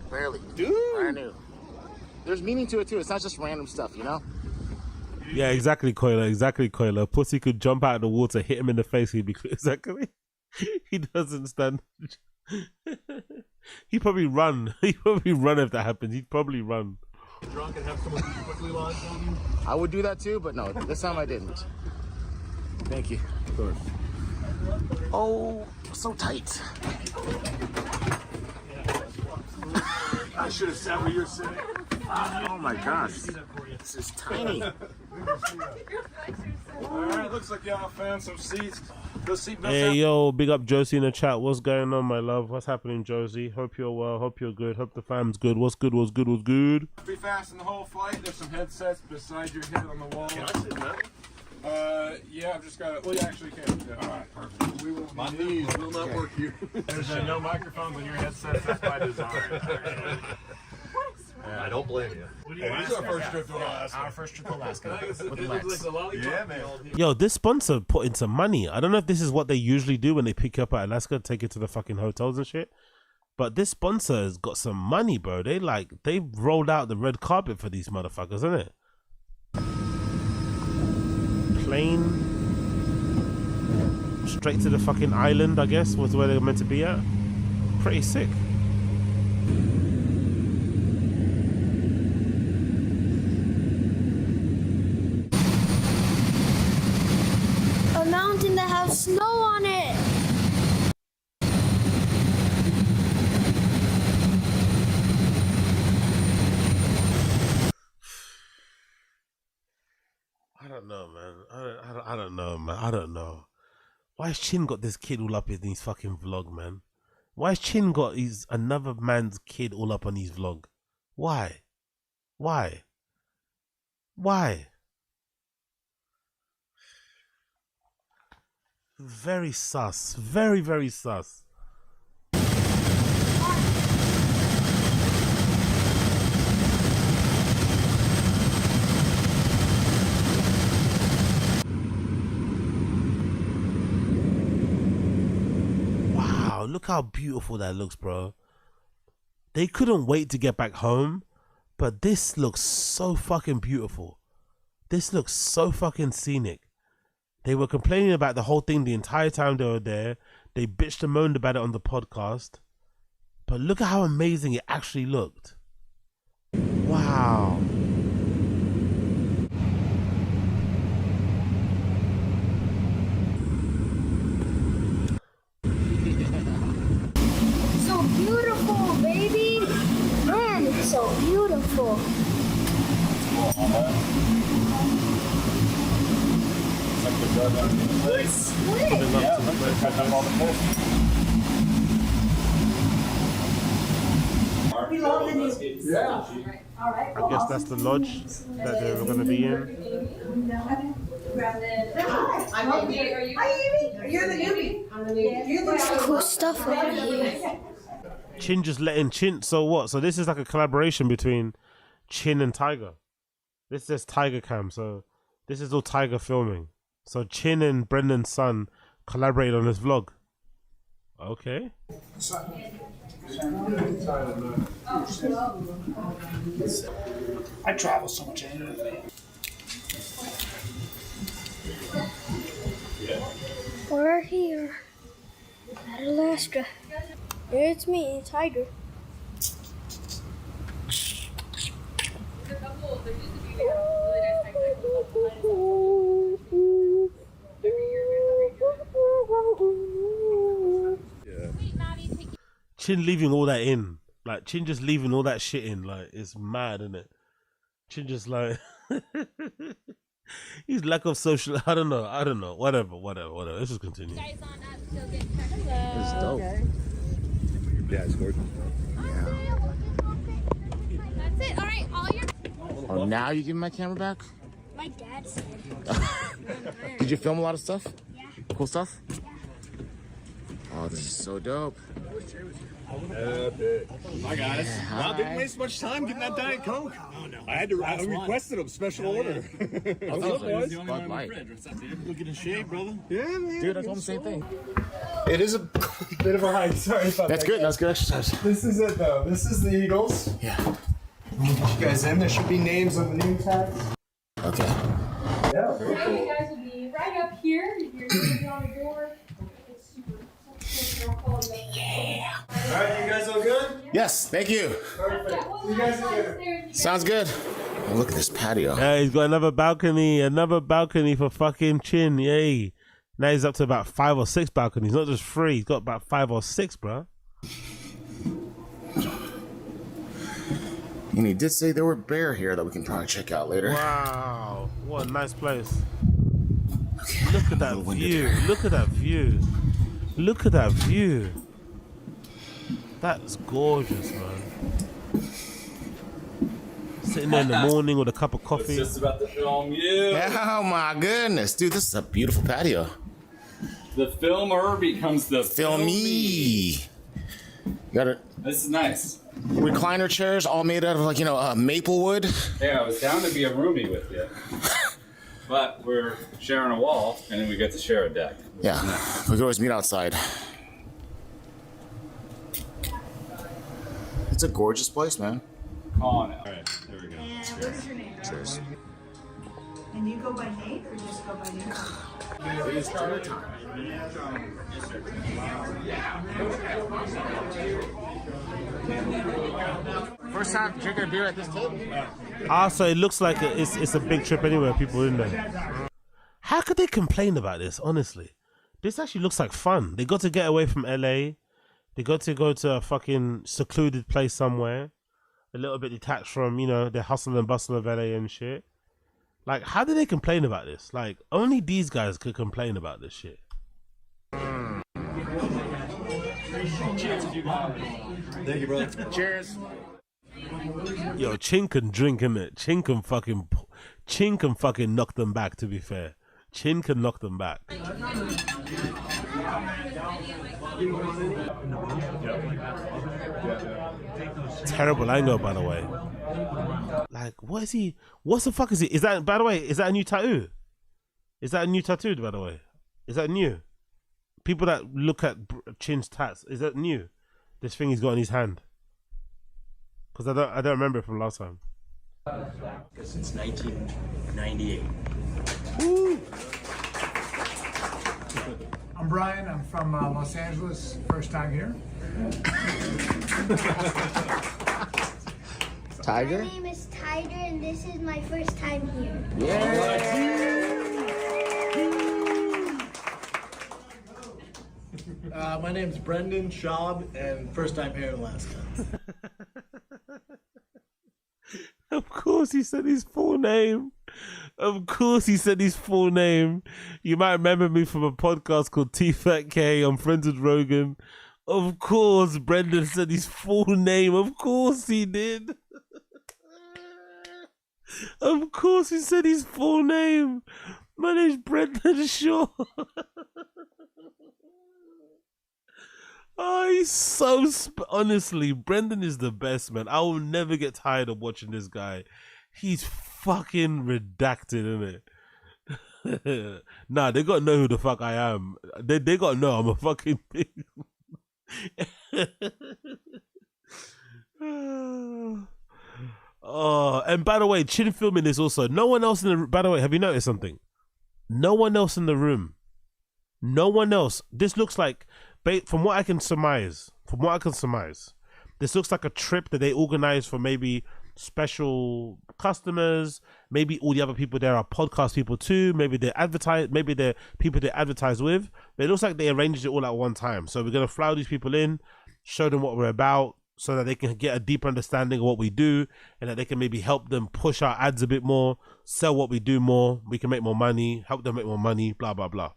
Barely. Dude. Brand new. There's meaning to it too. It's not just random stuff, you know? Yeah, exactly, Coiler. Exactly, Coiler. Pussy could jump out of the water, hit him in the face. He'd be exactly. He doesn't stand. He'd probably run. He'd probably run if that happens. He'd probably run. Drunk and have someone quickly lodge on you? I would do that too, but no, this time I didn't. Thank you. Of course. Oh, so tight. I should have sat where you're sitting. Oh my gosh. This is tiny. Alright, looks like y'all found some seats. Those seat belts Hey, out. yo, big up Josie in the chat. What's going on, my love? What's happening, Josie? Hope you're well. Hope you're good. Hope the fam's good. What's good? What's good? What's good? Be fast in the whole flight. There's some headsets beside your head on the wall. Can I sit down? Yeah, I've just got it. Well, you actually can. Yeah. Alright, perfect. We will, my knees will not work here. There's no microphones on your headsets. That's by design. I don't blame you. Hey, this is our first trip to Alaska. Our first trip to Alaska. With It Lex. looks like a lollipop. Yeah, man. Yo, this sponsor put in some money. I don't know if this is what they usually do when they pick you up at Alaska, take you to the fucking hotels and shit. But this sponsor has got some money, bro. They rolled out the red carpet for these motherfuckers, isn't it? plane straight to the fucking island, I guess, was where they were meant to be at. Pretty sick. A mountain that has snow on it. I don't know, man. I don't know, man. I don't know. Why has Chin got this kid all up in his fucking vlog, man? Why has Chin got his another man's kid all up on his vlog? Why? Why? Why? Very sus. Very, very sus. Wow, look how beautiful that looks, bro. They couldn't wait to get back home, but this looks so fucking beautiful. This looks so fucking scenic. They were complaining about the whole thing the entire time they were there. They bitched and moaned about it on the podcast. But look at how amazing it actually looked. Wow. So beautiful, baby. Man, it's so beautiful. We love the news. Yeah. I guess that's the lodge that they were going to be in. I'm Amy. Hi, Amy. You're the newbie. I'm the newbie. You look Cool stuff over here. Chin just letting Chin. So what? So this is like a collaboration between Chin and Tiger. This is Tiger Cam. So this is all Tiger filming. So Chin and Brendan's son collaborated on this vlog. Okay. I travel so much anyway. We're here at Alaska. It's me, Tiger. Chin leaving all that in. Like, Chin just leaving all that shit in. Like, it's mad, isn't it? Chin just like... He's lack of social... I don't know. Whatever. Let's just continue. It's dope. Yeah, it's gorgeous. That's it. All right, all your. Oh, now you give me my camera back? My dad said. Did you film a lot of stuff? Yeah. Cool stuff? Yeah. Oh, this is so dope. Hi guys. Wow, didn't waste much time getting that Diet Coke. Oh no. I requested a special order. What's up, boys? Bud Light. Looking in shape, brother. Yeah, man. Dude, I told him the same thing. It is a bit of a hike. Sorry about that. That's good. That's good exercise. This is it, though. This is the Eagles. Yeah. Let me get you guys in. There should be names on the name tags. Okay. Yeah, very You cool. guys will be right up here. You're going to be on the door. It's super. Yeah. All right, you guys all good? Yes, thank you. Perfect. See you guys later. Sounds good. Oh, look at this patio. Yeah, he's got another balcony for fucking Chin. Yay. Now he's up to about 5 or 6 balconies, not just 3. He's got about 5 or 6, bro. And he did say there were bear here that we can probably check out later. Wow, what a nice place. Look at that view. Look at that view. Look at that view. That's gorgeous, man. Sitting there in the morning with a cup of coffee. It's just about to film you. Oh my goodness, dude, this is a beautiful patio. The filmer becomes the filmee. Got it. This is nice. Recliner chairs, all made out of like maple wood. Hey, I was down to be a roomie with you, but we're sharing a wall, and then we get to share a deck. Yeah, we could always meet outside. It's a gorgeous place, man. On it. All right, there we go. Cheers. And you go by Nate or just go by Nate? It is dinner time. First time drinking a beer at this table. So it looks like it's a big trip anyway. People in there. How could they complain about this? Honestly, this actually looks like fun. They got to get away from LA. They got to go to a fucking secluded place somewhere, a little bit detached from the hustle and bustle of LA and shit. Like, how do they complain about this? Like, only these guys could complain about this shit. Thank you, brother. Cheers. Yo, Chin can drink, innit? Chin can fucking knock them back, to be fair. Chin can knock them back. Terrible angle, by the way. Like, what is he? What the fuck is he? Is that, by the way, is that a new tattoo? Is that a new tattoo, by the way? Is that new? People that look at Chin's tats, is that new? This thing he's got in his hand. Because I don't remember it from last time. Since 1998. Woo. I'm Brian. I'm from Los Angeles. First time here. Tiger? My name is Tiger, and this is my first time here. My name's Brendan Schaub, and first time here in Alaska. Of course he said his full name. Of course he said his full name. You might remember me from a podcast called T-Fat-K. I'm friends with Rogan. Of course Brendan said his full name. Of course he did. Of course he said his full name. My name's Brendan Shaw. Oh, he's so honestly, Brendan is the best, man. I will never get tired of watching this guy. He's fucking redacted, innit? Nah, they gotta know who the fuck I am. They gotta know I'm a fucking pig. Oh, and by the way, Chin filming this also. No one else in the. By the way, have you noticed something? No one else in the room. No one else. This looks like, from what I can surmise, this looks like a trip that they organized for maybe special customers. Maybe all the other people there are podcast people too. Maybe they're people they advertise with. But it looks like they arranged it all at one time. So we're gonna fly all these people in, show them what we're about, so that they can get a deeper understanding of what we do, and that they can maybe help them push our ads a bit more, sell what we do more. We can make more money, help them make more money, blah blah blah.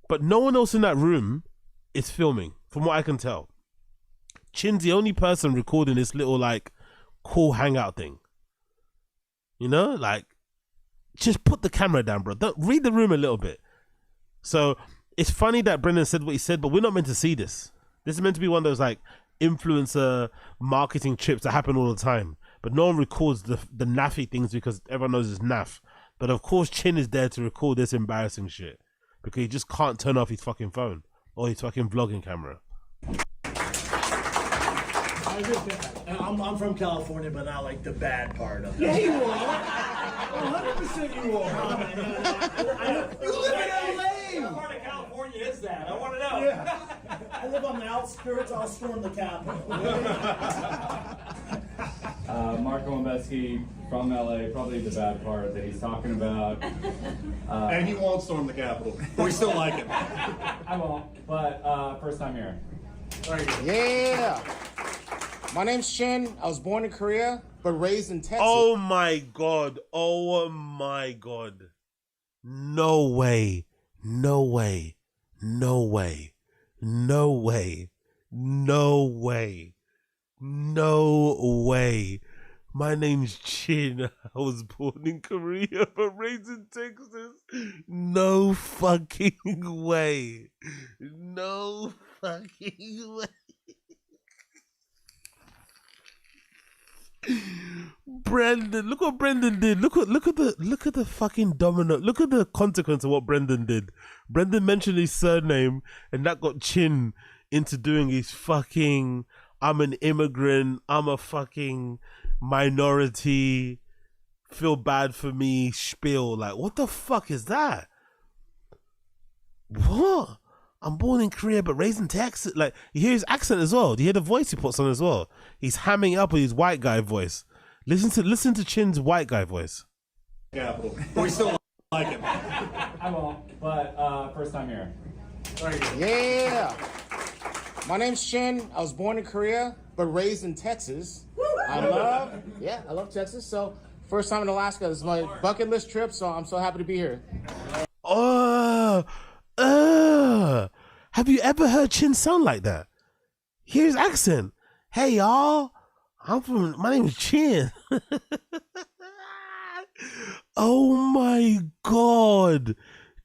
But no one else in that room is filming, from what I can tell. Chin's the only person recording this little like cool hangout thing. You know, like, just put the camera down, bro. Don't read the room a little bit. So it's funny that Brendan said what he said, but we're not meant to see this. This is meant to be one of those like influencer marketing trips that happen all the time. But no one records the naffy things because everyone knows it's naff. But of course Chin is there to record this embarrassing shit because he just can't turn off his fucking phone or his fucking vlogging camera. I'm from California, but not like the bad part of it. Yeah, you are. 100% you are. You live in LA. What part of California is that? I want to know. Yeah. I live on the outskirts. I'll storm the Capitol. Marco Mombesky from LA, probably the bad part that he's talking about. And he won't storm the Capitol. We still like him. I won't, but first time here. Yeah. My name's Shin. I was born in Korea, but raised in Texas. Oh my god. Oh my god. No way. No way. No way. No way. No way. No way. My name's Chin. I was born in Korea but raised in Texas. No fucking way. No fucking way. Brendan, look what Brendan did. Look at the fucking domino. Look at the consequence of what Brendan did. Brendan mentioned his surname, and that got Chin into doing his fucking I'm an immigrant, I'm a fucking minority, feel bad for me spiel. Like, what the fuck is that? What? I'm born in Korea but raised in Texas. Like, you hear his accent as well. Do you hear the voice he puts on as well? He's hamming up with his white guy voice. Listen to Chin's white guy voice. Capital. We still like it. I won't, but first time here. Yeah. My name's Chin. I was born in Korea, but raised in Texas. I love Texas. So first time in Alaska. This is my bucket list trip, so I'm so happy to be here. Have you ever heard Chin sound like that? Hear his accent. Hey y'all, my name is Chin. Oh my God.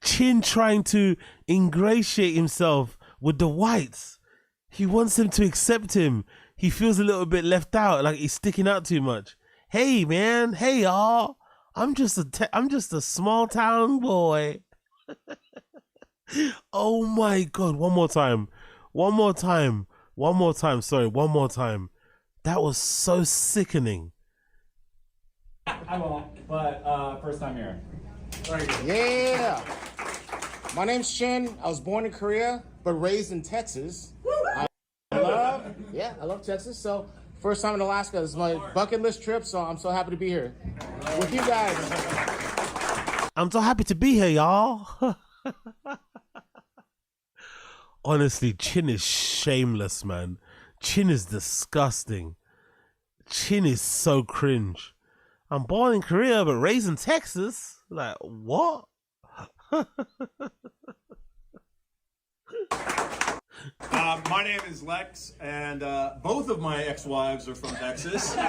Chin trying to ingratiate himself with the whites. He wants them to accept him. He feels a little bit left out, like he's sticking out too much. Hey man, hey y'all, I'm just a small town boy. Oh my God, one more time. Sorry, one more time. That was so sickening. I won't, but first time here. Yeah. My name's Chin. I was born in Korea, but raised in Texas. I love Texas. So first time in Alaska. This is my bucket list trip, so I'm so happy to be here with you guys. I'm so happy to be here, y'all. Honestly, Chin is shameless, man. Chin is disgusting. Chin is so cringe. I'm born in Korea, but raised in Texas. Like, what? My name is Lex, and both of my ex-wives are from Texas. But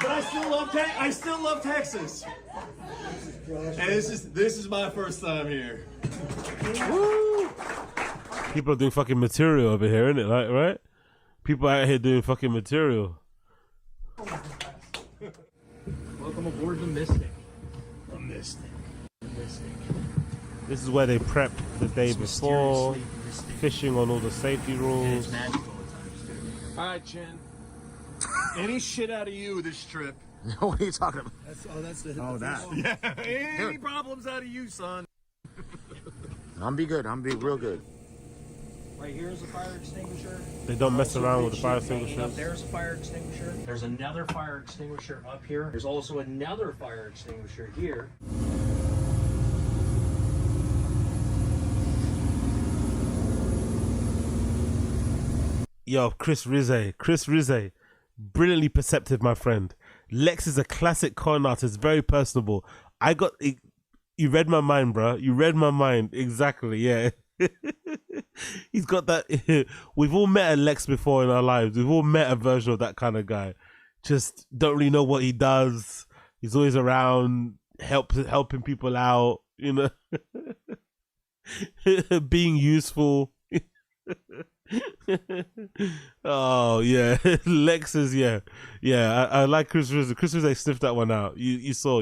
I still love Texas. And this is my first time here. Woo! People are doing fucking material over here, isn't it? Like, right? People out here doing fucking material. Welcome aboard the Mystic. The Mystic. This is where they prep the day before, fishing on all the safety rules. All right, Chin. Any shit out of you this trip? What are you talking about? Yeah. Any problems out of you, son? I'm be real good. Right here is a fire extinguisher. They don't mess around with the fire extinguishers. Up there's a fire extinguisher. There's another fire extinguisher up here. There's also another fire extinguisher here. Yo, Chris Rizze, brilliantly perceptive, my friend. Lex is a classic con artist, very personable. You read my mind, bro. You read my mind. Exactly, yeah. He's got that. We've all met a Lex before in our lives. We've all met a version of that kind of guy. Just don't really know what he does. He's always around, helping people out, you know, being useful. Oh yeah, Lex is yeah. I like Chris Rizzo. Chris Rizzo sniffed that one out. You saw.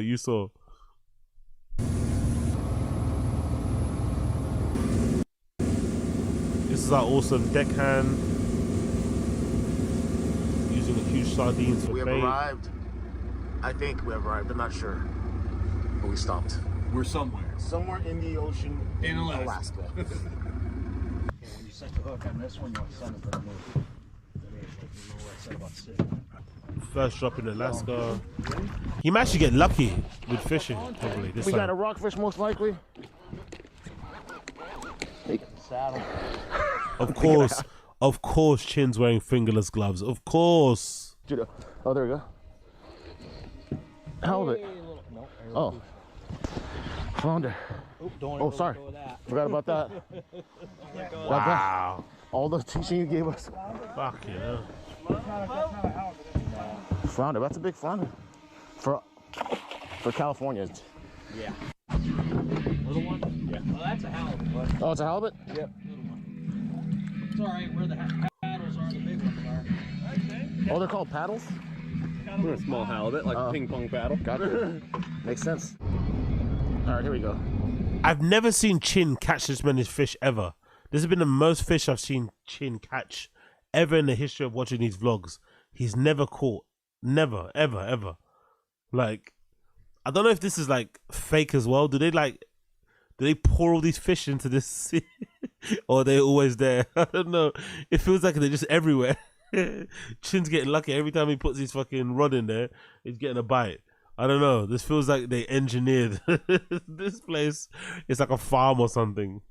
This is our awesome deckhand using a huge sardines for We have bait. arrived. I think we have arrived. I'm not sure, but we stopped. We're somewhere. Somewhere in the ocean In Alaska. When you set the hook on this one, you'll send it to the move. First drop in Alaska. You might actually get lucky with fishing, probably. This We time. got a rockfish most likely. Saddle. Of course, Chin's wearing fingerless gloves. Of course. Dude, oh, there we go. How old it? Oh. Flounder. Oh, sorry. Forgot about that. Wow. All the teaching you gave us. Fuck yeah. Flounder. That's a big flounder. For California. Yeah. Little one? Yeah. Well, that's a halibut. Oh, it's a halibut? Yep. It's alright, where the paddles are, the big ones are. Oh, they're called paddles? We're a small halibut, like a ping pong paddle. Gotcha. Makes sense. All right, here we go. I've never seen Chin catch this many fish ever. This has been the most fish I've seen Chin catch ever in the history of watching these vlogs. He's never caught. Never, ever, ever. Like, I don't know if this is like fake as well. Do they pour all these fish into this sea? Or are they always there? I don't know. It feels like they're just everywhere. Chin's getting lucky every time he puts his fucking rod in there. He's getting a bite. I don't know. This feels like they engineered this place. It's like a farm or something.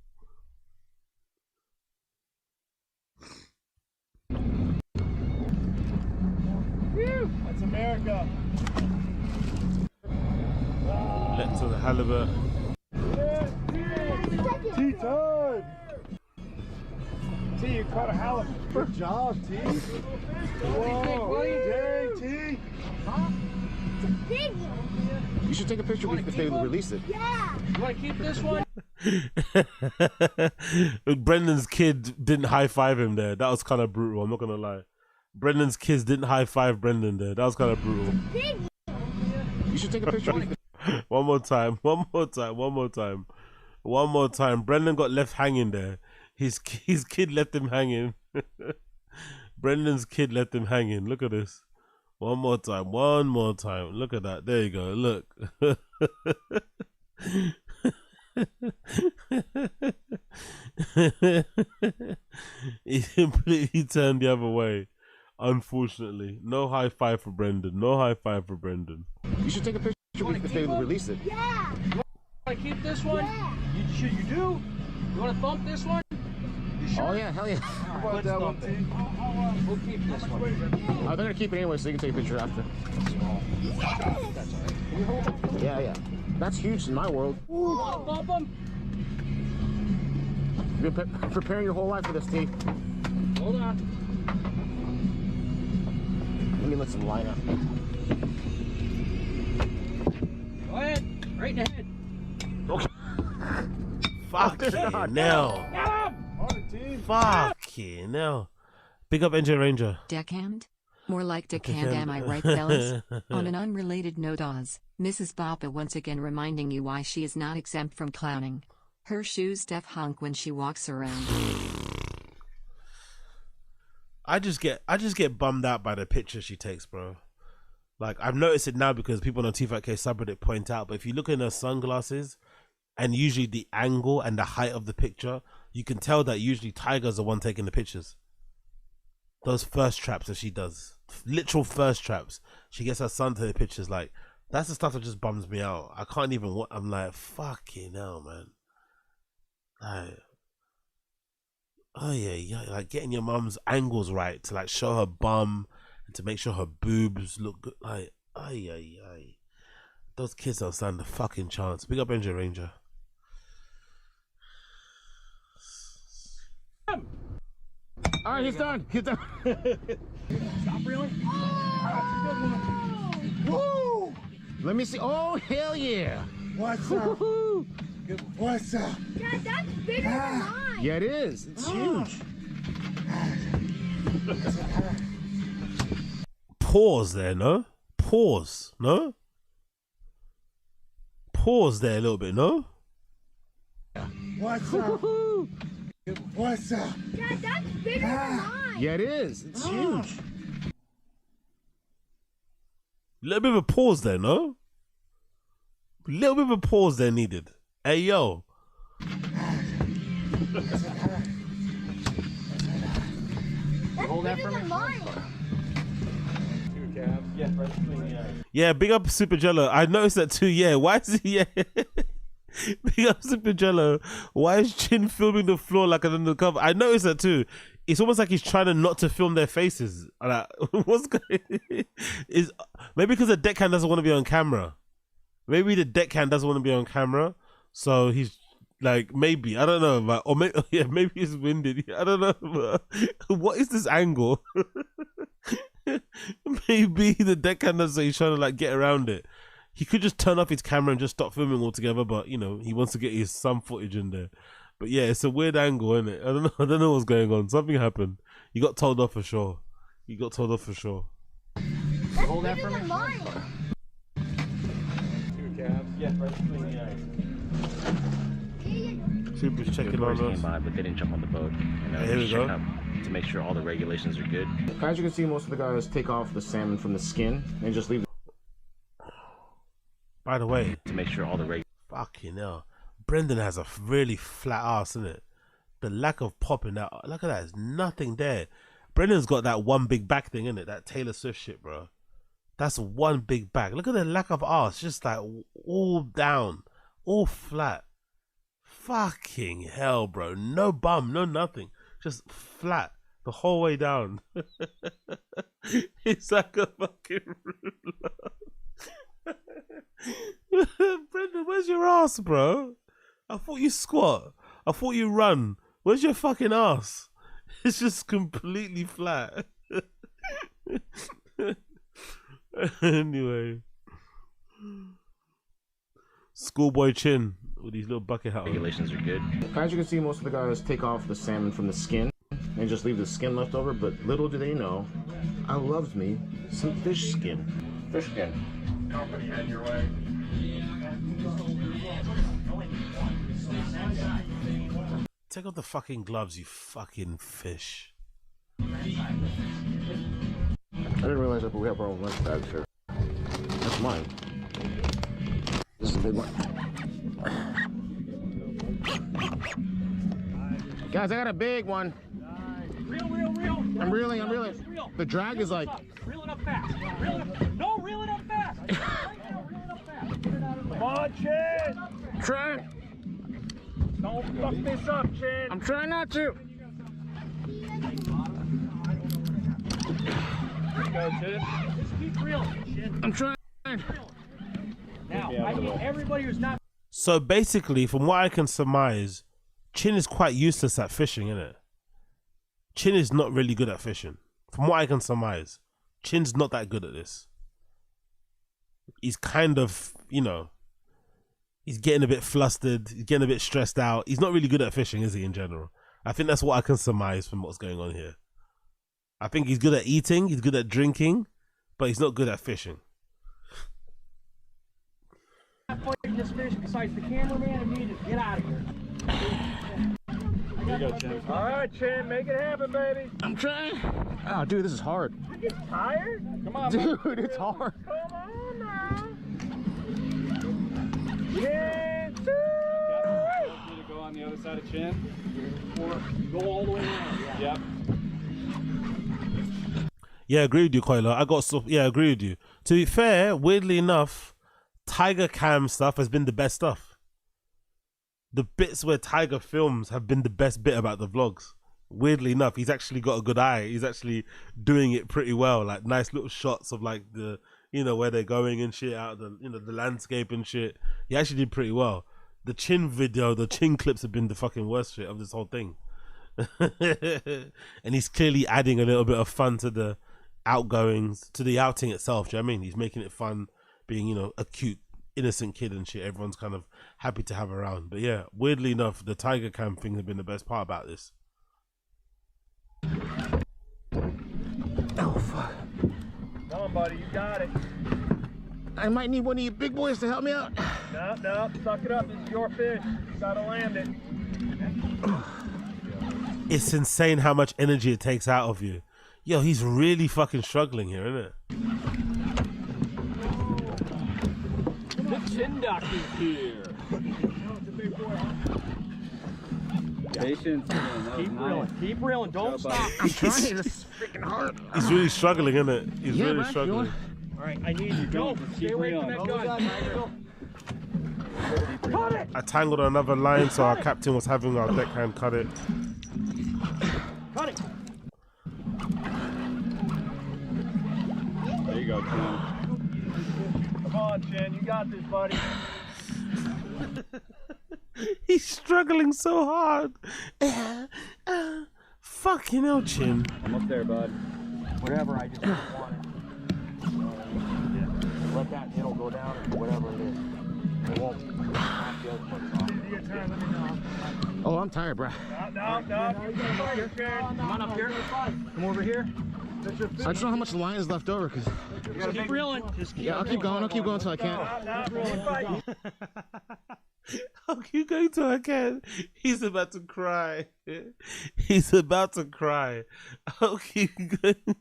That's America. Let's on the halibut. T-time. T, you caught a halibut. Good job, T. Whoa, dang, T. Huh? It's a big one. You should take a picture if they release it. Yeah. You want to keep this one? Brendan's kid didn't high five him there. That was kind of brutal. I'm not gonna lie. Brendan's kids didn't high five Brendan there. That was kind of brutal. You should take a picture. One more time. Brendan got left hanging there. His kid left him hanging. Brendan's kid left him hanging. Look at this. One more time. Look at that. There you go. Look. He completely turned the other way. Unfortunately. No high five for Brendan. You should take a picture if they release it. Yeah. You want to keep this one? Yeah. You do? You want to thump this one? You sure? Oh yeah, hell yeah. All right, let's thump it. We'll keep this one. They're gonna keep it anyway, so you can take a picture after. That's all right. Yeah. That's huge in my world. You want to thump them? You've been preparing your whole life for this, T. Hold on. Let me let some line up. Go ahead. Right in the head. Okay. Fucking hell. Fucking hell. Big up NJ Ranger. Deckhand? More like deckhand, am I right, fellas? On an unrelated note, Oz, Mrs. Boppa once again reminding you why she is not exempt from clowning. Her shoes def hunk when she walks around. I just get bummed out by the picture she takes, bro. Like, I've noticed it now because people on T5K subreddit point out, but if you look in her sunglasses and usually the angle and the height of the picture, you can tell that usually Tiger's the one taking the pictures. Those first traps that she does, literal first traps, she gets her son to the pictures. Like, that's the stuff that just bums me out. I can't even, I'm like, fucking hell, man. Like, oh yeah, like getting your mum's angles right to like show her bum and to make sure her boobs look good. Like, ay. Those kids don't stand a fucking chance. Big up NJ Ranger. All right, he's done. Stop reeling. Woo! Let me see. Oh, hell yeah. What's up? What's up? Dad, that's bigger than mine. Yeah, it is. It's huge. Pause there, no? Pause, no? Pause there a little bit, no? What's up? What's up? Dad, that's bigger than mine. Yeah, it is. It's huge. Little bit of a pause there, no? Little bit of a pause there needed. Hey, yo. Hold that for me. Yeah, big up Super Jello. I noticed that too. Yeah, why is he? Yeah. Big up Super Jello. Why is Chin filming the floor like an undercover? I noticed that too. It's almost like he's trying to not to film their faces. Like, what's going? Is maybe because the deckhand doesn't want to be on camera. Maybe the deckhand doesn't want to be on camera, so he's like, maybe, I don't know, but, or maybe, yeah, maybe he's winded. I don't know. But what is this angle? Maybe the deckhand doesn't. He's trying to like get around it. He could just turn off his camera and just stop filming altogether, but you know, he wants to get his some footage in there. But yeah, it's a weird angle, isn't it? I don't know what's going on. Something happened. You got told off for sure. Hold that for me. Super's checking on us. By, but they didn't jump on the boat. And, Here we go. To make sure all the regulations are good. As you can see, most of the guys take off the salmon from the skin and just leave. By the way, to make sure all the fucking hell, Brendan has a really flat ass, isn't it? The lack of popping that, look at that, there's nothing there. Brendan's got that one big back thing, isn't it? That Taylor Swift shit, bro. That's one big back. Look at the lack of ass, just like all down, all flat. Fucking hell, bro. No bum, no nothing. Just flat the whole way down. It's like a fucking ruler. Brendan, where's your ass, bro? I thought you squat. I thought you run. Where's your fucking ass? It's just completely flat. Anyway. Schoolboy Chin with these little bucket hats. regulations are good. As you can see, most of the guys take off the salmon from the skin and just leave the skin left over, but little do they know, I loved me some fish skin. Fish skin. Company head your way. Take off the fucking gloves, you fucking fish. I didn't realize that, but we have our own lunch bags here. That's mine. This is a big one. Guys, I got a big one. Reel. I'm reeling. The drag is like... Reel it up fast. Reel it up. No, reel it up fast. Come on, Chin. Try. Don't fuck this up, Chin. I'm trying not to. Here you go, Chin. Just keep reeling, Chin. I'm trying. Now, I need everybody who's not... So basically, from what I can surmise, Chin is quite useless at fishing, isn't it? Chin is not really good at fishing. From what I can surmise, Chin's not that good at this. He's kind of, you know, he's getting a bit flustered. He's getting a bit stressed out. He's not really good at fishing, is he, in general? I think that's what I can surmise from what's going on here. I think he's good at eating. He's good at drinking, but he's not good at fishing. Fighting this fish besides the cameraman and me to get out of here. Here you go, Chin. All right, Chin, make it happen, baby. I'm trying. Oh, dude, this is hard. You get tired? Come on, dude, it's hard. Come on now. Chin, To go on the other side of Chin. Or go all the way around. Yep. Yeah, I agree with you, Koilo. I agree with you. To be fair, weirdly enough, Tiger Cam stuff has been the best stuff. The bits where Tiger films have been the best bit about the vlogs. Weirdly enough, he's actually got a good eye. He's actually doing it pretty well. Like nice little shots of like the, you know, where they're going and shit, out of the, you know, the landscape and shit. He actually did pretty well. The Chin video, the Chin clips have been the fucking worst shit of this whole thing. And he's clearly adding a little bit of fun to the outgoings, to the outing itself. Do you know what I mean? He's making it fun, being, you know, a cute, innocent kid and shit. Everyone's kind of happy to have around. But yeah, weirdly enough, the Tiger Cam thing has been the best part about this. Oh, fuck. Come on, buddy, you got it. I might need one of you big boys to help me out. No, suck it up. This is your fish. You gotta land it. It's insane how much energy it takes out of you. Yo, he's really fucking struggling here, isn't it? The Chin Doctor's here. Patience. Keep reeling. Don't stop. I'm trying. This is freaking hard. He's really struggling, isn't it? He's Yeah, really man, struggling. All right, I need you. Go. Stay away from that gun. Cut it. I tangled another line, so our captain was having our deckhand cut it. Cut it. There you go, Chin. Come on, Chin, you got this, buddy. He's struggling so hard. Fucking hell, Chin. Almost there, bud. Whatever, I just don't want it. Let that handle go down or whatever it is. It won't knock the other parts off. Oh, I'm tired, bro. No. Come on up here. Come over here. I just don't know how much line is left over, because... Just keep reeling. Just keep I'll keep going until I can't. I'll keep going till I can. He's about to cry. He's about to cry. I'll keep going.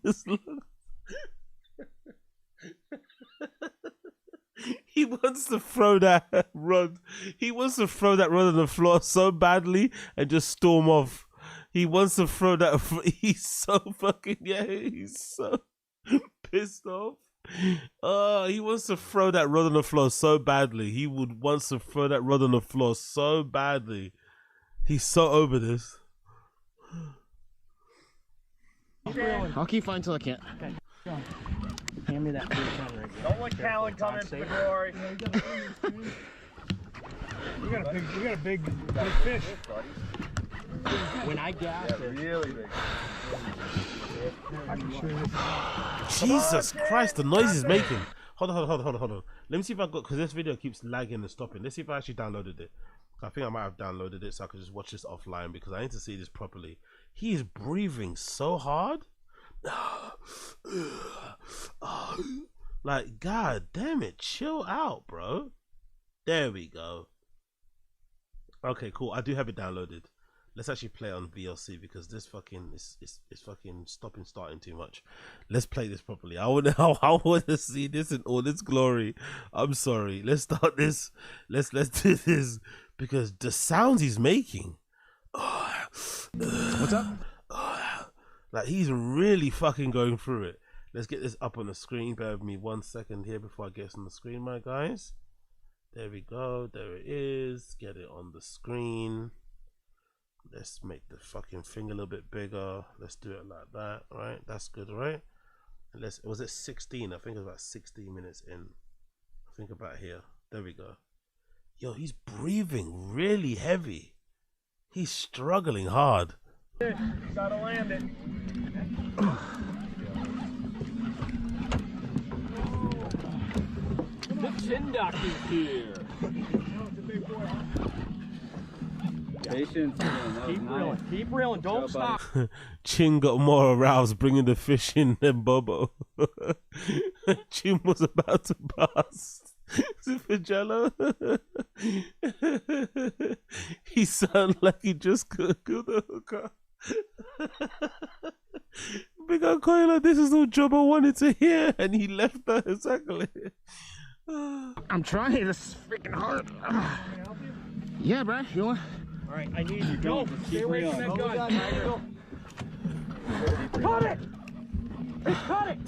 He wants to throw that rod. He wants to throw that rod on the floor so badly and just storm off. He wants to throw that. He's so fucking he's so pissed off. He wants to throw that rod on the floor so badly. He would wants to throw that rod on the floor so badly. He's so over this. I'll keep fine till I can't. Hand me that free pen right there. Don't let Callan come in for the glory. We got a big fish. When I gas it. Really big. Jesus Christ, the noise he's making. Hold on. Let me see if I got, because this video keeps lagging and stopping. Let's see if I actually downloaded it. I think I might have downloaded it so I could just watch this offline because I need to see this properly. He is breathing so hard. Like, god damn it, chill out, bro. There we go. Okay, cool. I do have it downloaded. Let's actually play on VLC because this fucking is fucking stopping starting too much. Let's play this properly. I want to see this in all its glory. I'm sorry. Let's start this. Let's do this because the sounds he's making. What's up? Like he's really fucking going through it. Let's get this up on the screen. Bear with me 1 second here before I get on the screen, my guys. There we go. There it is. Get it on the screen. Let's make the fucking thing a little bit bigger. Let's do it like that, right? That's good, right? And was it 16? I think it was about 16 minutes in. I think about here. There we go. Yo, he's breathing really heavy. He's struggling hard. Gotta land it. The chin doctor's here. Patience. Keep reeling. Don't stop. Chin got more aroused bringing the fish in than Bobo. Chin was about to bust. Super Jello. He sounded like he just killed the hooker. Big Uncle, this is what Jobbo wanted to hear, and he left her exactly. I'm trying. This is freaking hard. Yeah, bro. You want? All right, I need you. Go. Stay away from that gun. Cut it! Cut it!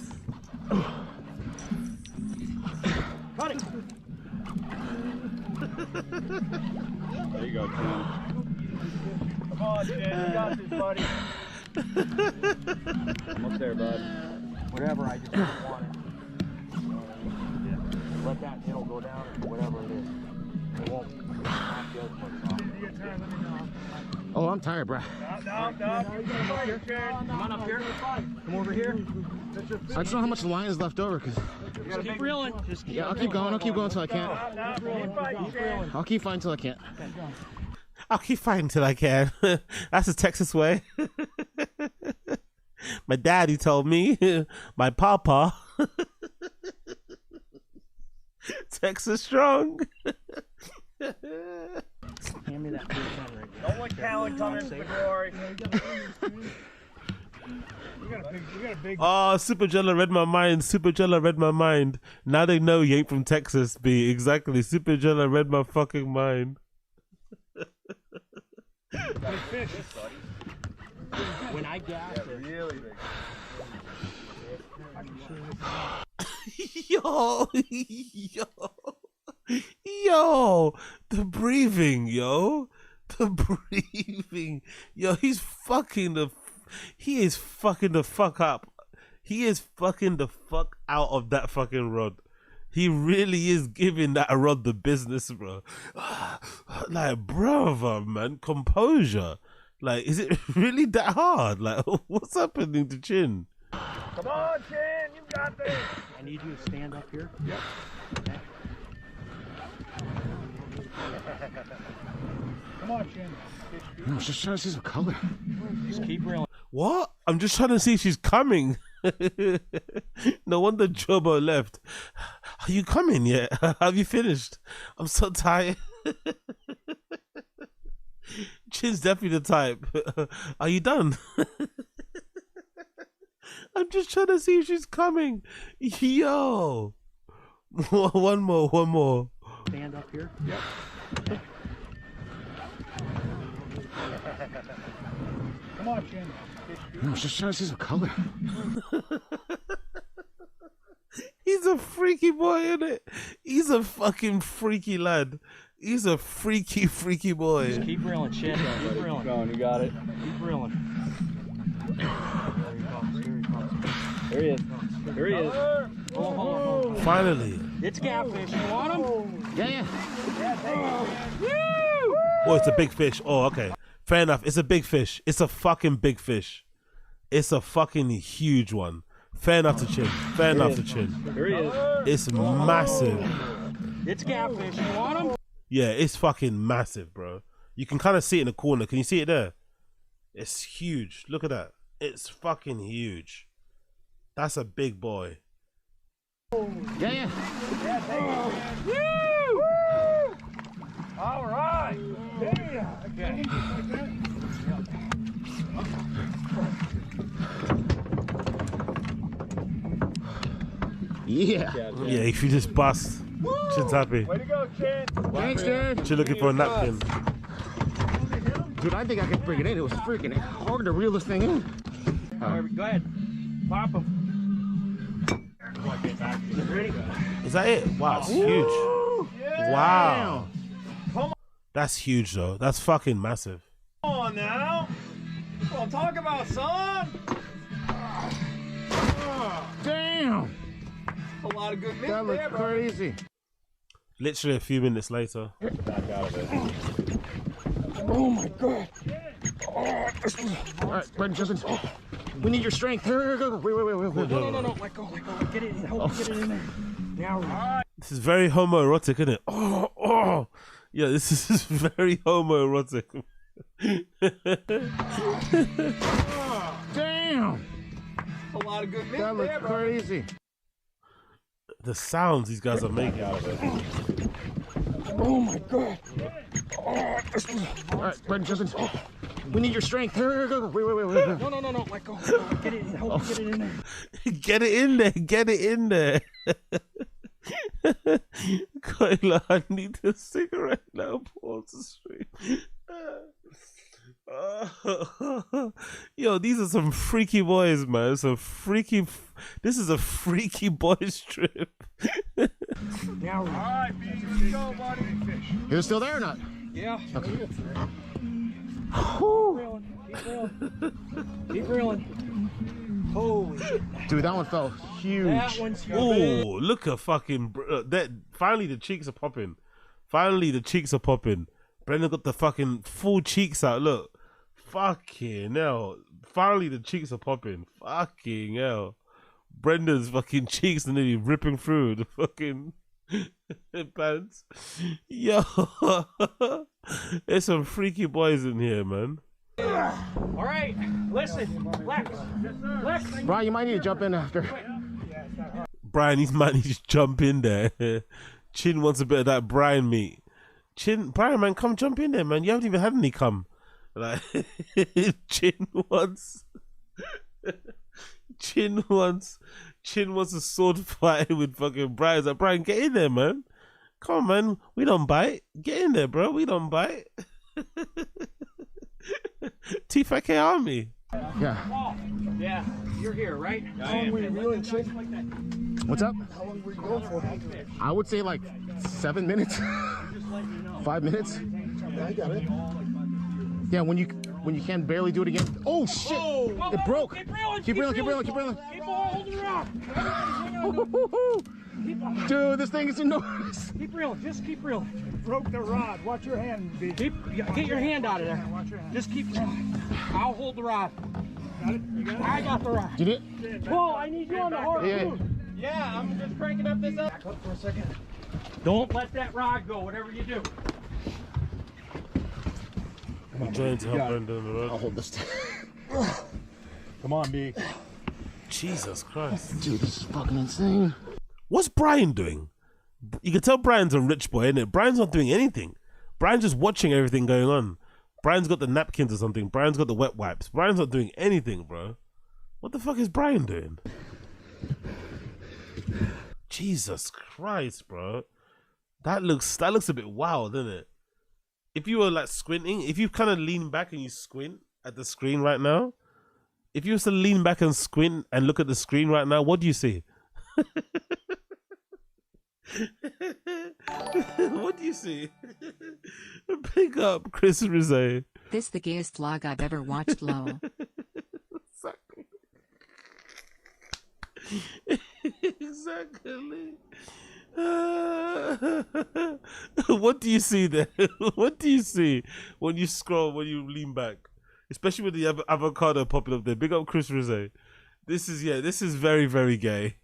Cut it! There you go, Tim. Come on, Jen. You got this, buddy. Almost there, bud. Whatever, I just don't want it. Let that handle go down or whatever it is. It won't knock the other parts off. Oh, I'm tired, bro. No. Come on up here. Come over here. I just don't know how much line is left over, cause. Just keep reeling. Yeah, I'll keep going. I'll keep going till I can't. I'll keep fighting till I can't. I'll keep fighting till I can. That's the Texas way. My daddy told me. My papa. Texas strong. Hand me that blue pen right there. Don't let Callan come in for the glory. We got a big. Oh, Super Jello read my mind. Super Jello read my mind. Now they know he ain't from Texas, B. Exactly. Super Jello read my fucking mind. Big fish. When I gas it. Really big. Yo, the breathing, yo. He is fucking the fuck up. He is fucking the fuck out of that fucking rod. He really is giving that rod the business, bro. Like, brother, man, composure. Like, is it really that hard? Like, what's happening to Chin? Come on, Chin, you got this. I need you to stand up here. Yep. Okay. Come on, Chin. I was just trying to see some color. Just keep reeling. What? I'm just trying to see if she's coming. No wonder Jobbo left. Are you coming yet? Have you finished? I'm so tired. Chin's definitely the type. Are you done? I'm just trying to see if she's coming. Yo. One more. Stand up here. Yep. Come on, Chin. No, just trying to see some color. He's a freaky boy, innit? He's a fucking freaky lad. He's a freaky boy. Just keep reeling, Chin. Keep reeling. Keep going, you got it. Keep reeling. There he is. There he is. Hold on. Finally. It's catfish. You want him? Yeah. Oh, it's a big fish. Oh, okay. Fair enough. It's a big fish. It's a fucking big fish. It's a fucking huge one. Fair enough to Chin. Fair enough to Chin. There he is. It's massive. It's catfish. You want him? Yeah, it's fucking massive, bro. You can kind of see it in the corner. Can you see it there? It's huge. Look at that. It's fucking huge. That's a big boy. Yeah. Woo! All right. Yeah. Okay. Yeah. Yeah, if you just bust, Chin's happy. Way to go, Chin. Thanks, dude. Chin looking for a napkin. Dude, I think I can bring it in. It was freaking hard to reel this thing in. Go ahead. Pop him. Ready? Is that it? Wow, it's huge. Wow. That's huge, though. That's fucking massive. Come on now. Well, talk about son. Damn. A lot of good meat That looks there, bro. crazy. Literally a few minutes later. Back out of it. Oh my god. All right, Brendan, jump in. We need your strength. Here, go. Wait. No. Let go. Get it in. Help get it in there. Now. This is very homoerotic, isn't it? Oh. Yeah, this is very homoerotic. Damn. A lot of good meat That there, looks bro. crazy. The sounds these guys are making out of it. Oh my god. All right, Brendan, jump in. We need your strength. Here, go. Wait. No. Let go. Get it in. Help get it in there. Get it in there. Kyla, I need a cigarette now. Pause the stream. Yo, these are some freaky boys, man. This is a freaky boys trip. Now. All right, B, let's go, buddy. You're still there or not? Yeah. Okay. Keep reeling. Holy shit. Dude, that one felt huge. That one's huge. Oh, look at fucking that! Finally, the cheeks are popping. Brendan got the fucking full cheeks out. Look, fucking hell! Finally, the cheeks are popping. Fucking hell! Brendan's fucking cheeks are nearly ripping through the fucking pants. Yo, there's some freaky boys in here, man. All right, listen, Lex. Brian, you might need to jump in after. Brian, he's might need to jump in there. Chin wants a bit of that Brian meat. Brian, man, come jump in there, man. You haven't even had any cum. Like, Chin wants a sword fight with fucking Brian. He's like, Brian, get in there, man. Come on, man. We don't bite. Get in there, bro. We don't bite. TFK Army. Yeah. Yeah, you're here, right? How long were you reeling, Chin? What's up? How long were you going for? I would say like 7 minutes. 5 minutes. Okay, I got it. Yeah, when you can barely do it again. Oh shit! It broke. Keep reeling. Keep on holding it on. Dude, this thing is enormous. Keep reeling. Just keep reeling. Broke the rod. Watch your hand, B. Get your hand out of there. Watch your hand. Just keep. I'll hold the rod. Got it? You got it? I got the rod. You did? Whoa, I need you on the harpoon. Yeah. Yeah, I'm just cranking up this up. Back up for a second. Don't let that rod go, whatever you do. I'm trying to help Brendan on the road. I'll hold this. Come on, B. Jesus Christ. Dude, this is fucking insane. What's Brian doing? You can tell Brian's a rich boy, innit? Brian's not doing anything. Brian's just watching everything going on. Brian's got the napkins or something. Brian's got the wet wipes. Brian's not doing anything, bro. What the fuck is Brian doing? Jesus Christ, bro. That looks a bit wild, doesn't it? If you were like squinting, if you kind of lean back and you squint at the screen right now, if you was to lean back and squint and look at the screen right now, what do you see? What do you see? Pick up Chris Rizzo. This the gayest vlog I've ever watched, lol. Exactly. What do you see there? What do you see when you scroll, when you lean back? Especially with the avocado popping up there. Big up Chris Rizzo. This is very, very gay.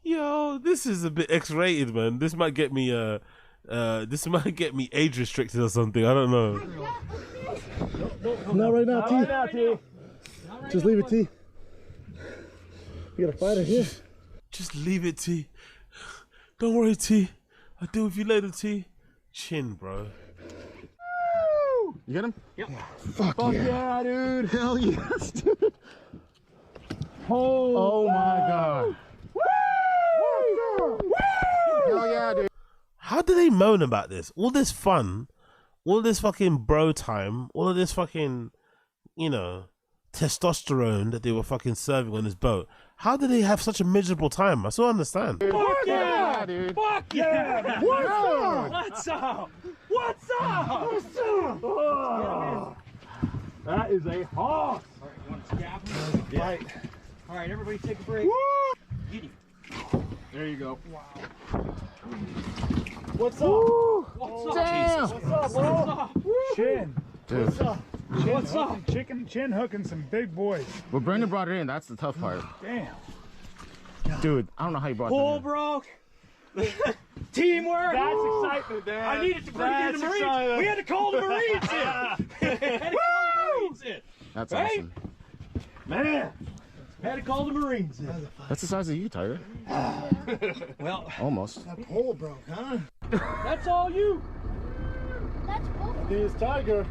Yo, this is a bit X-rated, man. This might get me age restricted or something. I don't know. Not right now, T. Just leave it, T. You got a fighter here. Just leave it, T. Don't worry, T. I'll deal with you later, T. Chin, bro. You get him? Yep. Fuck yeah, dude. Hell yes, dude. Oh my God. Hell yeah, dude. How do they moan about this? All this fun, all this fucking bro time, all of this fucking, you know, testosterone that they were fucking serving on this boat. How do they have such a miserable time? I still understand. Fuck yeah, dude. Fuck yeah. What's up? What's up? What's up? What's up? Oh, that is a hoss. All right, you want to scab him? Yeah. All right, everybody take a break. Get him. There you go. Wow. What's up? What's up? Damn. What's up, bro? What's up? Chin. Dude. What's up? Chin What's up? Chin hooking some big boys. Well, Brandon brought it in. That's the tough part. Damn. Dude, I don't know how you brought Pull that in. broke. Teamwork. That's excitement, Dad. I needed to bring in the Marines. Excitement. We had to call the Marines in. We had to call the Marines in. That's right? awesome. Man, had to call the Marines in. That's the size of you, Tiger. Well, Almost. That pole broke, huh? that's all you. That's cool. I think it's Tiger.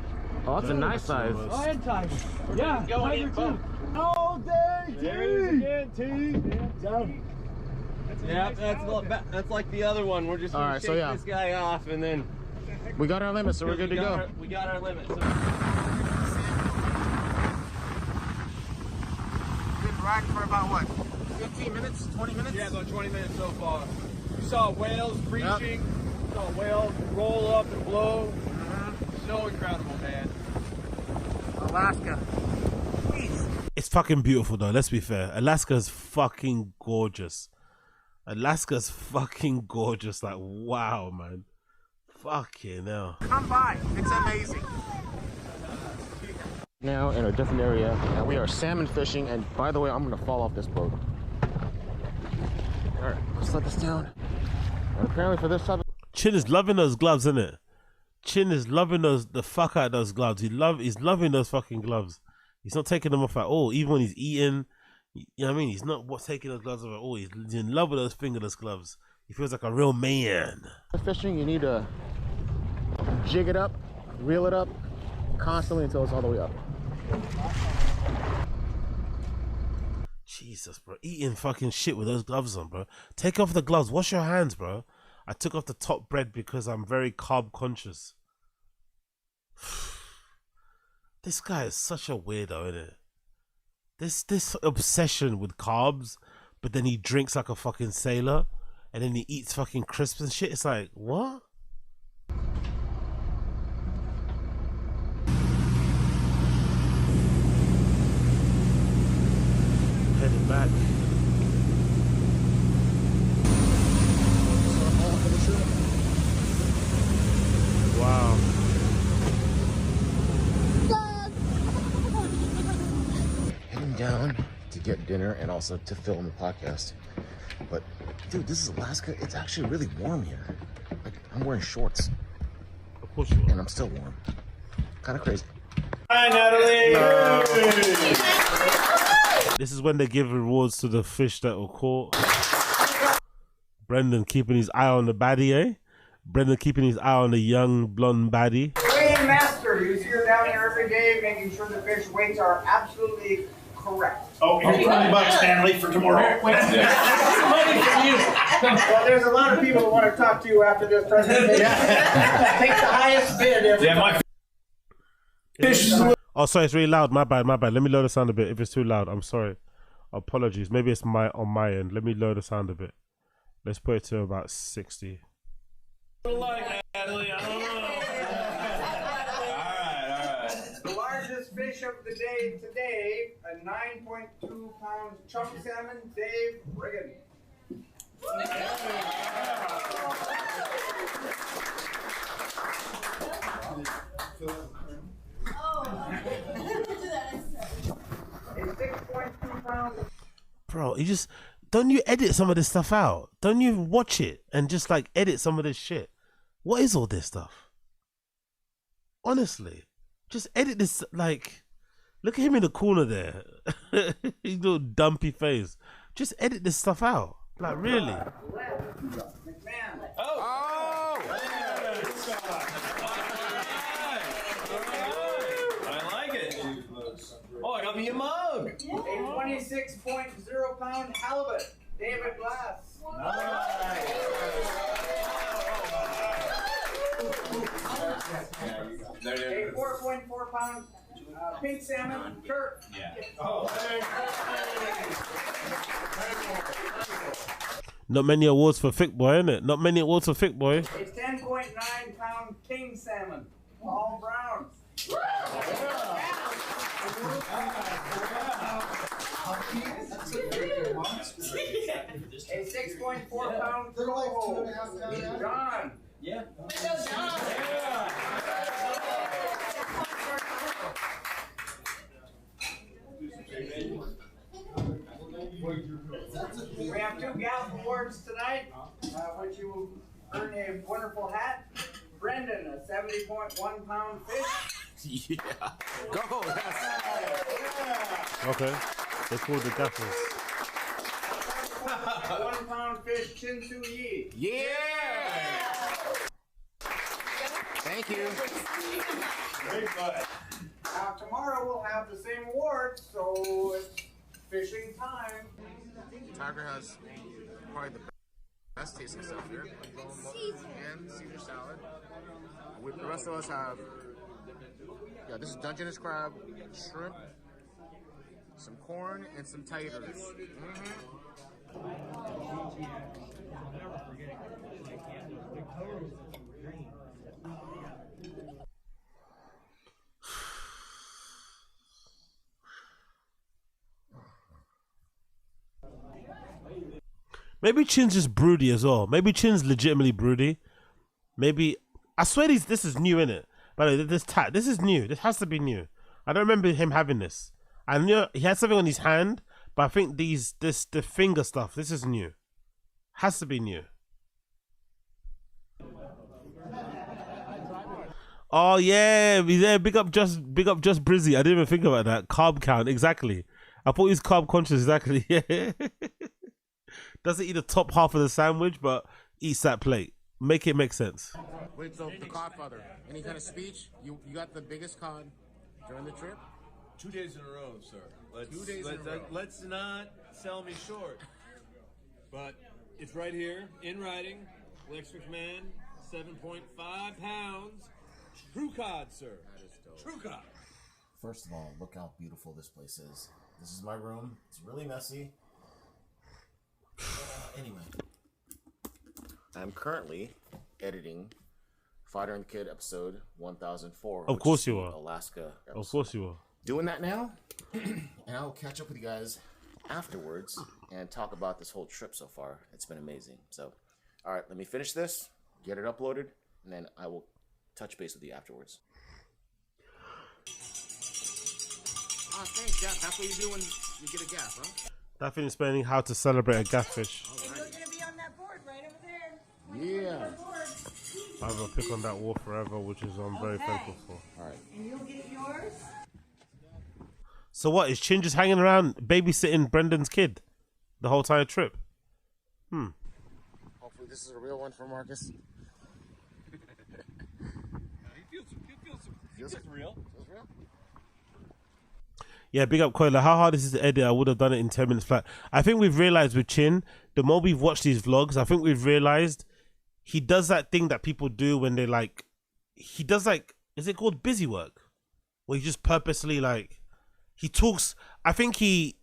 Oh, that's a nice size. I had Tiger. Yeah, Tiger too. All day, T. There it is again, T. Down. Yeah, that's like the other one. We're just gonna Alright, shake so yeah. this guy off and then We got our limit, so we're good to go. We got our limit. So. Been riding for about what? 15 minutes? 20 minutes? Yeah, about 20 minutes so far. We saw whales breaching, saw whales roll up and blow. So incredible, man. Alaska. Please. It's fucking beautiful though, let's be fair. Alaska's fucking gorgeous. Alaska's fucking gorgeous. Like, wow, man. Fucking hell. Come by. It's amazing. Now in a different area, and we are salmon fishing. And by the way, I'm gonna fall off this boat. All right, let's let this down. And apparently for this type of Chin is loving those gloves, isn't it? Chin is loving the fuck out of those gloves. He's loving those fucking gloves. He's not taking them off at all. Even when he's eating, you know what I mean? He's not taking those gloves off at all. He's in love with those fingerless gloves. He feels like a real man. fishing, you need to jig it up, reel it up constantly until it's all the way up. Jesus, bro. Eating fucking shit with those gloves on, bro. Take off the gloves. Wash your hands, bro. I took off the top bread because I'm very carb conscious. This guy is such a weirdo, isn't it? This obsession with carbs, but then he drinks like a fucking sailor, and then he eats fucking crisps and shit. It's like, what? Heading back. Wow. Heading down to get dinner and also to film the podcast. But dude, this is Alaska. It's actually really warm here. Like, I'm wearing shorts. Of course you are. And I'm still warm. Kind of crazy. Hi, Natalie. This is when they give rewards to the fish that were caught. Brendan keeping his eye on the baddie, eh? Brendan keeping his eye on the young blonde baddie. Weighing master, who's here down here every day making sure the fish weights are absolutely Correct. Oh, here's $20, Stanley, for tomorrow. That's money for you. Well, there's a lot of people who want to talk to you after this presentation. Take the highest bid. Yeah, my fish is Oh, sorry, it's really loud. My bad, my bad. Let me lower the sound a bit. If it's too loud, I'm sorry. Apologies. Maybe it's on my end. Let me lower the sound a bit. Let's put it to about 60. The largest fish of the day today, a 9.2-pound chunk salmon, Dave Riggin. A 6.2-pound. Bro, don't you edit some of this stuff out? Don't you watch it and just like edit some of this shit? What is all this stuff? Honestly, just edit this. Like, look at him in the corner there. His little dumpy face. Just edit this stuff out. Like, really? I like it. Oh, I got me a mug. A 26.0-pound halibut, David Glass. A 4.4-pound pink salmon, Kurt. Not many awards for Thick Boy, innit? Not many awards for Thick Boy. A 10.9-pound king salmon, Paul Brown. A 6.4-pound coho, John. Yeah. We have 2 Gallup Awards tonight, which you will earn a wonderful hat. Brendan, a 70.1-pound fish. Yeah. Go. Okay. They're called the gaffers. 1-pound fish, Chin Su Yi. Yeah. Thank you. Now tomorrow we'll have the same award, so it's fishing time. Tiger has probably the best tasting stuff here. And Caesar salad. The rest of us have, this is Dungeness crab, shrimp, some corn, and some taters. Maybe Chin's just broody as well. Maybe Chin's legitimately broody. Maybe, I swear this is new, innit? By the way, this is new. This has to be new. I don't remember him having this. I knew he had something on his hand, but I think the finger stuff, this is new. Has to be new. Oh yeah, big up just Brizzy. I didn't even think about that. Carb count, exactly. I thought he was carb conscious, exactly. Yeah. Doesn't eat the top half of the sandwich, but eats that plate. Make it make sense. Wait, so the codfather, any kind of speech? You got the biggest cod during the trip? 2 days in a row, sir. 2 days in a row. Let's not sell me short. But it's right here, in writing. Lex McMahon, 7.5 pounds. True cod, sir. That is dope. True cod. First of all, look how beautiful this place is. This is my room. It's really messy. Anyway, I'm currently editing Fighter and Kid episode 1004. Of course you are. Alaska episode. Of course you are. Doing that now, and I'll catch up with you guys afterwards and talk about this whole trip so far. It's been amazing. So, all right, let me finish this, get it uploaded, and then I will touch base with you afterwards. Oh, thanks, Jeff. That's what you do when you get a gaff, huh? That thing is explaining how to celebrate a gafffish. And you're gonna be on that board right over there. Yeah. I have a pick on that wall forever, which is I'm very thankful for. All right. And you'll get yours. So what, is Chin just hanging around babysitting Brendan's kid the whole entire trip? Hopefully this is a real one for Marcus. Feels real. Feels real? Yeah, big up Koila. How hard is this to edit? I would have done it in 10 minutes flat. I think we've realized with Chin, the more we've watched these vlogs, I think we've realized he does that thing that people do when they like, he does like, is it called busy work? Where he just purposely like, he talks, I think he's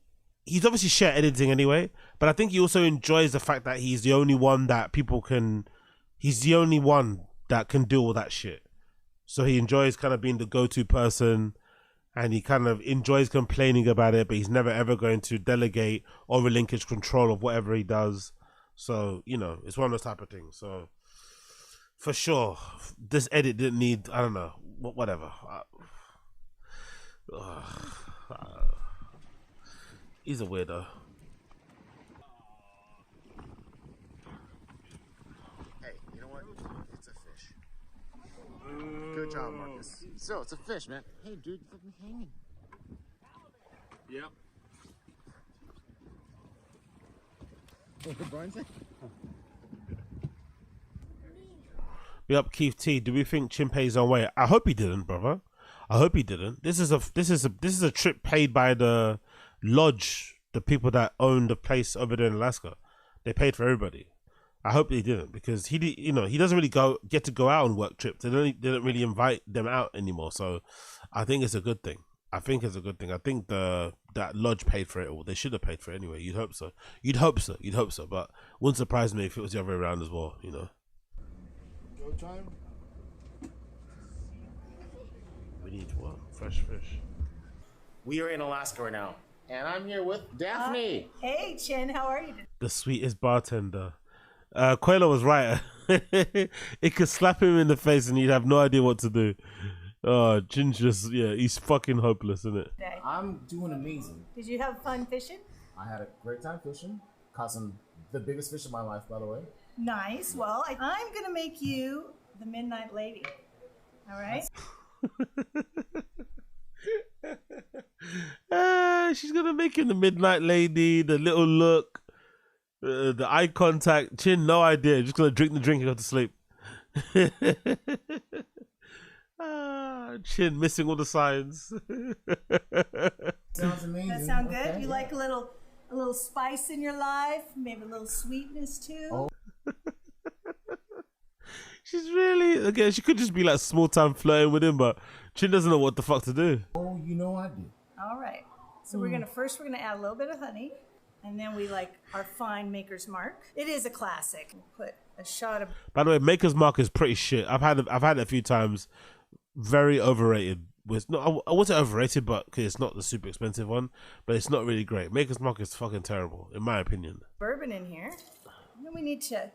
obviously share editing anyway, but I think he also enjoys the fact that he's the only one that people can, he's the only one that can do all that shit. So he enjoys kind of being the go-to person, and he kind of enjoys complaining about it, but he's never ever going to delegate or relinquish control of whatever he does. So, you know, it's one of those type of things. So for sure, this edit didn't need, I don't know, whatever. He's a weirdo. Hey, you know what? It's a fish. Good job, Marcus. So, it's a fish, man. Hey, dude, fucking hanging. Yep. What did Brian say? Be up, Keith T. Do we think Chin pays on way? I hope he didn't, brother. I hope he didn't. This is a trip paid by the lodge, the people that own the place over there in Alaska. They paid for everybody. I hope they didn't, because he doesn't really get to go out on work trips. They don't really invite them out anymore. So I think it's a good thing. I think that lodge paid for it all. They should have paid for it anyway. You'd hope so. You'd hope so. But wouldn't surprise me if it was the other way around as well. You know. Go time. We need what? Fresh fish. We are in Alaska right now, and I'm here with Daphne. Hey, Chin, how are you? The sweetest bartender. Quayla was right. It could slap him in the face and he'd have no idea what to do. Oh, Ginger's, yeah, he's fucking hopeless, isn't it? I'm doing amazing. Did you have fun fishing? I had a great time fishing. Caught the biggest fish of my life, by the way. Nice. Well, I'm going to make you the Midnight Lady. All right? She's gonna make him the Midnight Lady, the little look, the eye contact. Chin, no idea. Just gonna drink the drink and go to sleep. Chin missing all the signs. Sounds amazing. That sound good? Okay. You like a little spice in your life? Maybe a little sweetness too? Oh. She's really, again, she could just be like small time flirting with him, but Chin doesn't know what the fuck to do. Oh, you know I do. All right. So we're gonna add a little bit of honey, and then we like our fine Maker's Mark. It is a classic. We'll put a shot of. By the way, Maker's Mark is pretty shit. I've had it a few times. Very overrated. I wasn't overrated, but because it's not the super expensive one, but it's not really great. Maker's Mark is fucking terrible, in my opinion. Bourbon in here. And then we need to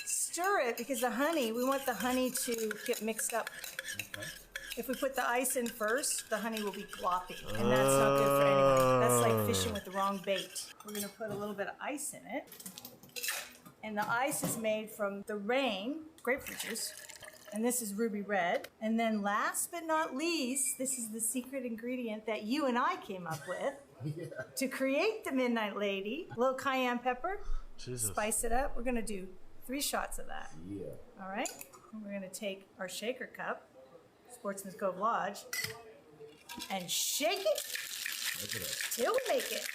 stir it because we want the honey to get mixed up. Okay. If we put the ice in first, the honey will be gloppy, and that's not good for anyone. That's like fishing with the wrong bait. We're gonna put a little bit of ice in it. And the ice is made from the rain, grapefruit juice, and this is ruby red. And then last but not least, this is the secret ingredient that you and I came up with to create the Midnight Lady. A little cayenne pepper, Jesus. Spice it up. We're gonna do 3 shots of that. Yeah. All right, and we're gonna take our shaker cup, Sportsman's Cove Lodge, and shake it till we make it.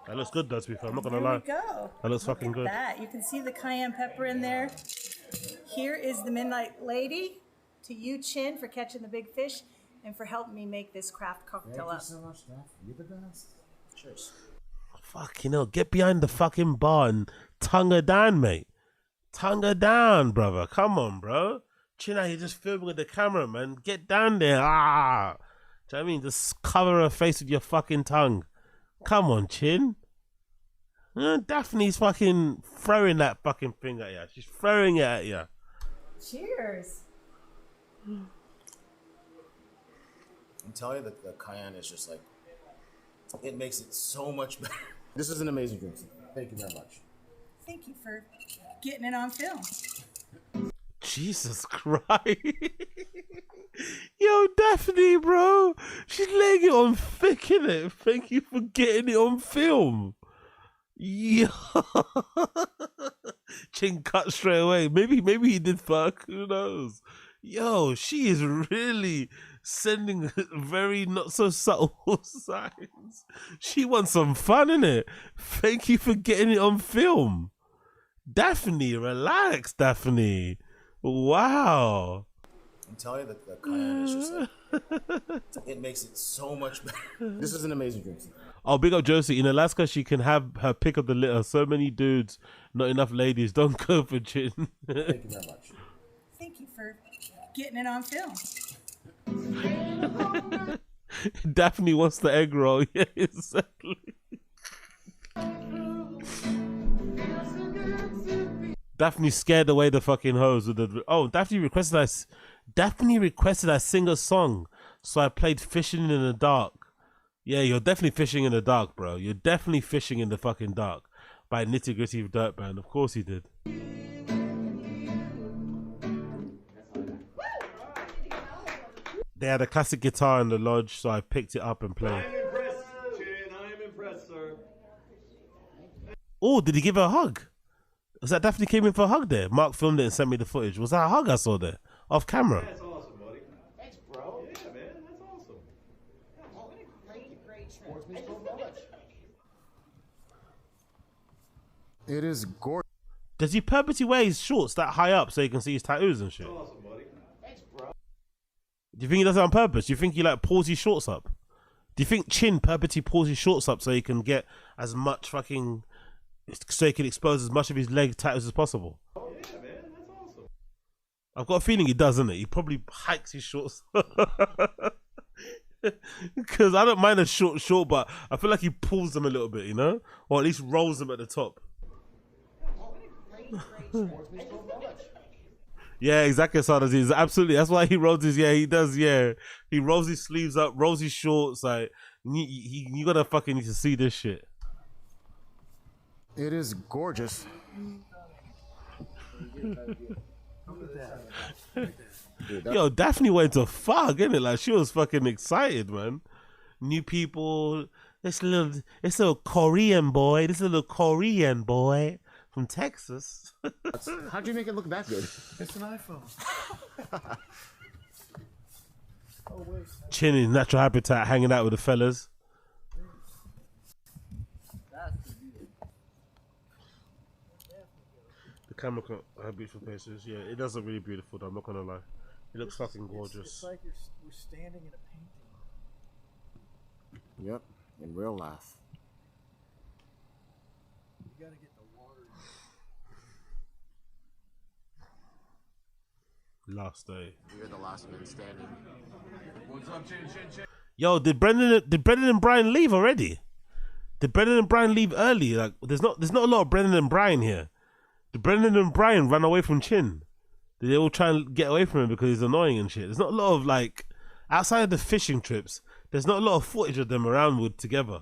That looks good, though, to be fair. I'm not gonna There lie. we go. That looks fucking good. That you can see the cayenne pepper in there. Here is the Midnight Lady. To you, Chin, for catching the big fish and for helping me make this craft cocktail Thank you up. so much, Steph. You're the best. Cheers. Fuck, get behind the fucking bar and tongue her down, mate. Tongue her down, brother. Come on, bro. Chin out here just filming with the camera, man. Get down there. Do you know what I mean? Just cover her face with your fucking tongue. Come on, Chin. Daphne's fucking throwing that fucking thing at you. She's throwing it at you. Cheers. I'm telling you that the cayenne is just like, it makes it so much better. This is an amazing drink. Thank you very much. Thank you for getting it on film. Jesus Christ. Yo, Daphne, bro. She's laying it on thick, innit? Thank you for getting it on film. Yo. Chin cut straight away. Maybe he did fuck. Who knows? Yo, she is really sending very not so subtle signs. She wants some fun, innit? Thank you for getting it on film. Daphne, relax, Daphne. Wow. I'm telling you that the cayenne is just like, it makes it so much better. This is an amazing drink. Oh, big up Josie. In Alaska, she can have her pick of the litter. So many dudes, not enough ladies. Don't go for gin. Thank you very much. Thank you for getting it on film. Daphne wants the egg roll. Yeah, exactly. Daphne scared away the fucking hose with the. Oh, Daphne requested I sing a song, so I played "Fishing in the Dark." Yeah, you're definitely fishing in the dark, bro. You're definitely fishing in the fucking dark. By Nitty Gritty Dirt Band. Of course he did. They had a classic guitar in the lodge, so I picked it up and played. I'm impressed, Chin. I am impressed, sir. Oh, did he give her a hug? Was that Daphne came in for a hug there? Mark filmed it and sent me the footage. Was that a hug I saw there? Off camera? That's awesome, buddy. Thanks, bro. Yeah, man. That's awesome. It is gorgeous. Does he purposely wear his shorts that high up so you can see his tattoos and shit? That's awesome, buddy. Thanks, bro. Do you think he does it on purpose? Do you think he like pulls his shorts up? Do you think Chin purposely pulls his shorts up so he can get as much fucking... so he can expose as much of his leg tattoos as possible? Oh, yeah, man. That's awesome. I've got a feeling he does, isn't it? He probably hikes his shorts. Because I don't mind a short, but I feel like he pulls them a little bit, you know? Or at least rolls them at the top. Yeah, exactly. So does he. Absolutely. That's why he rolls his. Yeah, he does. Yeah, he rolls his sleeves up, rolls his shorts. Like you gotta fucking need to see this shit. It is gorgeous. Yo, Daphne went to fuck, innit? Like she was fucking excited, man. New people. This little Korean boy. This little Korean boy from Texas. How'd you make it look that good? It's an iPhone. Chin in natural habitat, hanging out with the fellas. The camera can have beautiful places. Yeah, it does look really beautiful though, I'm not gonna lie. It looks fucking gorgeous. It's like we're standing in a painting. Yep, in real life. You gotta get the water. Last day. We're the last men standing. What's up, Chin? Yo, did Brendan and Brian leave already? Did Brendan and Brian leave early? Like, there's not a lot of Brendan and Brian here. Did Brendan and Brian run away from Chin? Did they all try and get away from him because he's annoying and shit? There's not a lot of like, outside of the fishing trips, there's not a lot of footage of them around with together.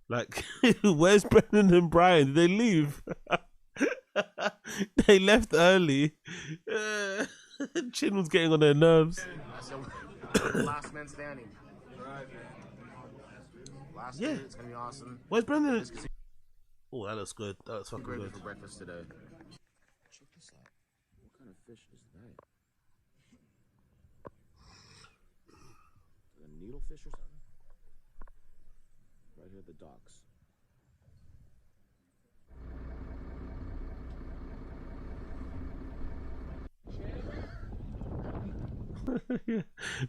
Like, where's Brendan and Brian? Did they leave? They left early. Chin was getting on their nerves. Last man standing. Last day, it's gonna be awesome. Where's Brendan? Oh, that looks good. That looks fucking Great good. for breakfast today. Check this out. What kind of fish is that? A needlefish or something? Right here at the docks.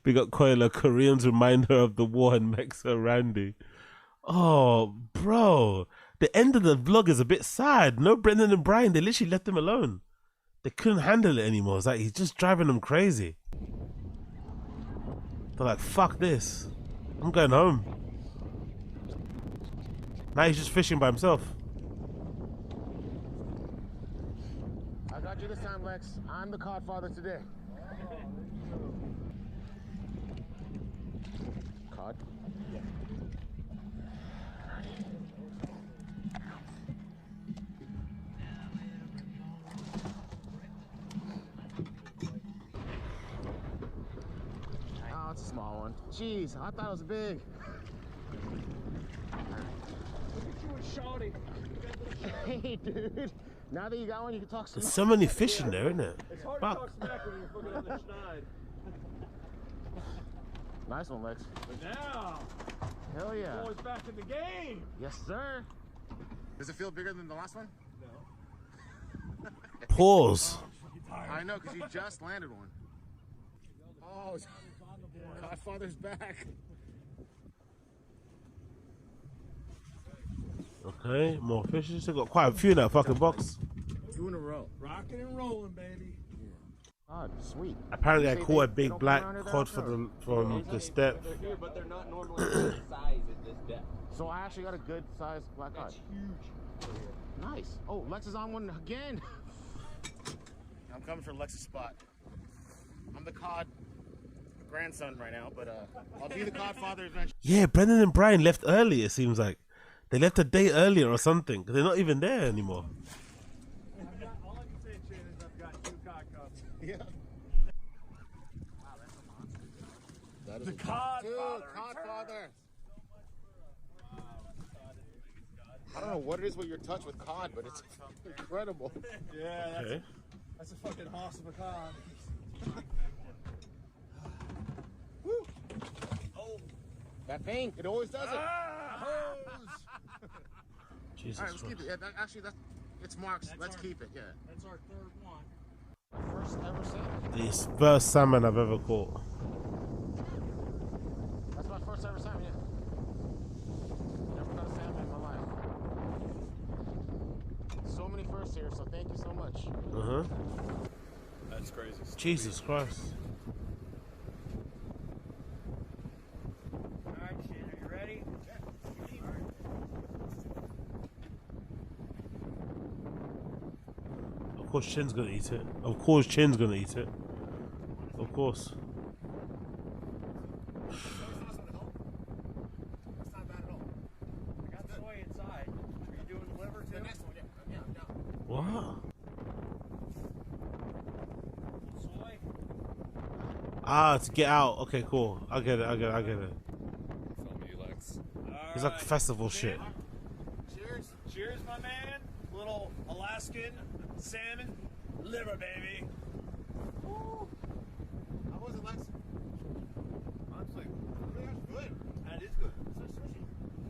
Big up Koila, Koreans remind her of the war and makes her Randy. Oh, bro. The end of the vlog is a bit sad. No Brendan and Brian, they literally left him alone. They couldn't handle it anymore. It's like he's just driving them crazy. They're like, fuck this. I'm going home. Now he's just fishing by himself. I got you this time, Lex. I'm the codfather today. Cod? Yeah. Oh, it's a small one. Jeez, I thought it was big. Look at you and Shawty. Hey, dude. Now that you got one, you can talk some. There's so many fish in there, isn't it? It's hard Fuck. to talk smack when you're fucking on the schneid. Nice one, Lex. But now, Hell yeah. boys back in the game. Yes, sir. Does it feel bigger than the last one? No. Pause. I know, because you just landed one. Oh, Godfather's back. Okay, more fishes. They got quite a few in that fucking box. 2 in a row. Rocking and rolling, baby. Oh, sweet. Apparently, I Say caught a they big don't black come around here cod that from often? the step. They're here, but they're not normally this size at this depth. So I actually got a good sized black cod. Huge. Nice. Oh, Lex is on one again. I'm coming for Lex's spot. I'm the cod grandson right now, but I'll be the cod father eventually. Yeah, Brendan and Brian left early. It seems like they left a day earlier or something. They're not even there anymore. All I can say, Chin, is I've got 2 cod cups. Yeah. That is The cod Dude, father. cod father. I don't know what it is with your touch with cod, but it's incredible. Yeah, that's, Okay. that's a fucking hoss of a cod. That thing, it always does it. Jesus All right, let's Christ. keep it. Yeah, actually, it's Mark's. Let's keep it. Yeah. That's our 3rd one. My first ever salmon. This first salmon I've ever caught. That's my first ever salmon. Yeah. Never caught a salmon in my life. So many firsts here, so thank you so much. Uh huh. That's crazy. Jesus Christ. All right, Chin, are you ready? Of course, Chin's gonna eat it. Of course, Chin's gonna eat it. Of course. That's not bad at all. I got soy inside. Are you doing the liver too? The next one, yeah. What? Soy? Ah, to get out. Okay, cool. I get it. Film you, Lex. It's like festival shit. Cheers. Cheers, my man. Little Alaskan salmon liver, baby. How was it, Lex? Honestly, That's good. that is good.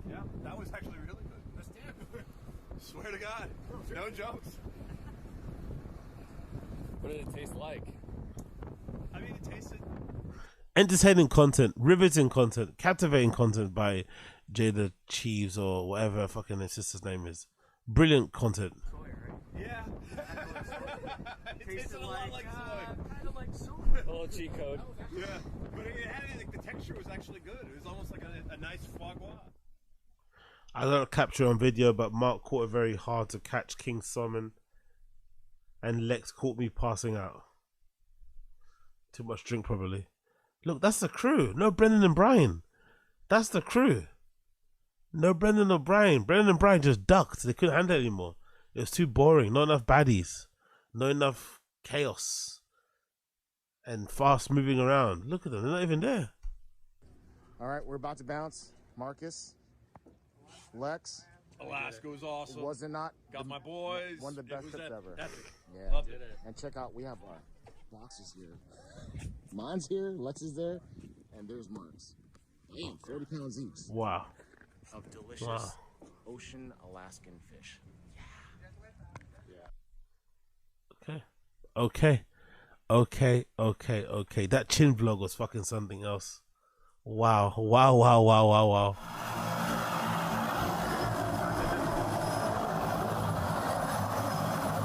Yeah, that was actually really good. That's damn good. Swear to God. No jokes. What did it taste like? I mean, it tasted. Entertaining content, riveting content, captivating content by Jada Cheeves or whatever fucking his sister's name is. Brilliant content. Yeah. It tasted a lot like soy. Kind of like soy. A little cheat code. Yeah, but it had like the texture was actually good. It was almost like a nice foie gras. I don't capture it on video, but Mark caught it very hard to catch king salmon, and Lex caught me passing out. Too much drink, probably. Look, that's the crew. No Brendan and Brian. That's the crew. No Brendan or Brian. Brendan and Brian just ducked. They couldn't handle it anymore. It was too boring. Not enough baddies. Not enough chaos. And fast moving around. Look at them. They're not even there. All right, we're about to bounce. Marcus, Lex. Alaska was awesome. Was it not? Got my boys. One of the best It was trips ever. epic. Yeah. Loved it. And check out, we have our boxes here. Mine's here, Lex is there, and there's Mark's. Damn, 40 pounds each. Wow. Of delicious Wow. ocean Alaskan fish. Okay. That chin vlog was fucking something else. Wow.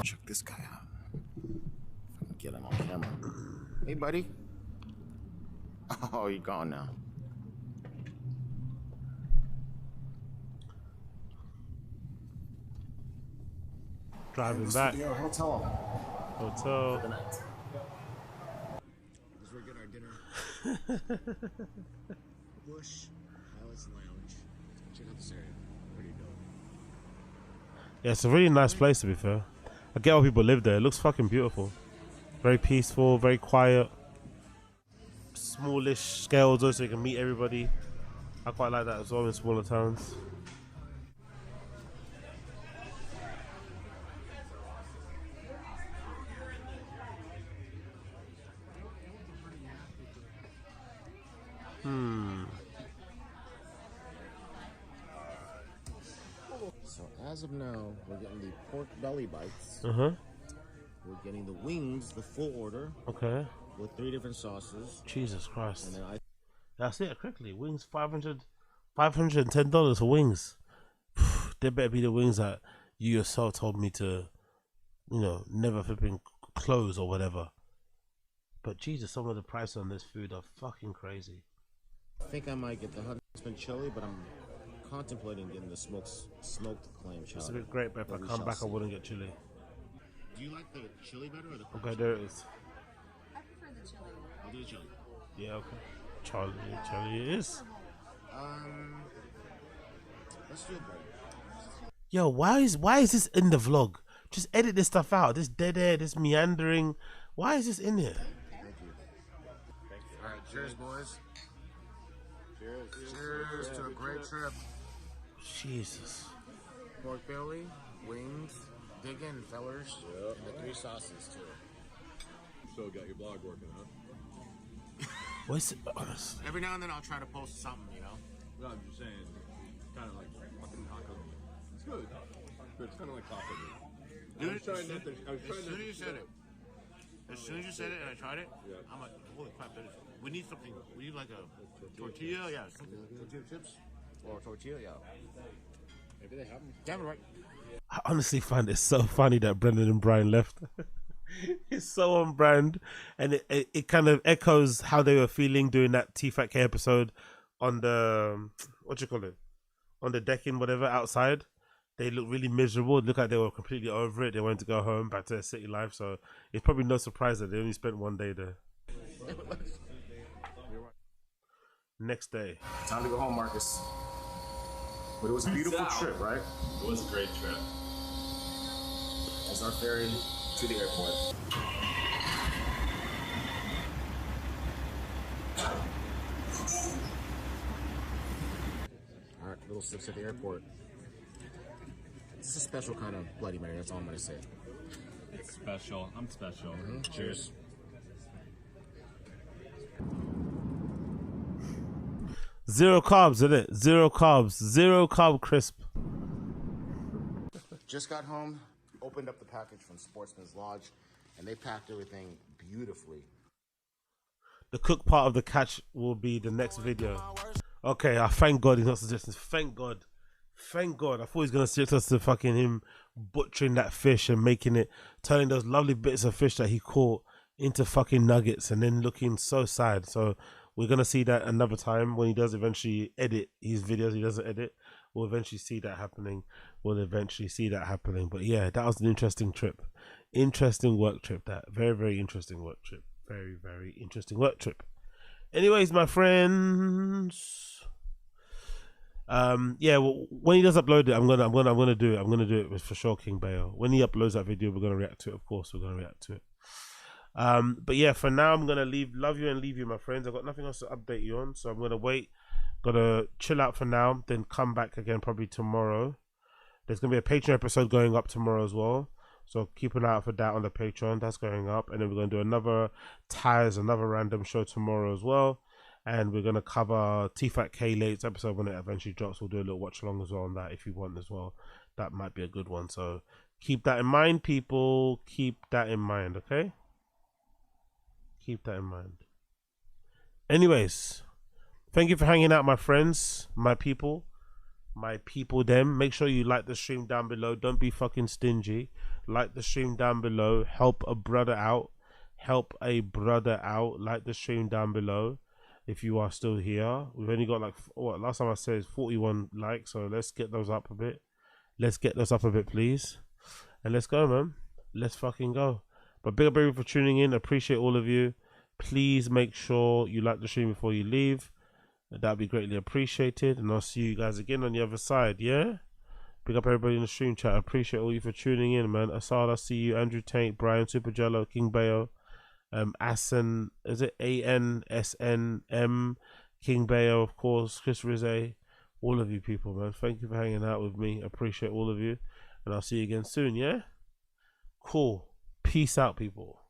Check this guy out. If I can get him on camera. Hey, buddy. Oh, you're gone now. Driving back. Yeah, hotel. Hotel. Good night. Because we're getting our dinner. Bush Palace Lounge. Check out this area. Pretty dope. Yeah, it's a really nice place to be fair. I get why people live there. It looks fucking beautiful. Very peaceful, very quiet. Smallish scales so you can meet everybody. I quite like that as well in smaller towns. So as of now, we're getting the pork belly bites. Uh-huh. We're getting the wings, the full order. Okay. With 3 different sauces. Jesus Christ. And then I That's it, quickly. Wings, $510 for wings. They better be the wings that you yourself told me to, you know, never flipping close or whatever. But Jesus, some of the prices on this food are fucking crazy. think I might get the Huntsman chili, but I'm contemplating getting the smoked clam chowder. It's a bit great, but if I come back, I wouldn't get chili. Do you like the chili better or the Okay, there it is. I prefer the chili. I'll do the chili. Yeah, okay. Charlie it is. Let's do it, bro. Yo, why is this in the vlog? Just edit this stuff out. This dead air, this meandering. Why is this in here? All right, cheers, boys. Cheers to a great trip. Jesus. Pork belly, wings, dig in, fellers, and the 3 sauces too. So got your blog working, huh? What's it? Every now and then I'll try to post something, you know. No, I'm just saying, kind of like fucking taco. It's good, but it's kind of like taco. Dude, I'm trying not to. as soon as you said it, and I tried it, Yeah. I'm like, holy crap! We need something. We need like a tortilla, yeah, something. Tortilla chips or tortilla, yeah. Maybe they have them. Damn it, right. I honestly find it so funny that Brendan and Brian left. It's so on brand, and it kind of echoes how they were feeling during that T-Fat K episode on the what you call it, on the decking, whatever, outside. They look really miserable. It looked like they were completely over it. They wanted to go home, back to their city life. So it's probably no surprise that they only spent one day there. Next day. Time to go home, Marcus. But it was a beautiful trip, right? It was a great trip. As our ferry to the airport. All right, little sips at the airport. It's a special kind of Bloody Mary. That's all I'm gonna say. It's special. I'm special. Cheers. Zero carbs, isn't it? Zero carbs. 0 carb crisp. Just got home, opened up the package from Sportsman's Lodge, and they packed everything beautifully. The cook part of the catch will be the next video. Okay, thank God he's not suggesting. Thank God. Thank God. I thought he was going to suggest us to fucking him butchering that fish and making it, turning those lovely bits of fish that he caught into fucking nuggets and then looking so sad. So we're going to see that another time when he does eventually edit his videos. He doesn't edit. We'll eventually see that happening. But yeah, that was an interesting trip. Interesting work trip. That very, very interesting work trip. Very, very interesting work trip. Anyways, my friends. Yeah, well, when he does upload it, I'm gonna do it. I'm gonna do it with for sure, King Bayo. When he uploads that video, we're gonna react to it. Of course, we're gonna react to it. But yeah, for now, I'm gonna love you and leave you, my friends. I've got nothing else to update you on, so I'm gonna wait. Gotta chill out for now, then come back again probably tomorrow. There's gonna be a Patreon episode going up tomorrow as well, so keep an eye out for that on the Patreon. That's going up, and then we're gonna do another another random show tomorrow as well. And we're going to cover T-Fat K latest episode when it eventually drops. We'll do a little watch along as well on that if you want as well. That might be a good one. So keep that in mind, people. Keep that in mind, okay? Keep that in mind. Anyways, thank you for hanging out, my friends, my people them. Make sure you like the stream down below. Don't be fucking stingy. Like the stream down below. Help a brother out. Like the stream down below. If you are still here, we've only got like last time I said is 41 likes, so let's get those up a bit. Please, and let's go, man. Let's fucking go. But big up everyone for tuning in. Appreciate all of you. Please make sure you like the stream before you leave. That'd be greatly appreciated, and I'll see you guys again on the other side. Yeah. Big up everybody in the stream chat. Appreciate all you for tuning in, man. Asada, see you. Andrew Taint, Brian Super Jello, King Bayo. Asen, is it ANSNM, King Bayo, of course, Chris Rizze, all of you people, man. Thank you for hanging out with me. Appreciate all of you, and I'll see you again soon. Yeah, cool. Peace out, people.